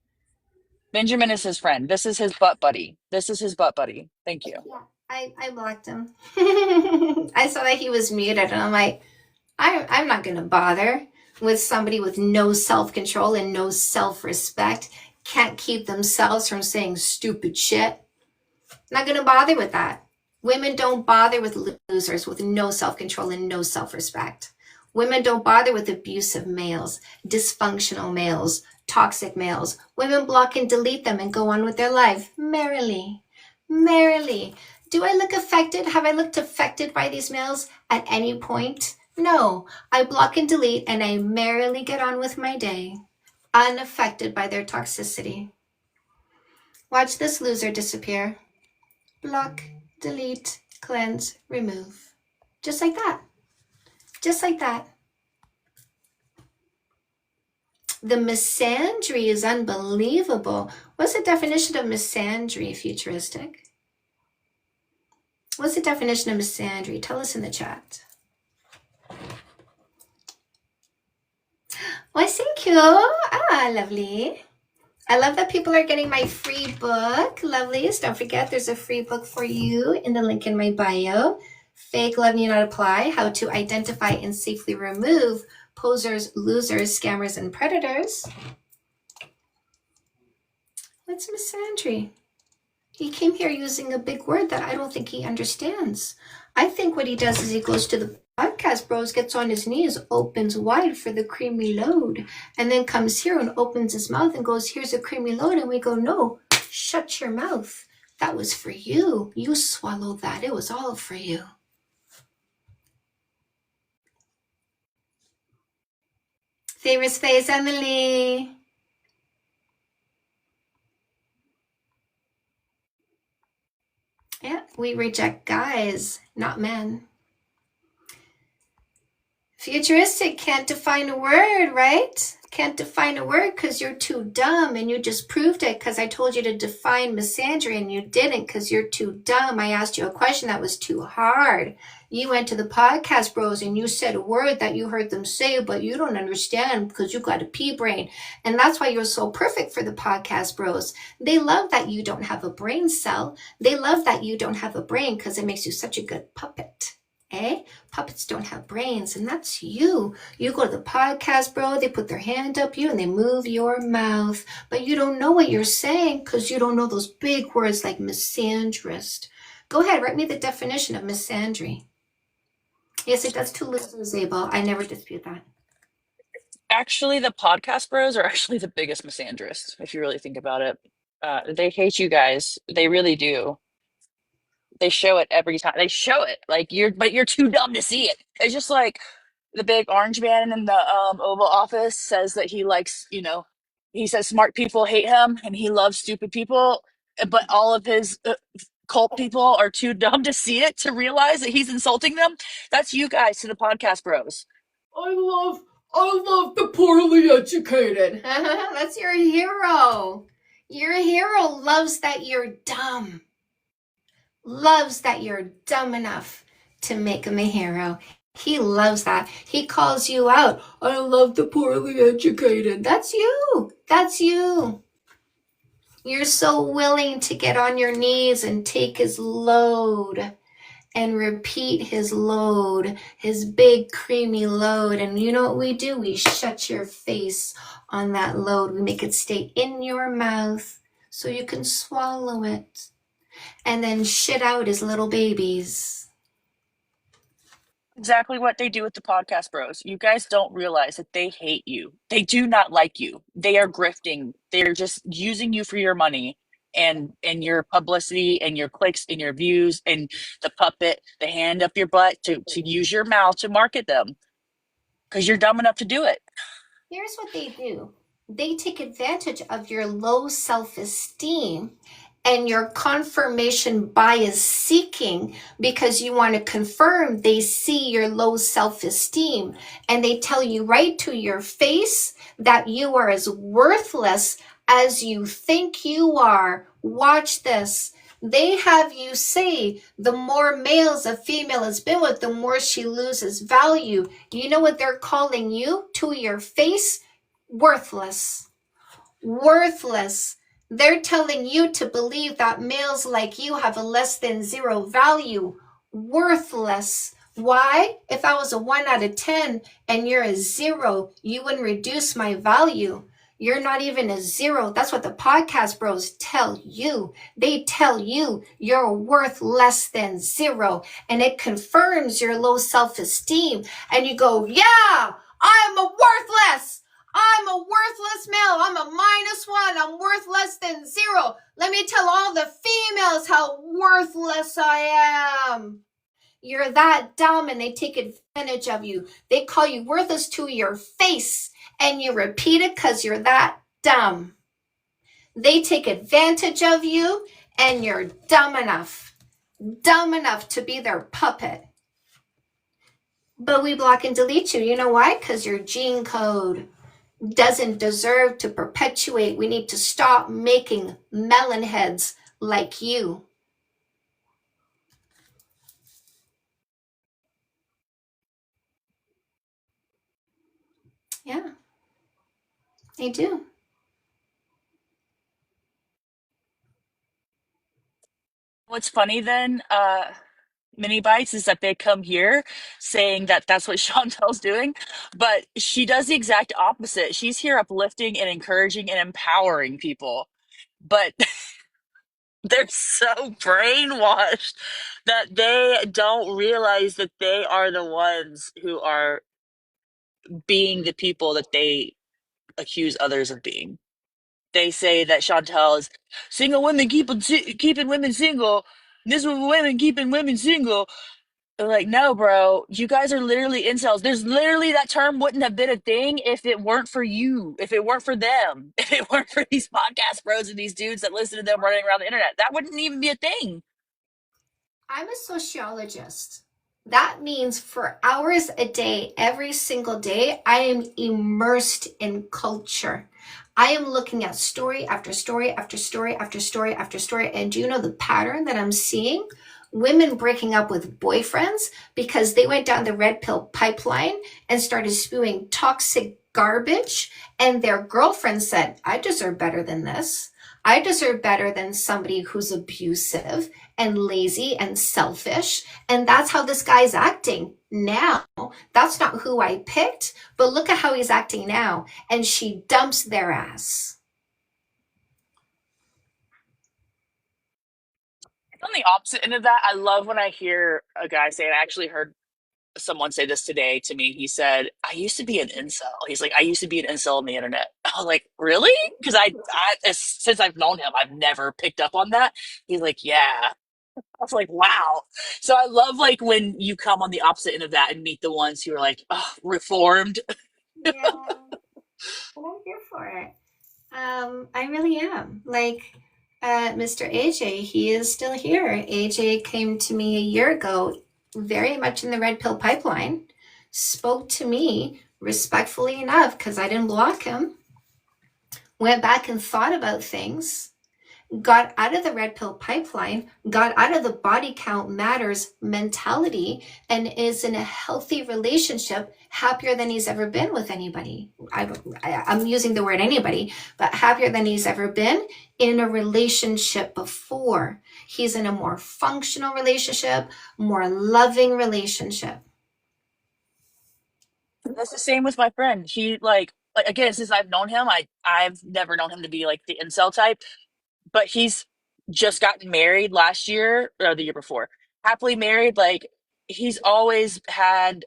Benjamin is his friend. This is his butt buddy. This is his butt buddy. Thank you. Yeah, I blocked him. I saw that he was muted and I'm like, I'm not going to bother with somebody with no self-control and no self-respect, can't keep themselves from saying stupid shit. Not going to bother with that. Women don't bother with losers with no self-control and no self-respect. Women don't bother with abusive males, dysfunctional males, toxic males. Women block and delete them and go on with their life merrily. Merrily. Do I look affected? Have I looked affected by these males at any point? No. I block and delete and I merrily get on with my day, unaffected by their toxicity. Watch this loser disappear. Block, delete, cleanse, remove. Just like that. Just like that. The misandry is unbelievable. What's the definition of misandry, Futuristic? What's the definition of misandry? Tell us in the chat. Why, thank you. Ah, lovely. I love that people are getting my free book. Lovelies. Don't forget, there's a free book for you in the link in my bio. Fake Love Need Not Apply, How to Identify and Safely Remove Posers, Losers, Scammers, and Predators. What's misandry? He came here using a big word that I don't think he understands. I think what he does is he goes to the podcast bros, gets on his knees, opens wide for the creamy load, and then comes here and opens his mouth and goes, here's a creamy load. And we go, no, shut your mouth. That was for you. You swallowed that. It was all for you. Famous face, Emily. Yeah, we reject guys, not men. Futuristic can't define a word, right? Can't define a word because you're too dumb, and you just proved it because I told you to define misandry and you didn't because you're too dumb. I asked you a question that was too hard. You went to the podcast bros and you said a word that you heard them say, but you don't understand because you got a pea brain. And that's why you're so perfect for the podcast bros. They love that you don't have a brain cell. They love that you don't have a brain because it makes you such a good puppet. Eh? Puppets don't have brains, and that's you. You go to the podcast, bro, they put their hand up you and they move your mouth, but you don't know what you're saying because you don't know those big words like misandrist. Go ahead, write me the definition of misandry. Yes, it does to losers, Abel. I never dispute that. Actually, the podcast bros are actually the biggest misandrists, if you really think about it. They hate you guys. They really do. They show it every time. They show it like but you're too dumb to see it. It's just like the big orange man in the Oval Office says that he likes, he says smart people hate him and he loves stupid people, but all of his cult people are too dumb to see it, to realize that he's insulting them. That's you guys to the podcast bros. I love the poorly educated. That's your hero. Your hero loves that you're dumb. Loves that you're dumb enough to make him a hero. He loves that. He calls you out. I love the poorly educated. That's you. That's you. You're so willing to get on your knees and take his load and repeat his load, his big creamy load. And you know what we do? We shut your face on that load. We make it stay in your mouth so you can swallow it and then shit out his little babies. Exactly what they do with the podcast bros. You guys don't realize that they hate you. They do not like you. They are grifting. They're just using you for your money and your publicity and your clicks and your views and the puppet, the hand up your butt to use your mouth to market them because you're dumb enough to do it. Here's what they do. They take advantage of your low self-esteem and your confirmation bias seeking because you want to confirm they see your low self-esteem, and they tell you right to your face that you are as worthless as you think you are. Watch this. They have you say the more males a female has been with, the more she loses value. You know what they're calling you to your face? Worthless. Worthless. They're telling you to believe that males like you have a less than zero value. Worthless. Why? If I was a 1 out of 10 and you're a 0, you wouldn't reduce my value. You're not even a 0. That's what the podcast bros tell you. They tell you you're worth less than 0. And it confirms your low self-esteem. And you go, yeah, I'm a worthless. I'm a worthless male. I'm a -1. I'm worth less than 0. Let me tell all the females how worthless I am. You're that dumb, and they take advantage of you. They call you worthless to your face, and you repeat it because you're that dumb. They take advantage of you, and you're dumb enough to be their puppet. But we block and delete you. You know why? Because your gene code. doesn't deserve to perpetuate. We need to stop making melon heads like you. Yeah, they do. What's funny then, Mini Bites, is that they come here saying that that's what Chantel's doing, but she does the exact opposite. She's here uplifting and encouraging and empowering people. But they're so brainwashed that they don't realize that they are the ones who are being the people that they accuse others of being. They say that Chantel is single women keeping women single. This is women keeping women single. They're like, no, bro, you guys are literally incels. There's literally that term wouldn't have been a thing if it weren't for you, if it weren't for them, if it weren't for these podcast bros and these dudes that listen to them running around the internet. That wouldn't even be a thing. I'm a sociologist. That means for hours a day, every single day, I am immersed in culture. I am looking at story after story after story after story after story. And do you know the pattern that I'm seeing? Women breaking up with boyfriends because they went down the red pill pipeline and started spewing toxic garbage. And their girlfriend said, I deserve better than this. I deserve better than somebody who's abusive and lazy and selfish. And that's how this guy's acting now. That's not who I picked, but look at how he's acting now. And she dumps their ass. On the opposite end of that, I love when I hear a guy say, and I actually heard someone say this today to me. He said, I used to be an incel. He's like, I used to be an incel on the internet. I was like, really? Because since I've known him, I've never picked up on that. He's like, yeah. I was like, wow. So I love like when you come on the opposite end of that and meet the ones who are like, oh, reformed. Yeah, and I'm here for it. I really am. Like Mr. AJ, he is still here. AJ came to me a year ago, very much in the red pill pipeline, spoke to me respectfully enough because I didn't block him, went back and thought about things, got out of the red pill pipeline, got out of the body count matters mentality, and is in a healthy relationship, happier than he's ever been with anybody. I'm using the word anybody, but happier than he's ever been in a relationship before. He's in a more functional relationship, more loving relationship. That's the same with my friend. He like again, since I've known him, I've never known him to be like the incel type, but he's just gotten married last year or the year before. Happily married, like he's always had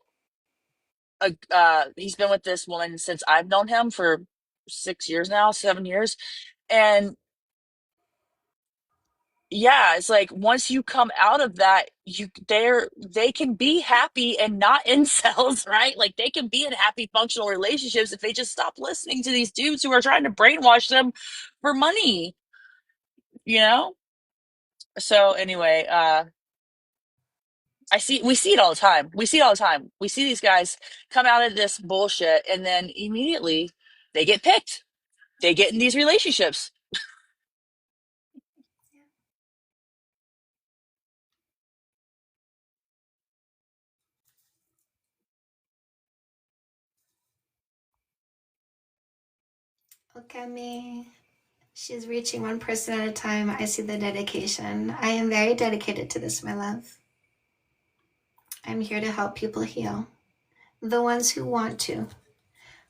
he's been with this woman since I've known him for 6 years now, 7 years. And yeah, it's like once you come out of that, they can be happy and not incels, right? Like they can be in happy functional relationships if they just stop listening to these dudes who are trying to brainwash them for money, you know? So anyway, we see it all the time. We see it all the time. We see these guys come out of this bullshit and then immediately they get picked. They get in these relationships. Look at me. She's reaching one person at a time. I see the dedication. I am very dedicated to this, my love. I'm here to help people heal. The ones who want to.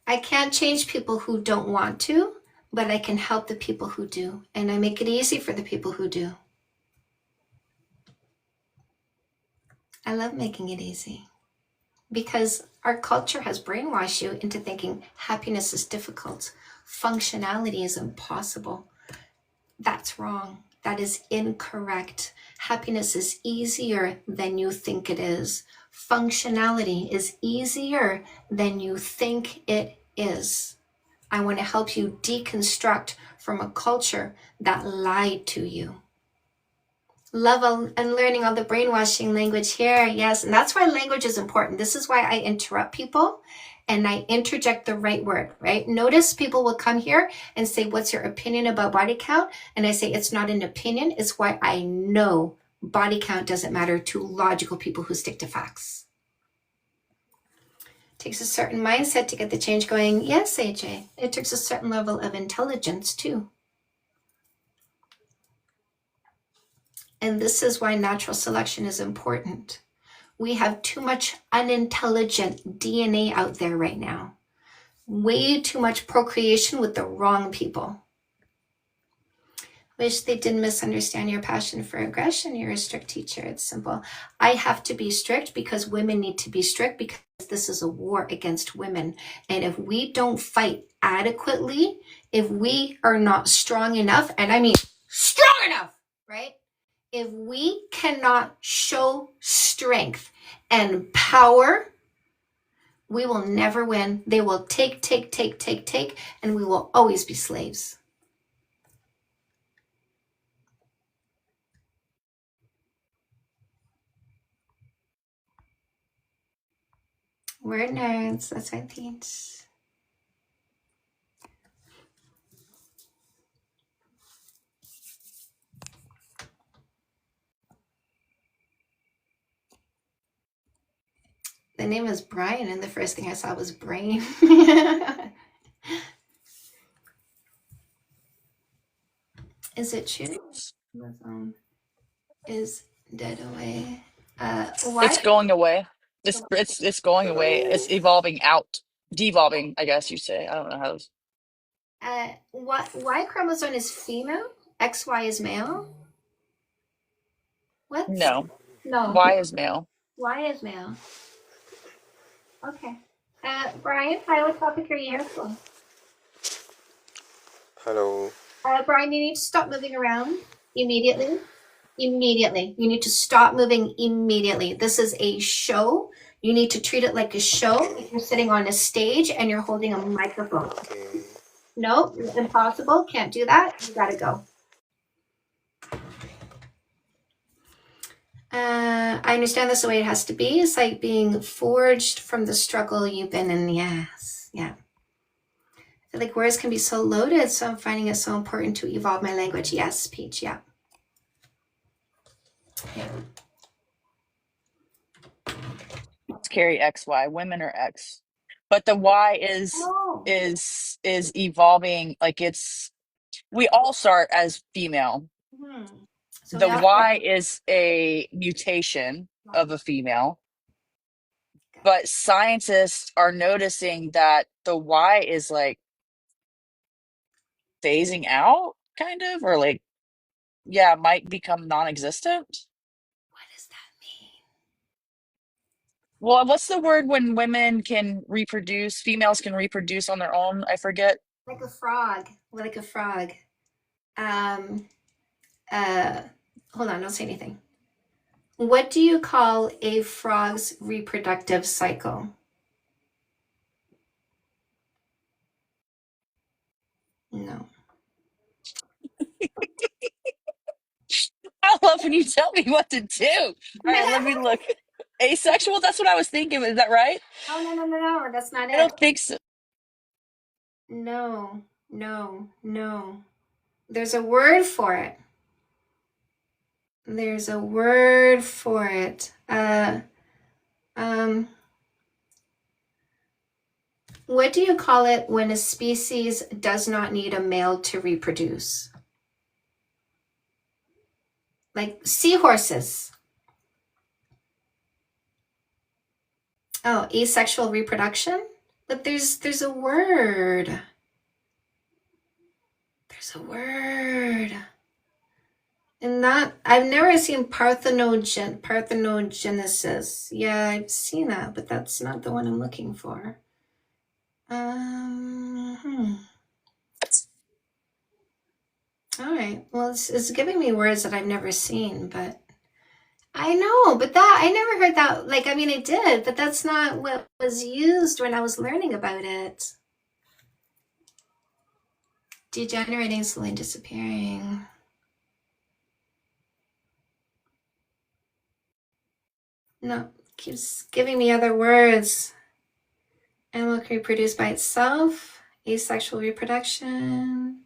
I can't change people who don't want to, but I can help the people who do. And I make it easy for the people who do. I love making it easy. Because our culture has brainwashed you into thinking happiness is difficult. Functionality is impossible. That's wrong. That is incorrect. Happiness is easier than you think it is. Functionality is easier than you think it is. I want to help you deconstruct from a culture that lied to you. Love and learning all the brainwashing language here. Yes, and that's why language is important. This is why I interrupt people and I interject the right word, right? Notice people will come here and say, what's your opinion about body count? And I say, it's not an opinion. It's why I know body count doesn't matter to logical people who stick to facts. Takes a certain mindset to get the change going. Yes, AJ, it takes a certain level of intelligence too. And this is why natural selection is important. We have too much unintelligent DNA out there right now. Way too much procreation with the wrong people. Wish they didn't misunderstand your passion for aggression. You're a strict teacher. It's simple. I have to be strict because women need to be strict, because this is a war against women. And if we don't fight adequately, if we are not strong enough, and I mean strong enough, right? If we cannot show strength and power, we will never win. They will take, and we will always be slaves. We're nerds, that's what I teach. The name is Brian, and the first thing I saw was brain. Is it true? The phone is dead away. It's What? going away. It's going away. It's evolving out. Devolving, I guess you say. I don't know how those. What? Y chromosome is female. XY is male. What? No. No. Y is male. Y is male. Okay. Brian, hi. What topic are you here for? Hello. Brian, you need to stop moving around immediately. Immediately. You need to stop moving immediately. This is a show. You need to treat it like a show. If you're sitting on a stage and you're holding a microphone. Okay. No, it's impossible. Can't do that. You gotta go. I understand this the way it has to be. It's like being forged from the struggle you've been in. Yes. Yeah. I feel like words can be so loaded, so I'm finding it so important to evolve my language. Yes, Peach. Yeah. It's carry XY. Women are X. But the Y Oh. is evolving. Like we all start as female. So The we all Y is a mutation of a female. But scientists are noticing that the Y is like phasing out, kind of, or like, yeah, might become non-existent. What does that mean? Well, what's the word when women can reproduce, females can reproduce on their own? I forget. Like a frog. Like a frog. Hold on, don't say anything. What do you call a frog's reproductive cycle? No. I love when you tell me what to do. All right, let me look. Asexual, that's what I was thinking. Is that right? Oh, no. That's not I it. don't think so. No. There's a word for it. What do you call it when a species does not need a male to reproduce? Like seahorses. Oh, asexual reproduction? But there's a word. There's a word. And that, I've never seen parthenogenesis. Yeah, I've seen that, but that's not the one I'm looking for. All right. Well, it's giving me words that I've never seen, but I know, but that I never heard that. Like, I mean, I did, but that's not what was used when I was learning about it. Degenerating, slowly disappearing. No, keeps giving me other words. Animal can reproduce by itself. Asexual reproduction.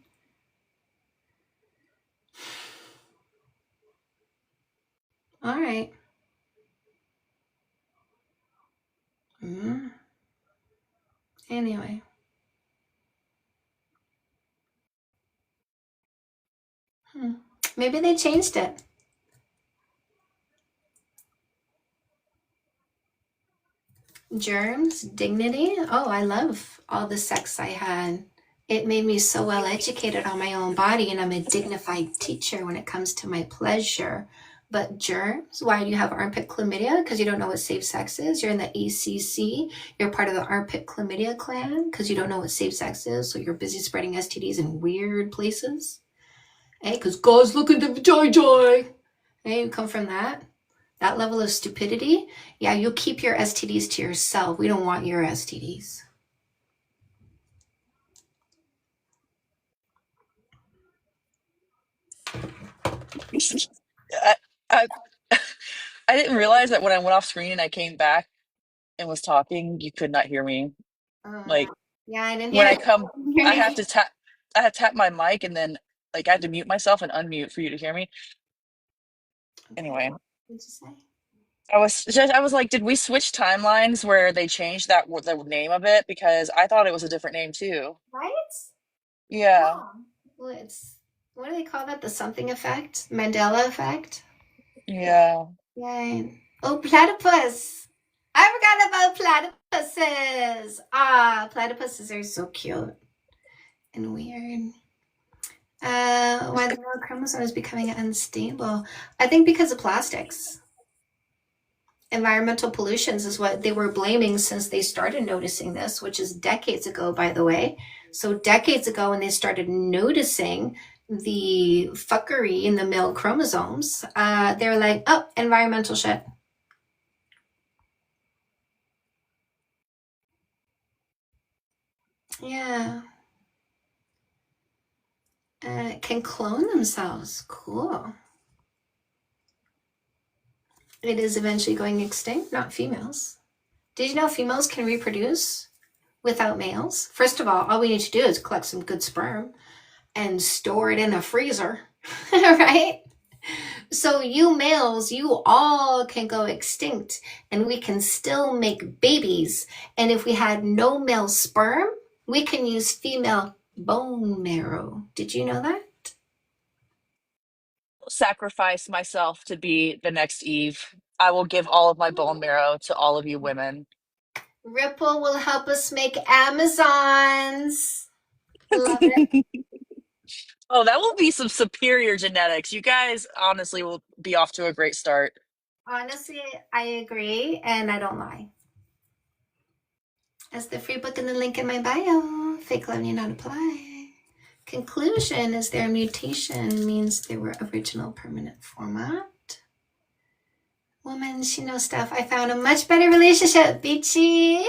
All right. Anyway. Maybe they changed it. Germs, dignity. Oh, I love all the sex I had. It made me so well educated on my own body, and I'm a dignified teacher when it comes to my pleasure. But germs, why do you have armpit chlamydia? Because you don't know what safe sex is. You're in the ACC. You're part of the armpit chlamydia clan because you don't know what safe sex is. So you're busy spreading STDs in weird places. Hey, because God's looking to joy. Hey, you come from that level of stupidity. Yeah, you'll keep your STDs to yourself. We don't want your STDs. I, I didn't realize that when I went off screen and I came back and was talking, you could not hear me. Like Yeah, I didn't when hear I it. come, Hear I me. have to tap. I had to tap my mic and then like I had to mute myself and unmute for you to hear me. Anyway, What'd you say? I was like, did we switch timelines where they changed the name of it? Because I thought it was a different name too. Right? Yeah. Well, what do they call that? The something effect? Mandela effect? Yeah. Yay. Oh, platypus. I forgot about platypuses. Platypuses are so cute and weird. Why the male chromosome is becoming unstable? I think because of plastics. Environmental pollutions is what they were blaming since they started noticing this, which is decades ago, by the way. So decades ago, when they started noticing the fuckery in the male chromosomes, they were like, oh, environmental shit. Yeah. Can clone themselves. Cool. It is eventually going extinct, not females. Did you know females can reproduce without males? First of all we need to do is collect some good sperm and store it in a freezer, right? So you males, you all can go extinct and we can still make babies. And if we had no male sperm, we can use female bone marrow. Did you know that? Sacrifice myself to be the next Eve. I will give all of my bone marrow to all of you women. Ripple will help us make Amazons. Love it. Oh, that will be some superior genetics. You guys honestly will be off to a great start. Honestly, I agree, and I don't lie. As the free book in the link in my bio, fake love need not apply. Conclusion is their mutation means they were original permanent format. Woman, she knows stuff. I found a much better relationship, Beachy.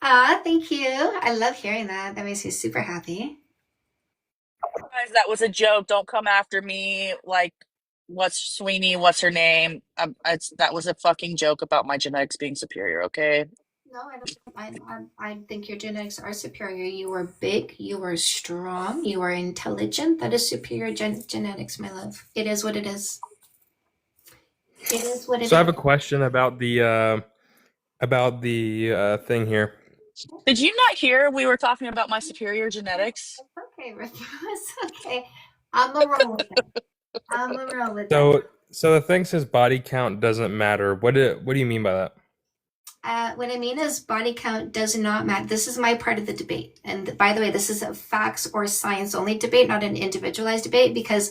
Thank you. I love hearing that. That makes me super happy. Guys, that was a joke. Don't come after me. Like, what's Sweeney? What's her name? That was a fucking joke about my genetics being superior. Okay. No, I don't. I think your genetics are superior. You are big. You are strong. You are intelligent. That is superior genetics, my love. It is what it is. It is what it is. So I have a question about the thing here. Did you not hear we were talking about my superior genetics? It's okay, Rick. It's okay. I'm a roll with it. I'm a roll with it. So the thing says body count doesn't matter. What do you mean by that? What I mean is body count does not matter. This is my part of the debate. And by the way, this is a facts or science only debate, not an individualized debate, because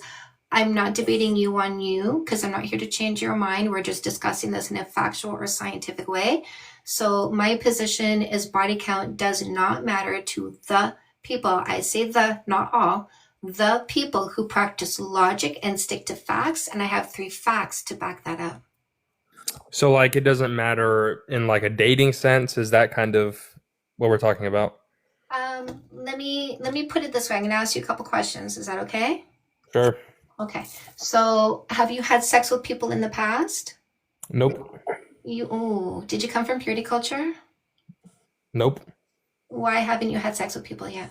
I'm not debating you on you, because I'm not here to change your mind. We're just discussing this in a factual or scientific way. So my position is body count does not matter to the people. I say the, not all, the people who practice logic and stick to facts. And I have 3 facts to back that up. So like it doesn't matter in like a dating sense? Is that kind of what we're talking about? Let me put it this way. I'm going to ask you a couple questions. Is that okay? Sure. Okay. So have you had sex with people in the past? Nope. Did you come from purity culture? Nope. Why haven't you had sex with people yet?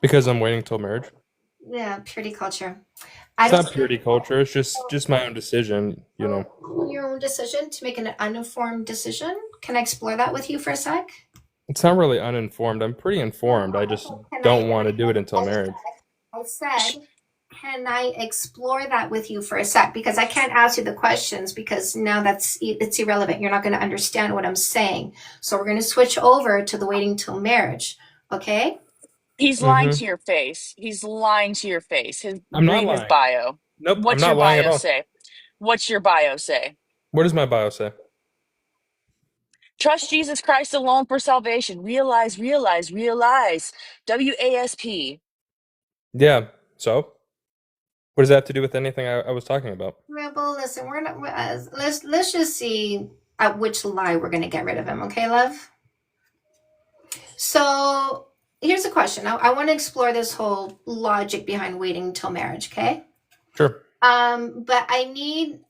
Because I'm waiting till marriage. Yeah, purity culture. It's not purity culture. It's just my own decision, you know. Your own decision to make an uninformed decision. Can I explore that with you for a sec? It's not really uninformed. I'm pretty informed. I just don't want to do it until marriage. I said, can I explore that with you for a sec? Because I can't ask you the questions because now it's irrelevant. You're not going to understand what I'm saying. So we're going to switch over to the waiting till marriage. Okay? He's lying to your face. He's lying to your face. I'm not Read his lying. bio. Nope, What's I'm your not lying at bio all. say? What's your bio say? What does my bio say? Trust Jesus Christ alone for salvation. Realize. WASP. Yeah. So, what does that have to do with anything I was talking about? Rebel, listen, we're not. Let's just see at which lie we're going to get rid of him. Okay, love? So here's a question. I want to explore this whole logic behind waiting until marriage. Okay. Sure. But I need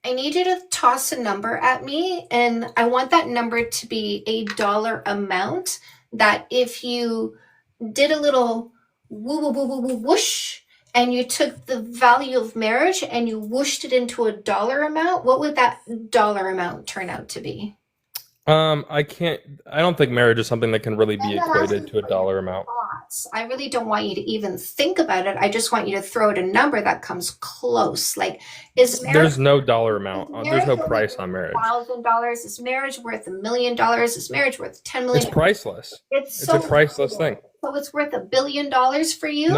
you to toss a number at me, and I want that number to be a dollar amount that if you did a little whoosh, and you took the value of marriage and you whooshed it into a dollar amount, what would that dollar amount turn out to be? I don't think marriage is something that can really be equated to a dollar amount. I really don't want you to even think about it. I just want you to throw out a number that comes close. Like, is marriage There's no dollar amount. There's no price on marriage. $1,000? Is marriage worth $1 million? Is marriage worth $10 million? It's priceless. It's a priceless thing. So it's worth $1 billion for you?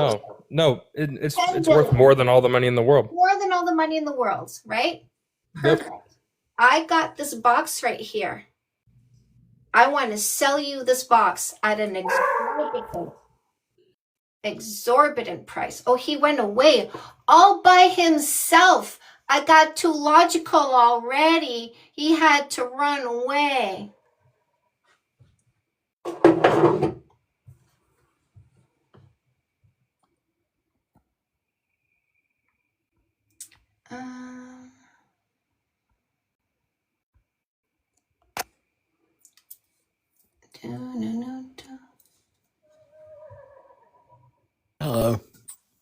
No, it's worth more than all the money in the world. More than all the money in the world, right? Yep. Perfect. I got this box right here. I want to sell you this box at an exorbitant price. Oh, he went away all by himself. I got too logical already. He had to run away. Hello.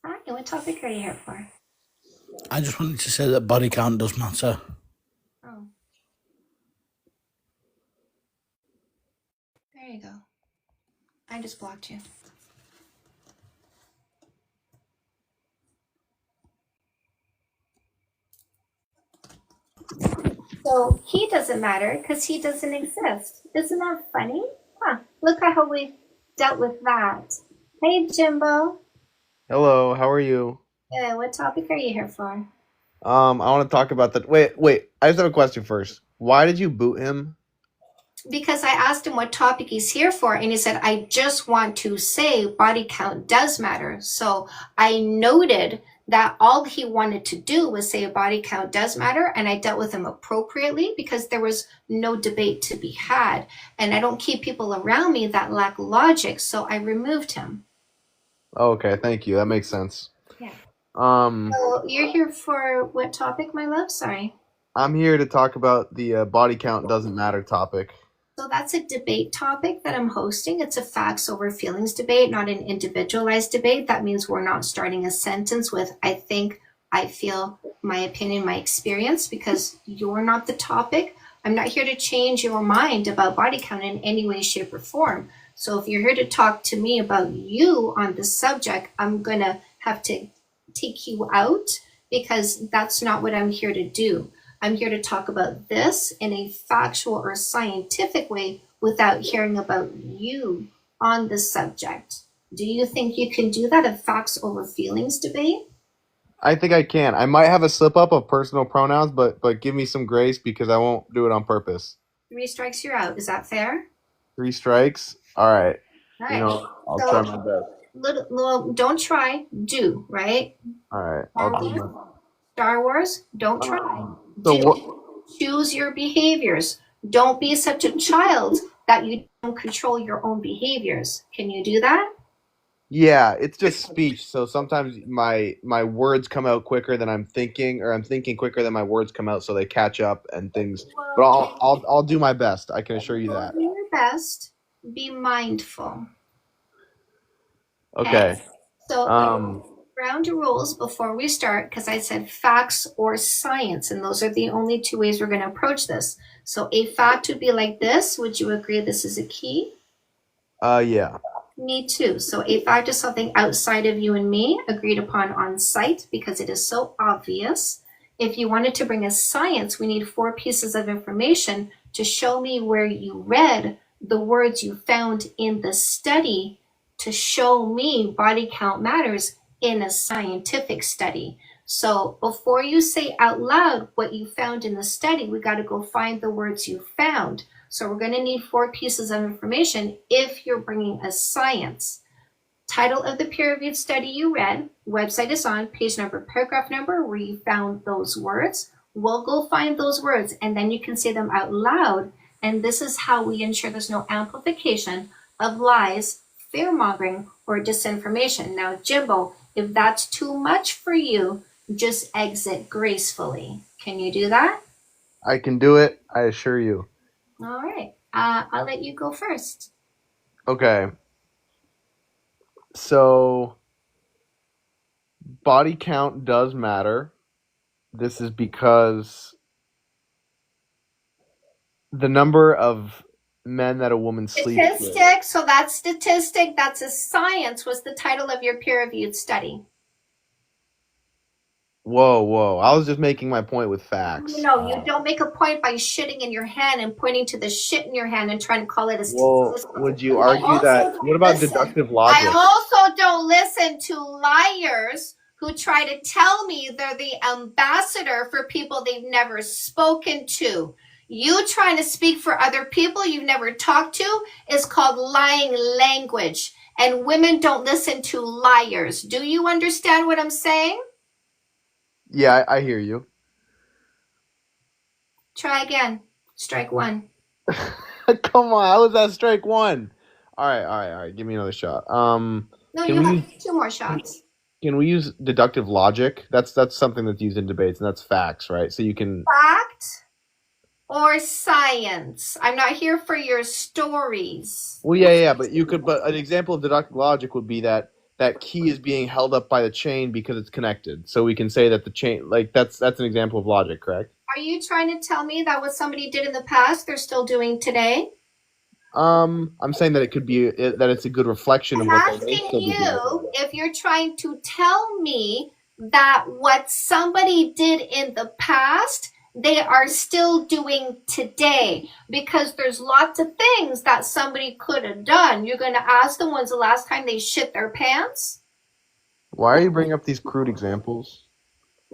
Hi, what topic are you here for? I just wanted to say that body count does matter. Oh. There you go. I just blocked you. So he doesn't matter because he doesn't exist. Isn't that funny? Huh. Look at how we dealt with that. Hey, Jimbo. Hello, how are you? What topic are you here for? I want to talk about that. Wait. I just have a question first. Why did you boot him? Because I asked him what topic he's here for, and he said, I just want to say body count does matter. So I noted that all he wanted to do was say a body count does matter, and I dealt with him appropriately because there was no debate to be had. And I don't keep people around me that lack logic, so I removed him. Okay, thank you. That makes sense. Yeah. Um, So you're here for what topic, my love? Sorry. I'm here to talk about the body count doesn't matter topic. So that's a debate topic that I'm hosting. It's a facts over feelings debate, not an individualized debate. That means we're not starting a sentence with I think, I feel, my opinion, my experience, because you're not the topic. I'm not here to change your mind about body count in any way, shape, or form. So if you're here to talk to me about you on this subject, I'm going to have to take you out because that's not what I'm here to do. I'm here to talk about this in a factual or scientific way without hearing about you on the subject. Do you think you can do that, a facts over feelings debate? I think I can. I might have a slip up of personal pronouns, but give me some grace because I won't do it on purpose. 3 strikes, you're out. Is that fair? 3 strikes? All right. All right. You know, I'll So- try my best. Well, don't try, do, right? All right. I'll do my Star Wars, don't try. So Do. what? Choose your behaviors. Don't be such a child that you don't control your own behaviors. Can you do that? Yeah, it's just speech. So sometimes my words come out quicker than I'm thinking, or I'm thinking quicker than my words come out, so they catch up and things. But I'll do my best. I can assure you that. Do your best. Be mindful. Okay. So Um. ground rules before we start, because I said facts or science, and those are the only two ways we're going to approach this. So a fact would be like this. Would you agree this is a key? Yeah. Me too. So a fact is something outside of you and me, agreed upon on site because it is so obvious. If you wanted to bring a science, we need 4 pieces of information to show me where you read the words you found in the study to show me body count matters in a scientific study. So before you say out loud what you found in the study, we got to go find the words you found. So we're going to need 4 pieces of information if you're bringing a science. Title of the peer-reviewed study you read, website is on, page number, paragraph number, where you found those words. We'll go find those words and then you can say them out loud. And this is how we ensure there's no amplification of lies, fear-mongering, or disinformation. Now, Jimbo, if that's too much for you, just exit gracefully. Can you do that? I can do it. I assure you. All right. I'll let you go first. Okay. So, body count does matter. This is because the number of men that a woman sleeps with. Statistic. So that statistic, that's a science, was the title of your peer-reviewed study. Whoa. I was just making my point with facts. No, you don't make a point by shitting in your hand and pointing to the shit in your hand and trying to call it a Well, statistic. would you argue that? What about deductive logic? I also don't listen to liars who try to tell me they're the ambassador for people they've never spoken to. You trying to speak for other people you've never talked to is called lying language. And women don't listen to liars. Do you understand what I'm saying? Yeah, I hear you. Try again. Strike 1. Come on, I was at strike 1. All right. Give me another shot. No, Can you we have 2 more shots. Can we use deductive logic? That's something that's used in debates, and that's facts, right? So you can. Fact or science? I'm not here for your stories. Well, yeah, but you could. But an example of deductive logic would be that key is being held up by the chain because it's connected. So we can say that the chain, like that's an example of logic, correct? Are you trying to tell me that what somebody did in the past, they're still doing today? I'm saying that it could be that it's a good reflection of what they may still be doing. You, if you're trying to tell me that what somebody did in the past, they are still doing today, because there's lots of things that somebody could have done. You're going to ask them when's the last time they shit their pants? Why are you bringing up these crude examples?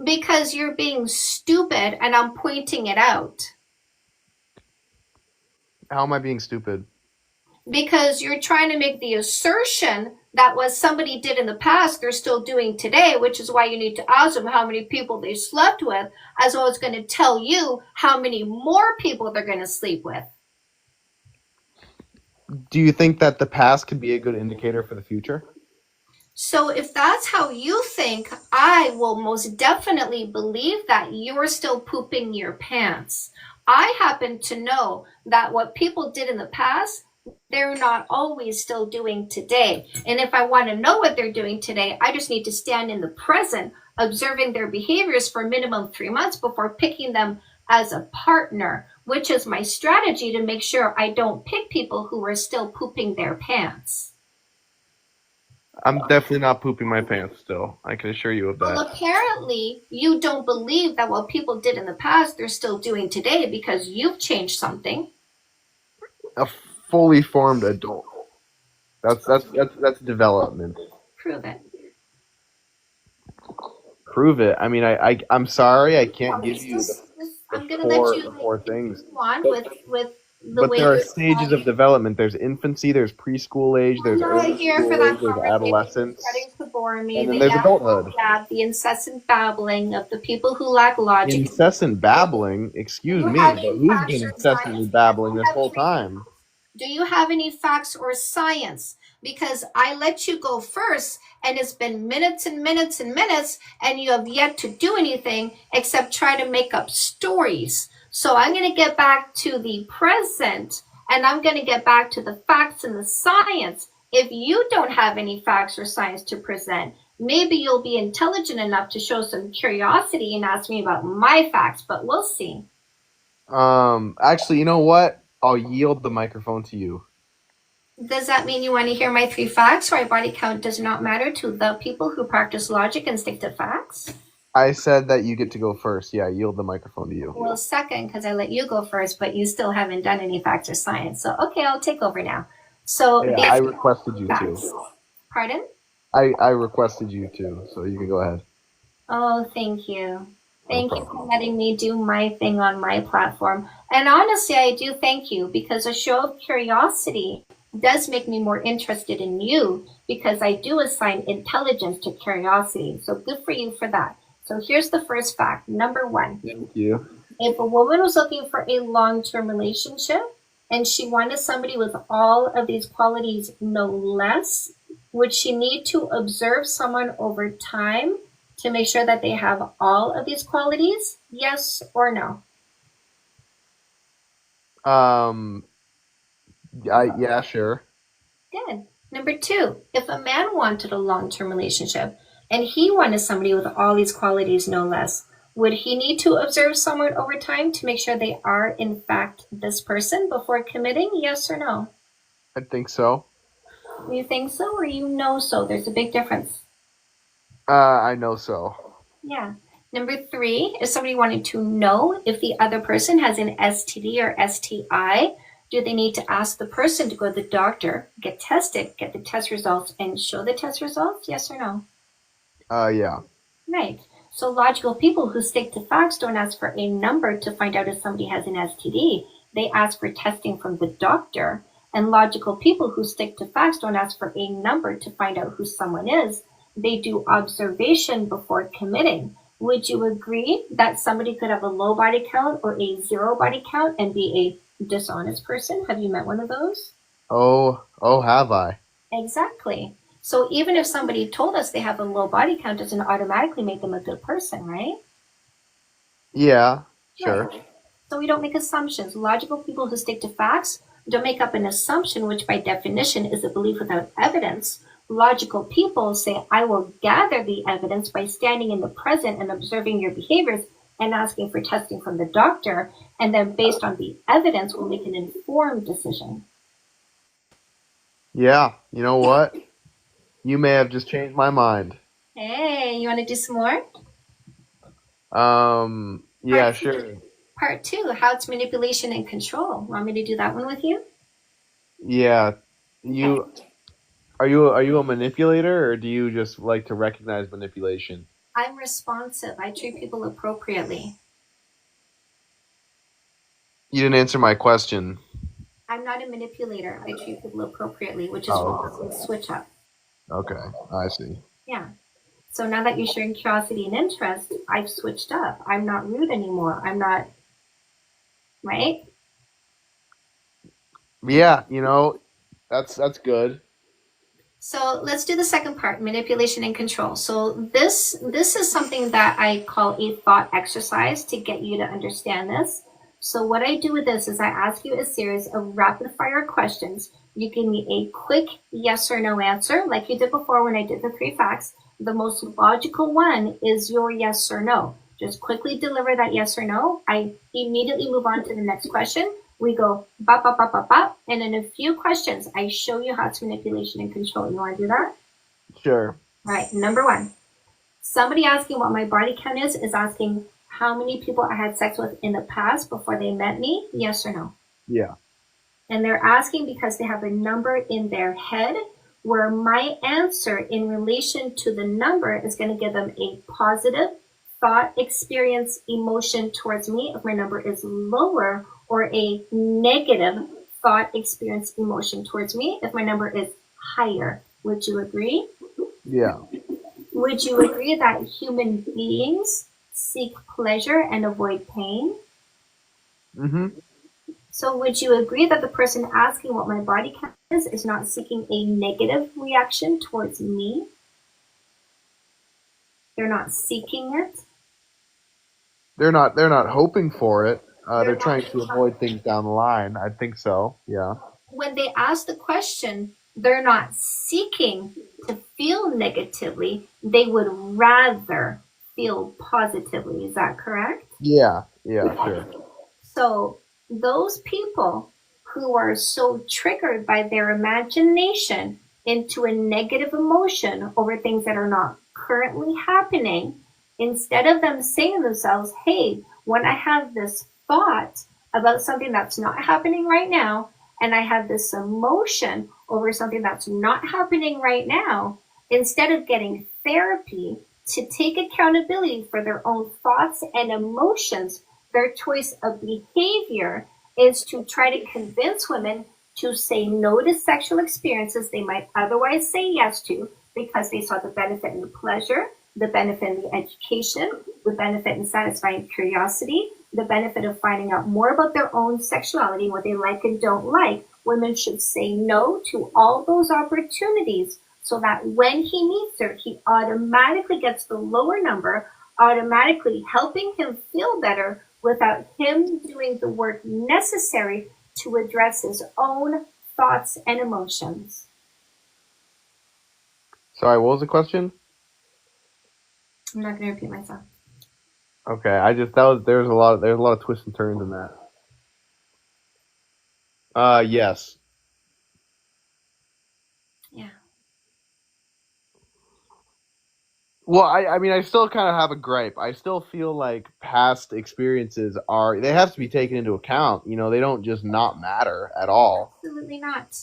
Because you're being stupid and I'm pointing it out. How am I being stupid? Because you're trying to make the assertion that what somebody did in the past, they're still doing today, which is why you need to ask them how many people they slept with, as well as going to tell you how many more people they're going to sleep with. Do you think that the past could be a good indicator for the future? So if that's how you think, I will most definitely believe that you're still pooping your pants. I happen to know that what people did in the past, they're not always still doing today. And if I want to know what they're doing today, I just need to stand in the present, observing their behaviors for minimum 3 months before picking them as a partner, which is my strategy to make sure I don't pick people who are still pooping their pants. I'm definitely not pooping my pants still. I can assure you of that. Well, apparently you don't believe that what people did in the past, they're still doing today because you've changed something. A fully formed adult. That's development. Prove it. Prove it. I mean, I'm sorry, I can't give you I'm gonna let you four things. go on with the But way there are you're stages of development. There's infancy, there's preschool age, there's I'm not early here school for that age, there's conversation. adolescence, Starting to bore me. and then there's adulthood. The incessant babbling of the people who lack logic. Incessant babbling, excuse You me, have but any who's facts been or incessantly science? babbling this whole time? Do you have any facts or science? Because I let you go first, and it's been minutes and minutes and minutes, and you have yet to do anything except try to make up stories. So I'm going to get back to the present And I'm going to get back to the facts and the science. If you don't have any facts or science to present, maybe you'll be intelligent enough to show some curiosity and ask me about my facts, but we'll see. Actually, you know what? I'll yield the microphone to you. Does that mean you want to hear my 3 facts, why body count does not matter to the people who practice logic and stick to facts? I said that you get to go first. Yeah, yield the microphone to you. Well, second, because I let you go first, but you still haven't done any facts or science. So, okay, I'll take over now. So, Yeah, I requested you facts. to. Pardon? I requested you to, so you can go ahead. Oh, thank you. Thank you for letting me do my thing on my platform. And honestly, I do thank you because a show of curiosity does make me more interested in you because I do assign intelligence to curiosity. So good for you for that. So here's the first fact. Number 1. Thank you. If a woman was looking for a long-term relationship and she wanted somebody with all of these qualities, no less, would she need to observe someone over time to make sure that they have all of these qualities? Yes or no? Yeah, sure. Good. Number 2, if a man wanted a long-term relationship and he wanted somebody with all these qualities, no less, would he need to observe someone over time to make sure they are, in fact, this person before committing? Yes or no? I think so. You think so or you know so? There's a big difference. I know so. Yeah. Number 3, if somebody wanted to know if the other person has an STD or STI, do they need to ask the person to go to the doctor, get tested, get the test results, and show the test results? Yes or no? Yeah. Right. So logical people who stick to facts don't ask for a number to find out if somebody has an STD. They ask for testing from the doctor. And logical people who stick to facts don't ask for a number to find out who someone is. They do observation before committing. Would you agree that somebody could have a low body count or a 0 body count and be a dishonest person? Have you met one of those? Oh, have I? Exactly. So even if somebody told us they have a low body count, doesn't automatically make them a good person, right? Yeah, sure. Right. So we don't make assumptions. Logical people who stick to facts don't make up an assumption, which by definition is a belief without evidence. Logical people say, I will gather the evidence by standing in the present and observing your behaviors and asking for testing from the doctor. And then based on the evidence, we'll make an informed decision. Yeah, you know what? You may have just changed my mind. Hey, you want to do some more? Yeah, sure. Part 2, how it's manipulation and control. Want me to do that one with you? Yeah. Are you a manipulator or do you just like to recognize manipulation? I'm responsive. I treat people appropriately. You didn't answer my question. I'm not a manipulator. I treat people appropriately, which is Oh, what we switch up. Okay, I see. Yeah. So now that you're showing curiosity and interest, I've switched up. I'm not rude anymore. I'm not, right? Yeah, that's good. So let's do the second part, manipulation and control. So this is something that I call a thought exercise to get you to understand this. So what I do with this is I ask you a series of rapid fire questions. You give me a quick yes or no answer, like you did before when I did the 3 facts. The most logical one is your yes or no. Just quickly deliver that yes or no. I immediately move on to the next question. We go bop, bop, bop, bop, bop. And in a few questions, I show you how it's manipulation and control. You want to do that? Sure. All right. Number 1, somebody asking what my body count is asking how many people I had sex with in the past before they met me. Yes or no? Yeah. And they're asking because they have a number in their head where my answer in relation to the number is going to give them a positive thought, experience, emotion towards me if my number is lower, or a negative thought, experience, emotion towards me if my number is higher. Would you agree? Yeah. Would you agree that human beings seek pleasure and avoid pain? Mm-hmm. So would you agree that the person asking what my body count is not seeking a negative reaction towards me? They're not seeking it. They're not hoping for it. they're trying to avoid things down the line. I think so. Yeah. When they ask the question, they're not seeking to feel negatively. They would rather feel positively. Is that correct? Yeah. Yeah. Sure. So those people who are so triggered by their imagination into a negative emotion over things that are not currently happening, instead of them saying to themselves, hey, when I have this thought about something that's not happening right now, and I have this emotion over something that's not happening right now, instead of getting therapy to take accountability for their own thoughts and emotions, their choice of behavior is to try to convince women to say no to sexual experiences they might otherwise say yes to because they saw the benefit in the pleasure, the benefit in the education, the benefit in satisfying curiosity, the benefit of finding out more about their own sexuality, what they like and don't like. Women should say no to all those opportunities so that when he meets her, he automatically gets the lower number, automatically helping him feel better without him doing the work necessary to address his own thoughts and emotions. Sorry, what was the question? I'm not going to repeat myself. Okay, there's a lot of twists and turns in that. Yes. Yeah. Well, I mean, I still kind of have a gripe. I still feel like past experiences they have to be taken into account. You know, they don't just not matter at all. Absolutely not.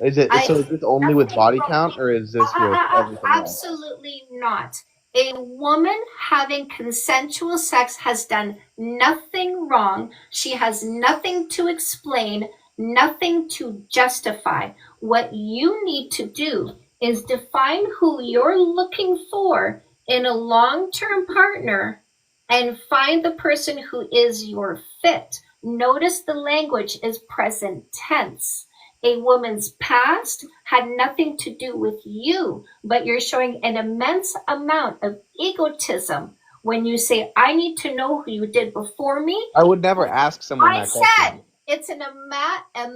Is this only with body count, or is this with everything else? Absolutely not. A woman having consensual sex has done nothing wrong. She has nothing to explain, nothing to justify. What you need to do is define who you're looking for in a long-term partner and find the person who is your fit. Notice the language is present tense. A woman's past had nothing to do with you, but you're showing an immense amount of egotism when you say, I need to know who you did before me. I would never ask someone that question. I said it's a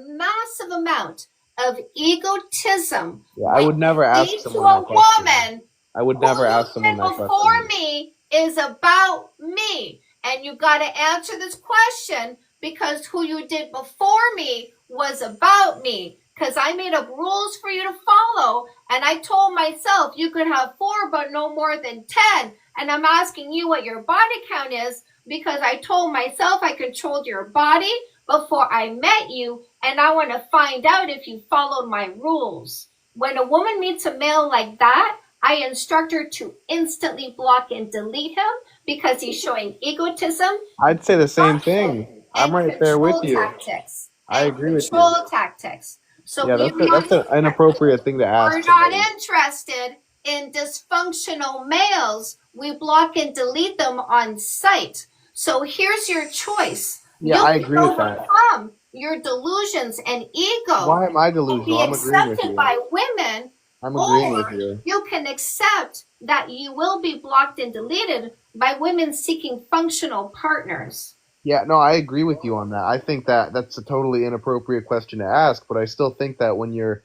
massive amount of egotism. Yeah, I would never ask someone that question. I would never ask someone that question. Before me is about me. And you got to answer this question because who you did before me was about me. Because I made up rules for you to follow. And I told myself you could have 4, but no more than 10. And I'm asking you what your body count is because I told myself I controlled your body before I met you. And I want to find out if you followed my rules. When a woman meets a male like that, I instruct her to instantly block and delete him because he's showing egotism. I'd say the same thing. I'm right there with you. Tactics. I agree with you. Control tactics. So yeah, that's an inappropriate thing to ask. We're not interested in dysfunctional males. We block and delete them on sight. So here's your choice. Yeah, I agree with that. Overcome your delusions and ego. Why am I delusional? I'm agreeing with you. By women. I'm agreeing with you. You can accept that you will be blocked and deleted by women seeking functional partners. Yeah, no, I agree with you on that. I think that that's a totally inappropriate question to ask, but I still think that when you're,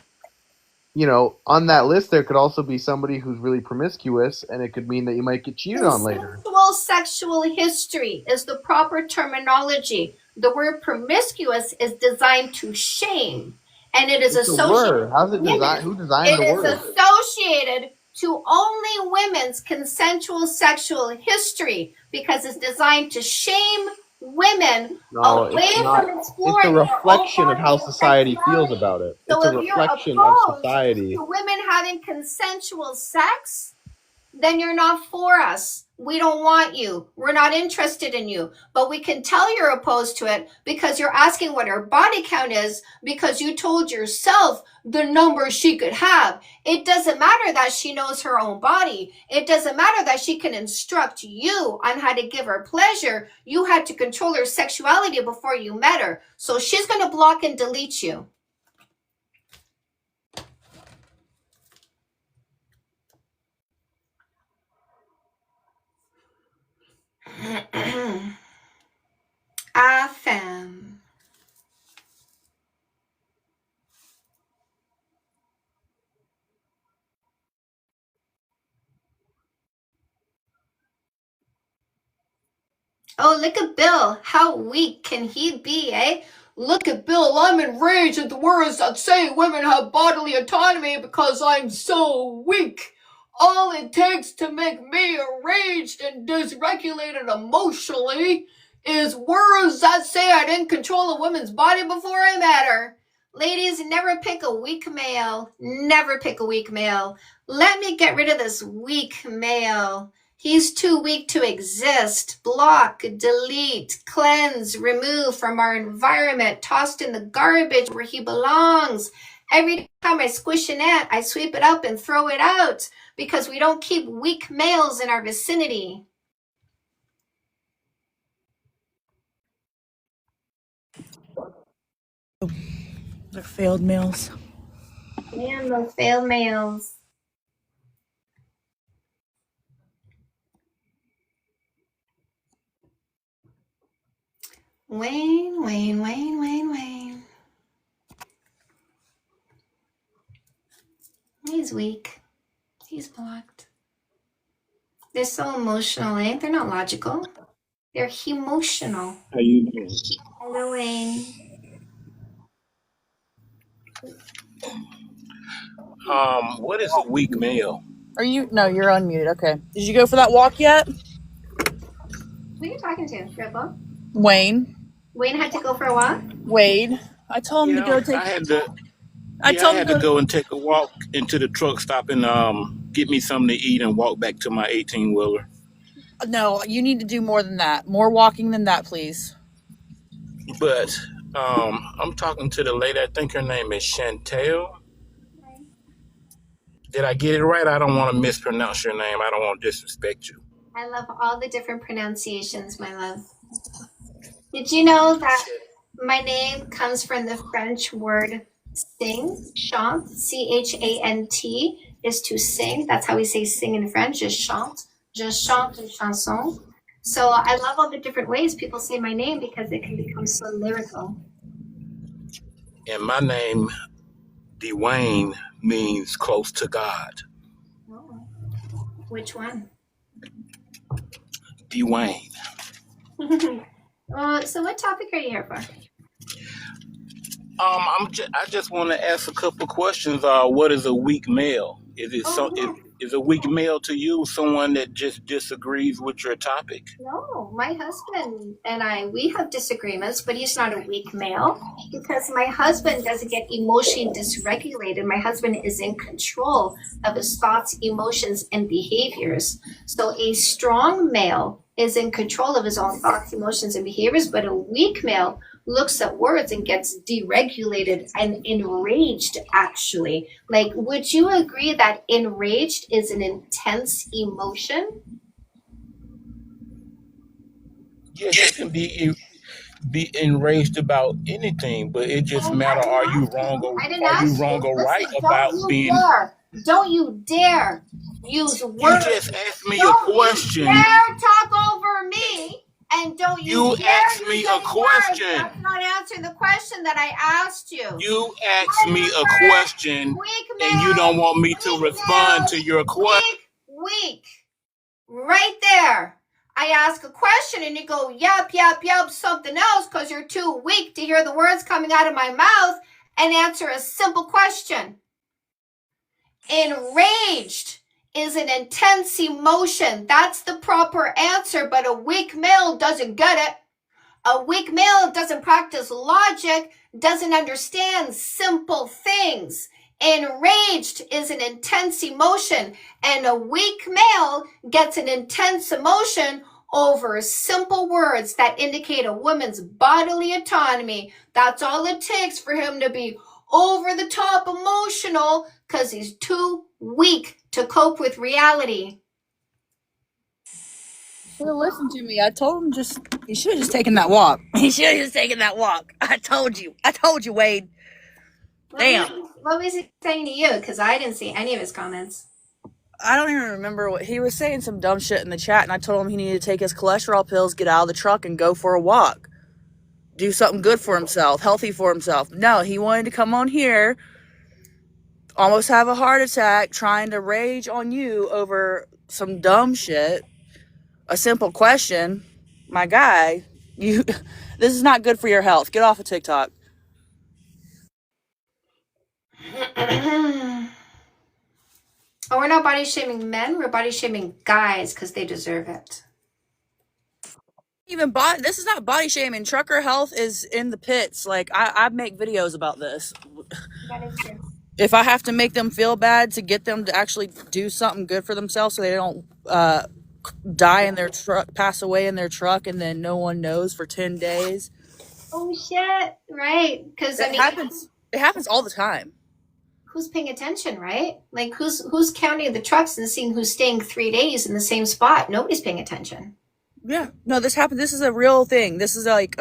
on that list, there could also be somebody who's really promiscuous, and it could mean that you might get cheated on later. Sexual history is the proper terminology. The word promiscuous is designed to shame, and it is associated. How's it designed? Who designed the word? It is associated to only women's consensual sexual history because it's designed to shame women away from exploring. It's a reflection of how society feels about it. So it's a reflection of society. To women having consensual sex, then you're not for us. We don't want you. We're not interested in you. But we can tell you're opposed to it because you're asking what her body count is because you told yourself the number she could have. It doesn't matter that she knows her own body. It doesn't matter that she can instruct you on how to give her pleasure. You had to control her sexuality before you met her. So she's going to block and delete you. Oh, look at Bill. How weak can he be, eh? Look at Bill, I'm enraged at the words that say women have bodily autonomy because I'm so weak. All it takes to make me enraged and dysregulated emotionally is words that say I didn't control a woman's body before I met her. Ladies, never pick a weak male. Never pick a weak male. Let me get rid of this weak male. He's too weak to exist. Block, delete, cleanse, remove from our environment, tossed in the garbage where he belongs. Every time I squish an ant, I sweep it up and throw it out because we don't keep weak males in our vicinity. They're failed males. Man, those failed males. Wayne. He's weak. He's blocked. They're so emotional, eh? They're not logical. They're emotional. How you doing? Hello, Wayne. What is a weak male? Are you? No, you're unmuted. Okay. Did you go for that walk yet? Who are you talking to, Ripple? Wayne. Wayne had to go for a walk? Wade. I told him to go take. I had to. I Yeah, I told had him to go and take a walk into the truck stop and get me something to eat and walk back to my 18-wheeler. No, you need to do more than that. More walking than that, please. But I'm talking to the lady. I think her name is Chantel. Did I get it right? I don't want to mispronounce your name. I don't want to disrespect you. I love all the different pronunciations, my love. Did you know that my name comes from the French word sing? Chant, C-H-A-N-T, is to sing. That's how we say sing in French, is chante. Je chante une chanson. So I love all the different ways people say my name because it can become so lyrical. And my name, Dwayne, means close to God. Oh. Which one? Dwayne. So what topic are you here for? I just want to ask a couple questions. What is a weak male? Is it is a weak male to you someone that just disagrees with your topic? No, my husband and I, we have disagreements, but he's not a weak male because my husband doesn't get emotionally dysregulated. My husband is in control of his thoughts, emotions, and behaviors. So a strong male is in control of his own thoughts, emotions, and behaviors, but a weak male looks at words and gets deregulated and enraged, actually. Like, would you agree that enraged is an intense emotion? Yes, you can be enraged about anything, but it just matter are you wrong or right about being. Don't you dare use words. You just asked me a question. Don't you dare talk over me. And don't you dare asked me a question. That's not answering the question that I asked you. You asked me a question, and you don't want me to respond to your question. Weak. Right there. I ask a question and you go, yup, something else because you're too weak to hear the words coming out of my mouth and answer a simple question. Enraged is an intense emotion. That's the proper answer, but a weak male doesn't get it. A weak male doesn't practice logic, doesn't understand simple things. Enraged is an intense emotion, and a weak male gets an intense emotion over simple words that indicate a woman's bodily autonomy. That's all it takes for him to be over the top emotional because he's too weak to cope with reality. Should have listened to me. I told him he should have just taken that walk. He should have just taken that walk. I told you, Wade. Damn. What was he saying to you? Because I didn't see any of his comments. I don't even remember what he was saying. Some dumb shit in the chat, and I told him he needed to take his cholesterol pills, get out of the truck, and go for a walk. Do something good for himself, healthy for himself. No, he wanted to come on here, almost have a heart attack, trying to rage on you over some dumb shit. A simple question. my guy, you this is not good for your health. Get off of TikTok. Oh, we're not body shaming men. We're body shaming guys because they deserve it. Even this is not body shaming. Trucker health is in the pits. Like I make videos about this. That is true. If I have to make them feel bad to get them to actually do something good for themselves so they don't die in their truck, pass away in their truck, and then no one knows for 10 days. Oh shit! Right? Because It happens. It happens all the time. Who's paying attention, right? Like who's counting the trucks and seeing who's staying 3 days in the same spot? Nobody's paying attention. Yeah, no, this happened. This is a real thing. This is like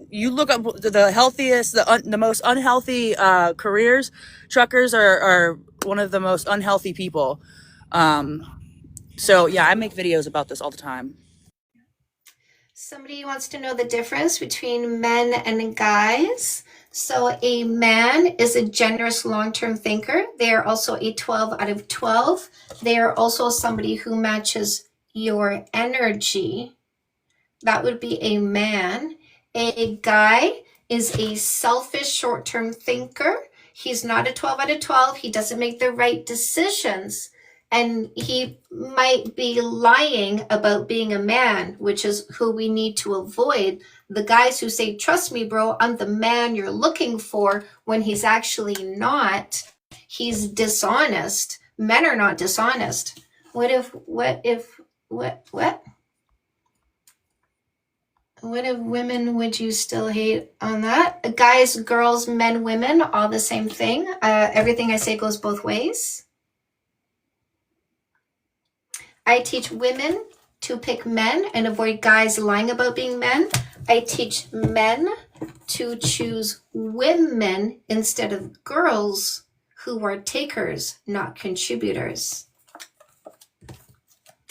you look up the healthiest, the most unhealthy careers. Truckers are one of the most unhealthy people. So yeah, I make videos about this all the time. Somebody wants to know the difference between men and guys. So a man is a generous long-term thinker. They are also a 12 out of 12. They are also somebody who matches your energy. That would be a man. A guy is a selfish short-term thinker. He's not a 12 out of 12. He doesn't make the right decisions. And he might be lying about being a man, which is who we need to avoid. The guys who say, trust me, bro, I'm the man you're looking for, when he's actually not. He's dishonest. Men are not dishonest. What if women would you still hate on that? Guys, girls, men, women, all the same thing. Everything I say goes both ways. I teach women to pick men and avoid guys lying about being men. I teach men to choose women instead of girls who are takers, not contributors.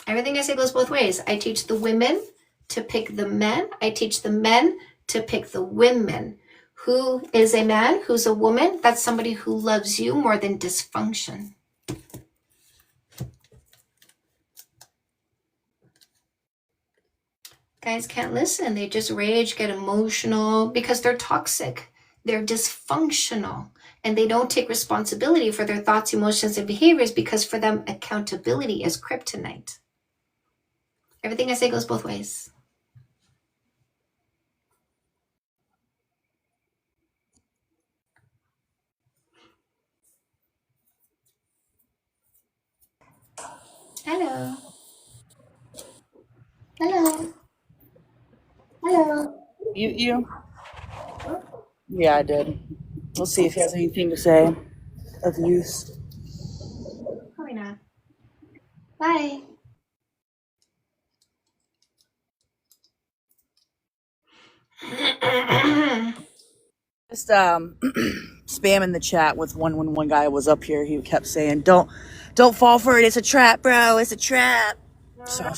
Everything I say goes both ways. I teach the women to pick the men. I teach the men to pick the women. Who is a man? Who's a woman? That's somebody who loves you more than dysfunction. Guys can't listen. They just rage, get emotional because they're toxic. They're dysfunctional and they don't take responsibility for their thoughts, emotions, and behaviors because for them, accountability is kryptonite. Everything I say goes both ways. Hello. Hello. Hello. You? Yeah, I did. We'll see if he has anything to say of use. Probably not. Bye. Just spamming the chat with one guy was up here. He kept saying, "Don't fall for it. It's a trap, bro. It's a trap." So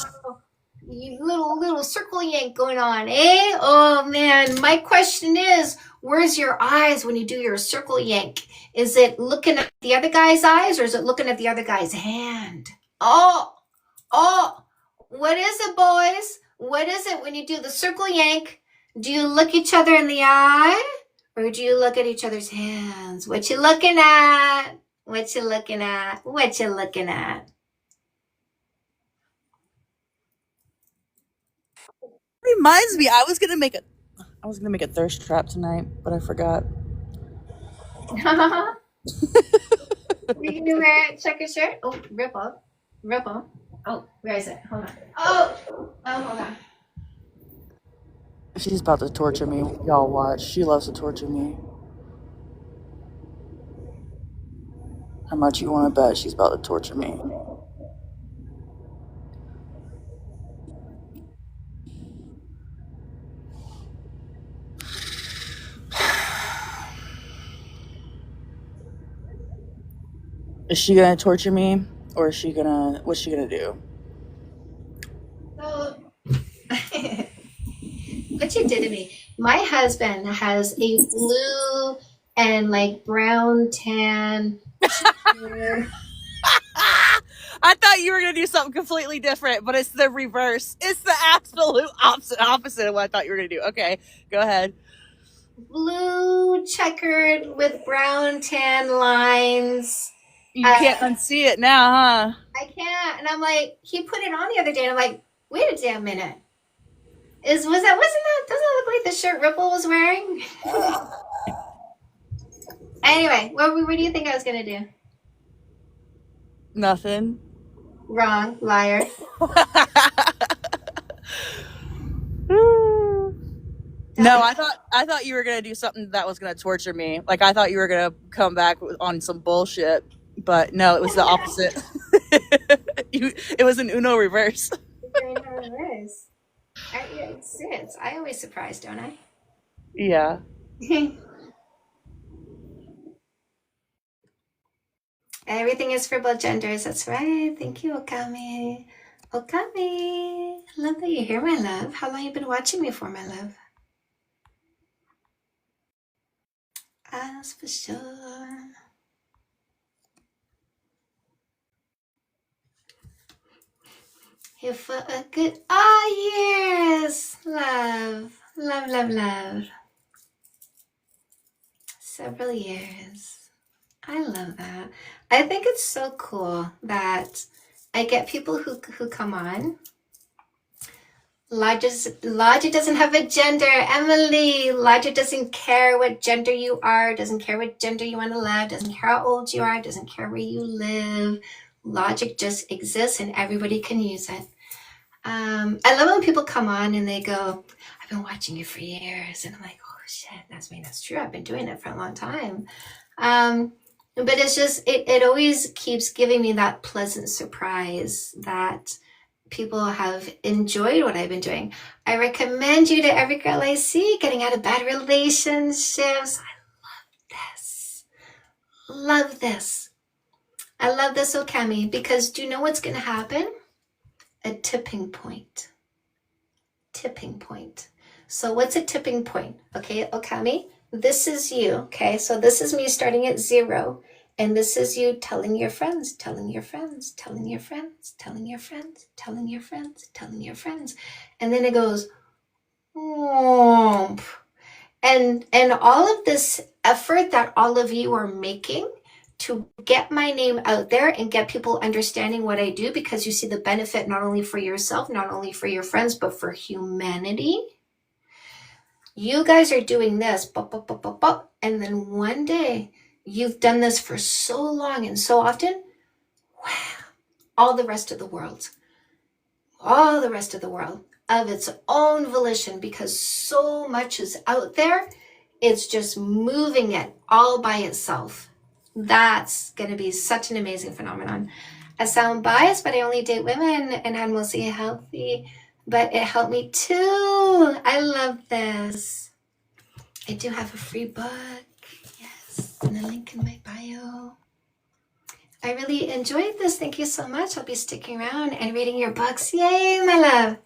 You little circle yank going on, eh? Oh man, my question is, where's your eyes when you do your circle yank? Is it looking at the other guy's eyes or is it looking at the other guy's hand? Oh, what is it, boys? What is it when you do the circle yank? Do you look each other in the eye or do you look at each other's hands? What you looking at? What you looking at? What you looking at? reminds me, I was gonna make a thirst trap tonight, but I forgot. You can do it. Check your shirt. Oh, ripple. Oh, where is it? Hold on. Oh, hold on. She's about to torture me. Y'all watch. She loves to torture me. How much you want to bet she's about to torture me? Is she gonna torture me, or is she gonna? What's she gonna do? So, what you did to me. My husband has a blue and like brown tan. I I thought you were gonna do something completely different, but it's the reverse. It's the absolute opposite of what I thought you were gonna do. Okay, go ahead. Blue checkered with brown tan lines. You can't unsee it now, huh? I can't. And I'm like, he put it on the other day, and I'm like, wait a damn minute. Doesn't that look like the shirt Ripple was wearing? Anyway, what do you think I was gonna do? Nothing. Wrong, liar. No, I thought you were gonna do something that was gonna torture me. Like I thought you were gonna come back on some bullshit, but no, it was the opposite. It was an Uno reverse. I always surprise, don't I? Yeah. Everything is for both genders. That's right. Thank you, Okami. Okami. I love that you're here, my love. How long have you been watching me for, my love? That's for sure. Here for a good years. Love. Love, love, love. Several years. I love that. I think it's so cool that I get people who come on. Logic doesn't have a gender. Emily, Logic doesn't care what gender you are, doesn't care what gender you want to love, doesn't care how old you are, doesn't care where you live. Logic just exists and everybody can use it. I love when people come on and they go, I've been watching you for years. And I'm like, oh shit, that's true. I've been doing it for a long time. But it's just, it always keeps giving me that pleasant surprise that people have enjoyed what I've been doing. I recommend you to every girl I see getting out of bad relationships. I love this. I love this, Okami, because do you know what's going to happen? A tipping point. Tipping point. So what's a tipping point? Okay, Okami, this is you. Okay, so this is me starting at 0. And this is you telling your friends, telling your friends, telling your friends, telling your friends, telling your friends, telling your friends. And then it goes, whoomp. And all of this effort that all of you are making to get my name out there and get people understanding what I do, because you see the benefit not only for yourself, not only for your friends, but for humanity. You guys are doing this, and then one day, you've done this for so long and so often, wow, all the rest of the world of its own volition, because so much is out there, it's just moving it all by itself. That's going to be such an amazing phenomenon. I sound biased, but I only date women and I'm mostly healthy, but it helped me too. I love this. I do have a free book. And the link in my bio. I really enjoyed this. Thank you so much. I'll be sticking around and reading your books. Yay, my love.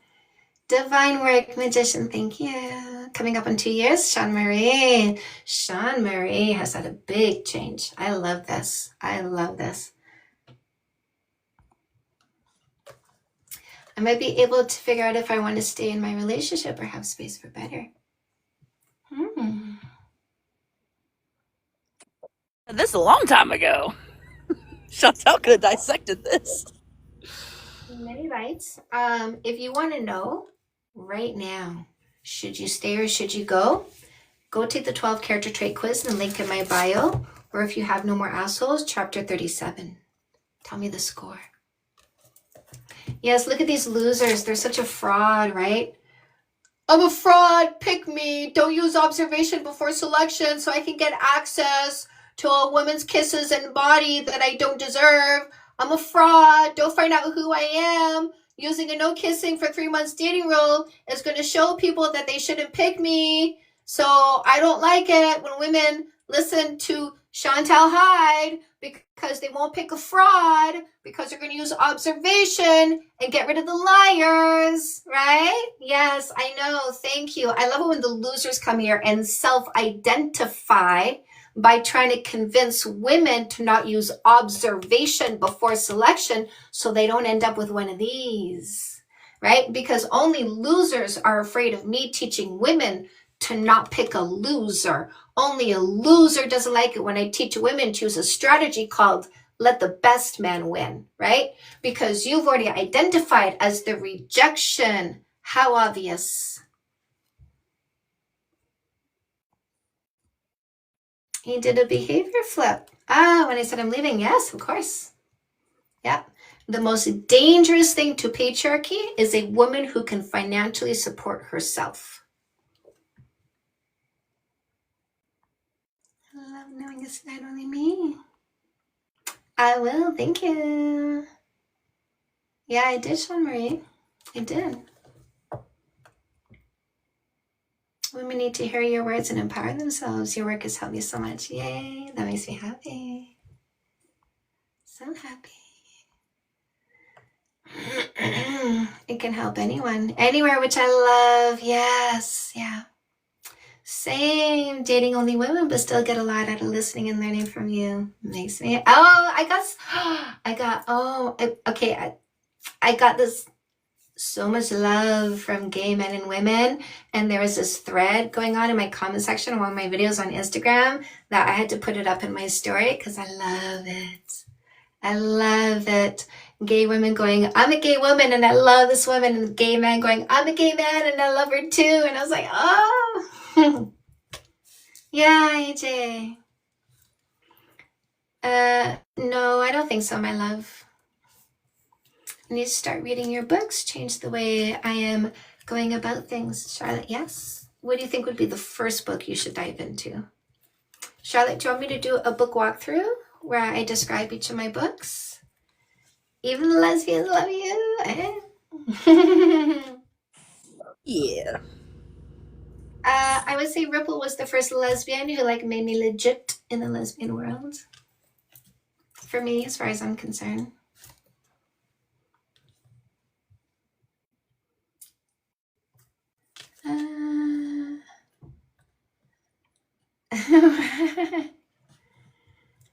Divine Work Magician, thank you. Coming up in 2 years, Sean Marie. Sean Marie has had a big change. I love this. I love this. I might be able to figure out if I want to stay in my relationship or have space for better. This is a long time ago. Chantel could have dissected this. Many lights. If you want to know right now, should you stay or should you go take the 12 character trait quiz and the link in my bio. Or if you have no more assholes, chapter 37. Tell me the score. Yes, look at these losers. They're such a fraud, right? I'm a fraud. Pick me. Don't use observation before selection so I can get access to a woman's kisses and body that I don't deserve. I'm a fraud. Don't find out who I am. Using a no kissing for 3 months dating rule is going to show people that they shouldn't pick me. So I don't like it when women listen to Chantal Hyde because they won't pick a fraud because they're going to use observation and get rid of the liars, right? Yes, I know. Thank you. I love it when the losers come here and self-identify by trying to convince women to not use observation before selection so they don't end up with one of these, right? Because only losers are afraid of me teaching women to not pick a loser. Only a loser doesn't like it when I teach women to use a strategy called let the best man win, right? Because you've already identified as the rejection. How obvious. He did a behavior flip. When I said I'm leaving, yes, of course. Yeah. The most dangerous thing to patriarchy is a woman who can financially support herself. I love knowing it's not only me. I will, thank you. Yeah, I did, Sean Marie. I did. Women need to hear your words and empower themselves. Your work has helped me so much. Yay, that makes me happy. So happy. It can help anyone, anywhere, which I love. Yes, yeah. Same, dating only women, but still get a lot out of listening and learning from you. Makes me, I got this so much love from gay men and women, and there was this thread going on in my comment section of one of my videos on Instagram that I had to put it up in my story because I love it. I love it. Gay women going, I'm a gay woman and I love this woman, and gay man going, I'm a gay man and I love her too. And I was like, oh. Yeah, AJ. No, I don't think so, my love. I need to start reading your books, change the way I am going about things. Charlotte, yes? What do you think would be the first book you should dive into? Charlotte, do you want me to do a book walkthrough where I describe each of my books? Even the lesbians love you. Yeah. I would say Ripple was the first lesbian who made me legit in the lesbian world. For me, as far as I'm concerned.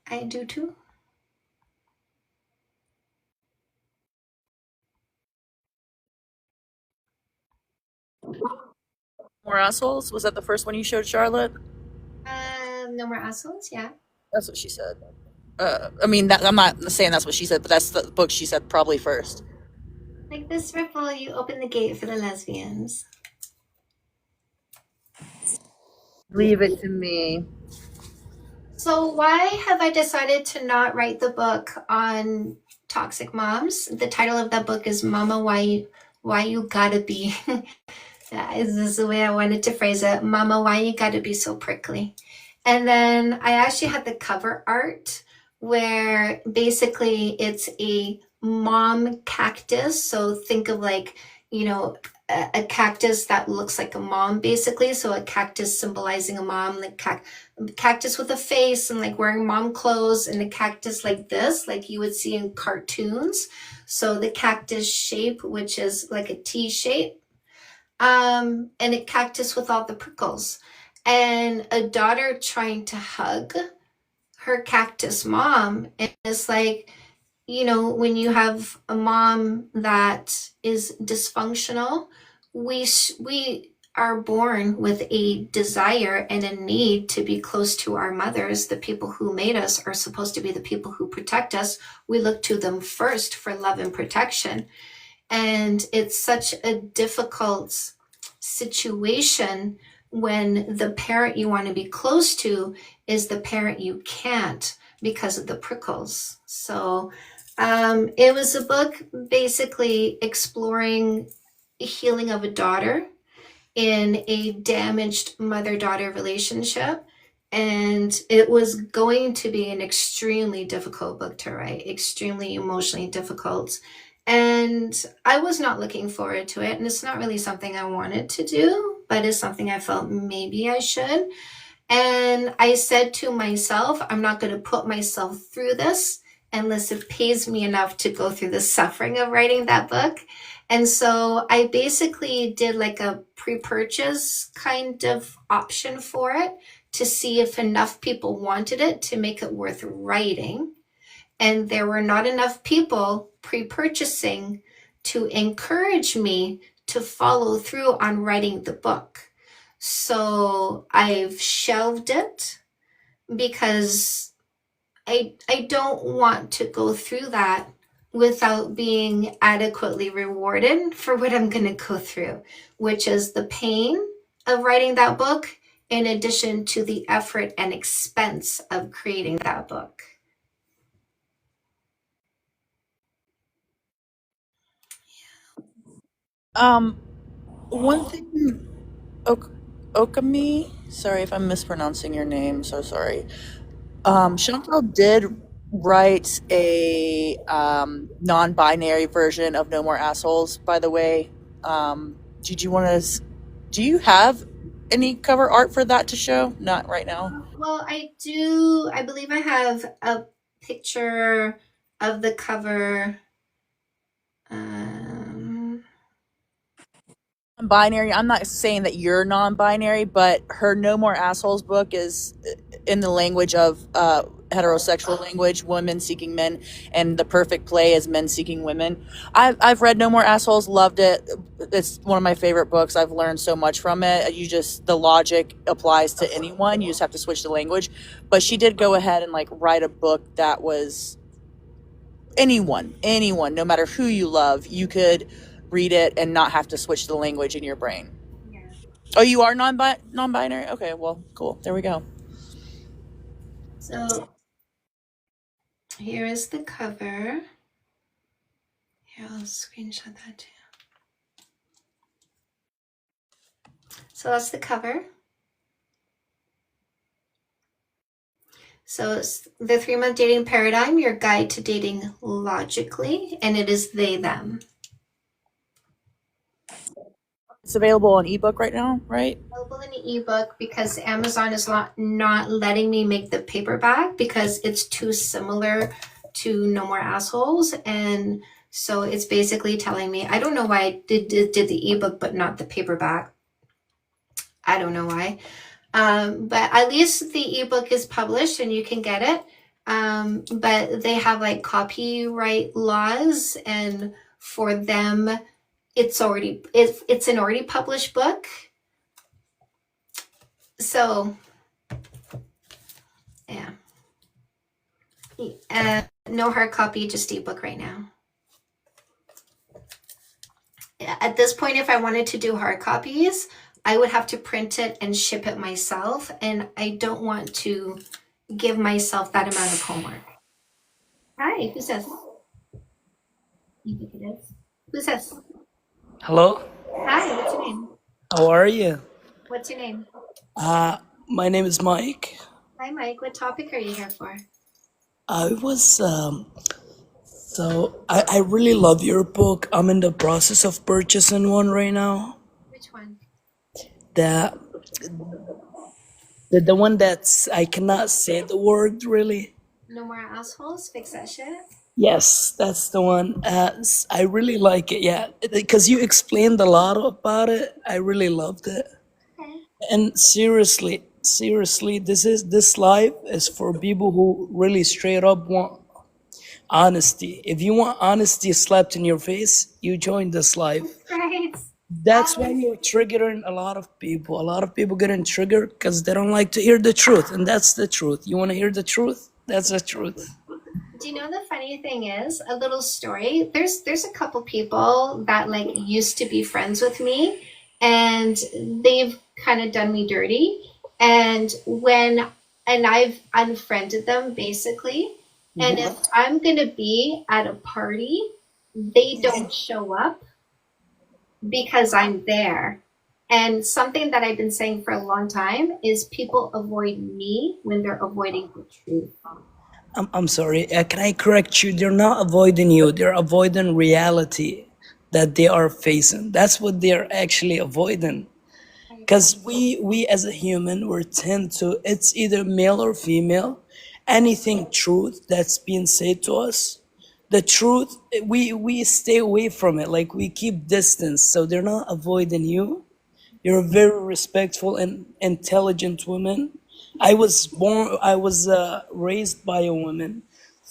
I do too. More assholes? Was that the first one you showed, Charlotte? No More Assholes, yeah. That's what she said. I'm not saying that's what she said, but that's the book she said probably first. Like this, Ripple, you open the gate for the lesbians. Leave it to me. So why have I decided to not write the book on toxic moms? The title of that book is Mama, Why You Gotta Be. This is the way I wanted to phrase it. Mama, why you gotta be so prickly? And then I actually had the cover art where basically it's a mom cactus. So think of a cactus that looks like a mom, basically. So a cactus symbolizing a mom, like cactus with a face and wearing mom clothes, and a cactus like this, like you would see in cartoons. So the cactus shape, which is like a T shape, and a cactus with all the prickles, and a daughter trying to hug her cactus mom. And it's when you have a mom that is dysfunctional, we are born with a desire and a need to be close to our mothers. The people who made us are supposed to be the people who protect us. We look to them first for love and protection. And it's such a difficult situation when the parent you want to be close to is the parent you can't because of the prickles. So it was a book basically exploring healing of a daughter in a damaged mother-daughter relationship. And it was going to be an extremely difficult book to write, extremely emotionally difficult. And I was not looking forward to it. And it's not really something I wanted to do, but it's something I felt maybe I should. And I said to myself, I'm not going to put myself through this unless it pays me enough to go through the suffering of writing that book. And so I basically did a pre-purchase kind of option for it to see if enough people wanted it to make it worth writing. And there were not enough people pre-purchasing to encourage me to follow through on writing the book. So I've shelved it because I don't want to go through that without being adequately rewarded for what I'm going to go through, which is the pain of writing that book in addition to the effort and expense of creating that book. One thing, Okami, sorry if I'm mispronouncing your name, so sorry. Chantal did write a non-binary version of No More Assholes, by the way. Did you want to, do you have any cover art for that to show? Not right now. Well, I do. I believe I have a picture of the cover. Binary. I'm not saying that you're non-binary, but her No More Assholes book is in the language of heterosexual language, women seeking men, and The Perfect Play is men seeking women. I've read No More Assholes, loved it. It's one of my favorite books. I've learned so much from it. The logic applies to anyone. You just have to switch the language. But she did go ahead and like write a book that was anyone, no matter who you love, you could read it and not have to switch the language in your brain. Yeah. Oh, you are non-binary? Okay, well, cool. There we go. So here is the cover. Here, I'll screenshot that too. So that's the cover. So it's the 3-month dating paradigm, your guide to dating logically, and it is they, them. It's available on ebook right now, right? Available in the ebook because Amazon is not letting me make the paperback because it's too similar to No More Assholes. And so it's basically telling me, I don't know why I did the ebook but not the paperback. I don't know why. But at least the ebook is published and you can get it. But they have like copyright laws, and for them, it's an already published book. So, yeah. No hard copy, just ebook right now. At this point, if I wanted to do hard copies, I would have to print it and ship it myself, and I don't want to give myself that amount of homework. Hi, who's this? You think it is? Who's this? Hello. Hi, what's your name? How are you? What's your name? My name is Mike. Hi, Mike. What topic are you here for? I was I really love your book. I'm in the process of purchasing one right now. Which one? The one that's I cannot say the word really. No More Assholes, fix that shit. Yes, that's the one. I really like it. Yeah, because you explained a lot about it. I really loved it. Okay. And seriously, this life is for people who really straight up want honesty. If you want honesty slapped in your face, you join this life. Right. That's why you're triggering a lot of people. A lot of people getting triggered because they don't like to hear the truth, and that's the truth. You want to hear the truth? That's the truth. Do you know the funny thing is, a little story, there's a couple people that like used to be friends with me, and they've kind of done me dirty, and I've unfriended them basically, and if I'm gonna be at a party, they don't show up because I'm there. And something that I've been saying for a long time is people avoid me when they're avoiding the truth. I'm sorry. Can I correct you? They're not avoiding you. They're avoiding reality that they are facing. That's what they're actually avoiding. Because we as a human, we tend to, it's either male or female, anything truth that's being said to us, the truth, we stay away from it. Like we keep distance. So they're not avoiding you. You're a very respectful and intelligent woman. I was raised by a woman,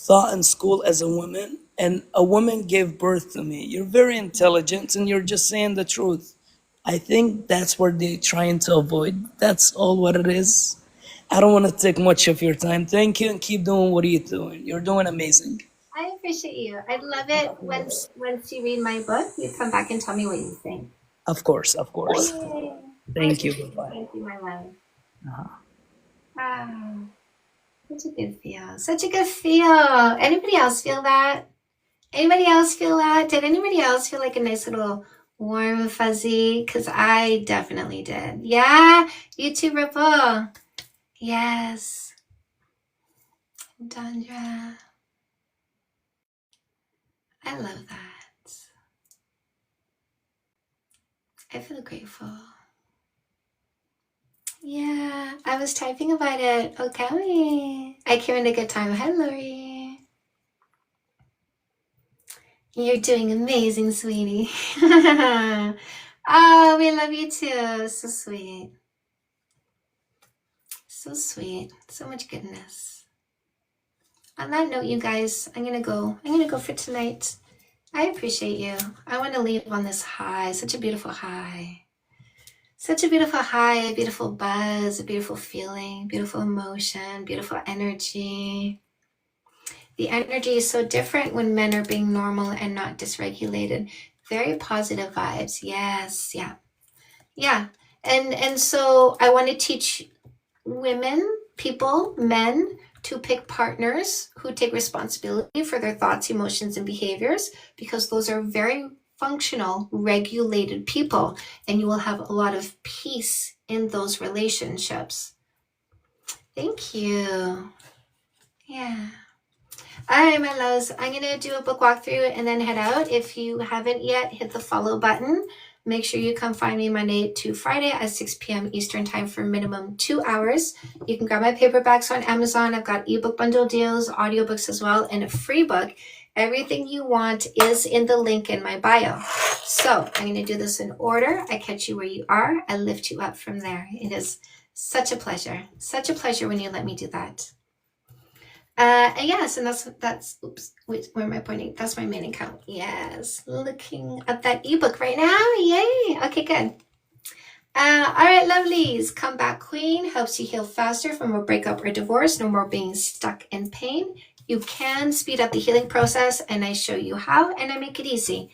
taught in school as a woman, and a woman gave birth to me. You're very intelligent and you're just saying the truth. I think that's what they're trying to avoid. That's all what it is. I don't want to take much of your time. Thank you and keep doing what you're doing. You're doing amazing. I appreciate you. I'd love it once you read my book, you come back and tell me what you think. Of course, of course. Yay. Thank you. Bye-bye. Thank you, my love. Uh-huh. Ah, such a good feel. Such a good feel. Anybody else feel that? Anybody else feel that? Did anybody else feel like a nice little warm fuzzy? Because I definitely did. Yeah, you too, Ripple. Yes. Dondra. I love that. I feel grateful. Yeah, I was typing about it. Okay. I came in a good time. Hi, Lori. You're doing amazing, sweetie. Oh, we love you too. So sweet. So sweet. So much goodness. On that note, you guys, I'm gonna go for tonight. I appreciate you. I want to leave on this high. Such a beautiful high. Such a beautiful high, a beautiful buzz, a beautiful feeling, beautiful emotion, beautiful energy. The energy is so different when men are being normal and not dysregulated. Very positive vibes. Yes, yeah. Yeah. And so I want to teach women, people, men to pick partners who take responsibility for their thoughts, emotions, and behaviors, because those are very functional, regulated people, and you will have a lot of peace in those relationships. Thank you. Yeah. All right, my loves, I'm going to do a book walkthrough and then head out. If you haven't yet, hit the follow button. Make sure you come find me Monday to Friday at 6 p.m. Eastern Time for minimum 2 hours. You can grab my paperbacks on Amazon. I've got ebook bundle deals, audiobooks as well, and a free book. Everything you want is in the link in my bio. So I'm going to do this in order. I catch you where you are. I lift you up from there. It is such a pleasure. Such a pleasure when you let me do that. And yes, and that's, oops, wait, where am I pointing? That's my main account. Yes, looking at that ebook right now. Yay. Okay, good. All right, lovelies. Comeback Queen helps you heal faster from a breakup or divorce. No more being stuck in pain. You can speed up the healing process, and I show you how, and I make it easy.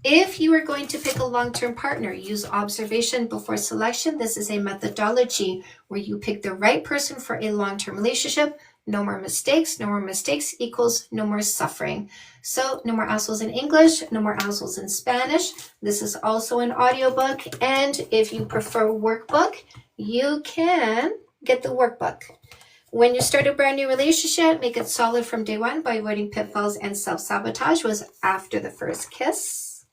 If you are going to pick a long-term partner, use observation before selection. This is a methodology where you pick the right person for a long-term relationship. No more mistakes. No more mistakes equals no more suffering. So no more assholes in English, no more assholes in Spanish. This is also an audiobook. And if you prefer workbook, you can get the workbook. When you start a brand new relationship, make it solid from day one by avoiding pitfalls and self-sabotage was after the first kiss.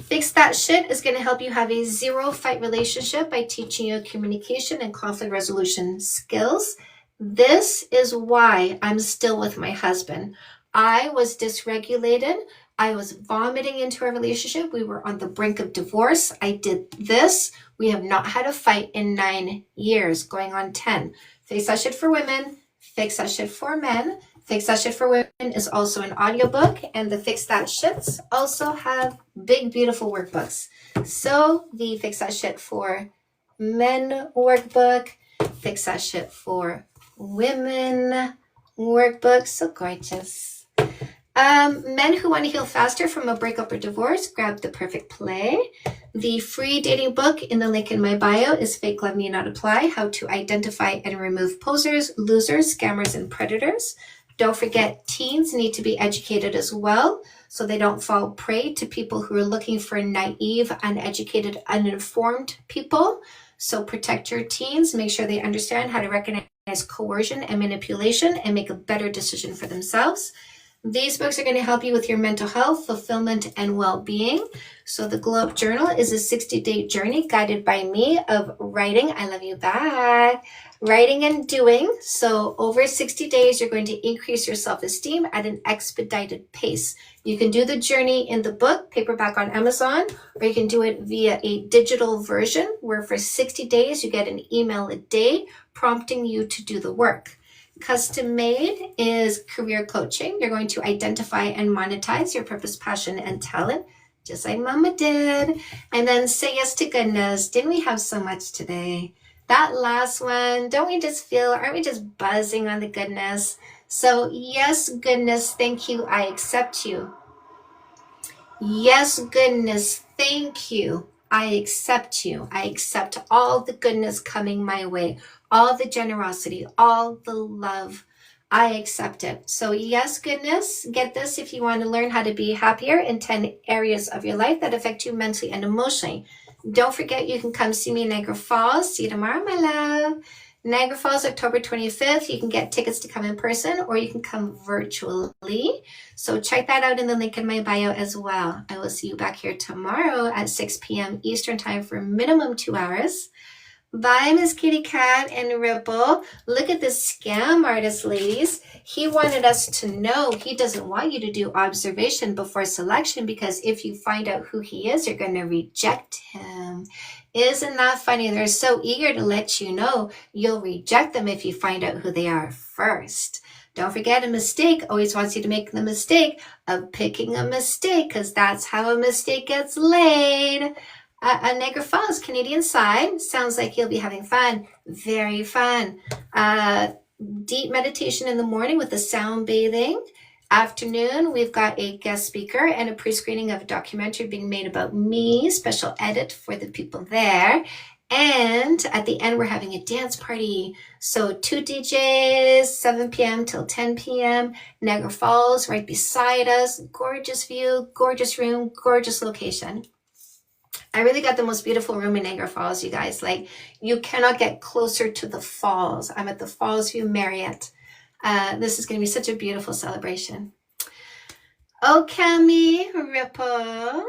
Fix That Shit is going to help you have a zero fight relationship by teaching you communication and conflict resolution skills. This is why I'm still with my husband. I was dysregulated. I was vomiting into our relationship. We were on the brink of divorce. I did this. We have not had a fight in 9 years, going on 10. Fix That Shit for women. Fix That Shit for men. Fix That Shit for women is also an audiobook, and the Fix That Shits also have big, beautiful workbooks. So the Fix That Shit for men workbook, Fix That Shit for women workbook, so gorgeous. Men who want to heal faster from a breakup or divorce, grab The Perfect Play. The free dating book in the link in my bio is Fake Love Need Not Apply, How to Identify and Remove Posers, Losers, Scammers, and Predators. Don't forget, teens need to be educated as well, so they don't fall prey to people who are looking for naive, uneducated, uninformed people. So protect your teens, make sure they understand how to recognize coercion and manipulation and make a better decision for themselves. These books are going to help you with your mental health, fulfillment, and well-being. So the Glow Up Journal is a 60-day journey guided by me of writing. I love you back. Writing and doing. So over 60 days, you're going to increase your self-esteem at an expedited pace. You can do the journey in the book, paperback on Amazon, or you can do it via a digital version where for 60 days, you get an email a day prompting you to do the work. Custom Made is career coaching. You're going to identify and monetize your purpose, passion, and talent, just like Mama did. And then Say Yes to Goodness. Didn't we have so much today? That last one, aren't we just buzzing on the goodness? So yes, goodness, thank you, I accept you. Yes, goodness, thank you, I accept you. I accept all the goodness coming my way, all the generosity, all the love. I accept it. So yes, goodness, get this if you want to learn how to be happier in 10 areas of your life that affect you mentally and emotionally. Don't forget, you can come see me in Niagara Falls. See you tomorrow, my love. Niagara Falls, October 25th. You can get tickets to come in person or you can come virtually. So check that out in the link in my bio as well. I will see you back here tomorrow at 6 p.m. Eastern Time for minimum 2 hours. Bye, Miss Kitty Cat and Ripple. Look at this scam artist, ladies. He wanted us to know he doesn't want you to do observation before selection because if you find out who he is, you're going to reject him. Isn't that funny? They're so eager to let you know you'll reject them if you find out who they are first. Don't forget, a mistake always wants you to make the mistake of picking a mistake because that's how a mistake gets laid. Niagara Falls, Canadian side. Sounds like you'll be having fun. Very fun. Deep meditation in the morning with the sound bathing. Afternoon, we've got a guest speaker and a pre-screening of a documentary being made about me. Special edit for the people there. And at the end, we're having a dance party. So 2 DJs, 7 p.m. till 10 p.m. Niagara Falls, right beside us. Gorgeous view, gorgeous room, gorgeous location. I really got the most beautiful room in Niagara Falls, you guys. Like, you cannot get closer to the falls. I'm at the Falls View Marriott. This is going to be such a beautiful celebration. Oh, Cami, Ripple,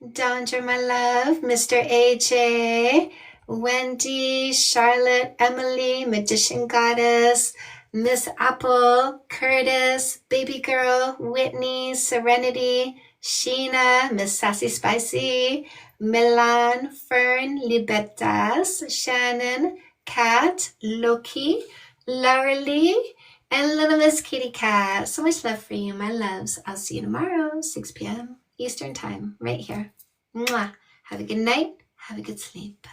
Dondra, my love, Mr. AJ, Wendy, Charlotte, Emily, Magician Goddess, Miss Apple, Curtis, Baby Girl, Whitney, Serenity, Sheena, Miss Sassy Spicy, Milan, Fern, Libertas, Shannon, Kat, Loki, Lauralee, and little Miss Kitty Cat. So much love for you, my loves. I'll see you tomorrow, 6 p.m. Eastern Time, right here. Mwah. Have a good night. Have a good sleep.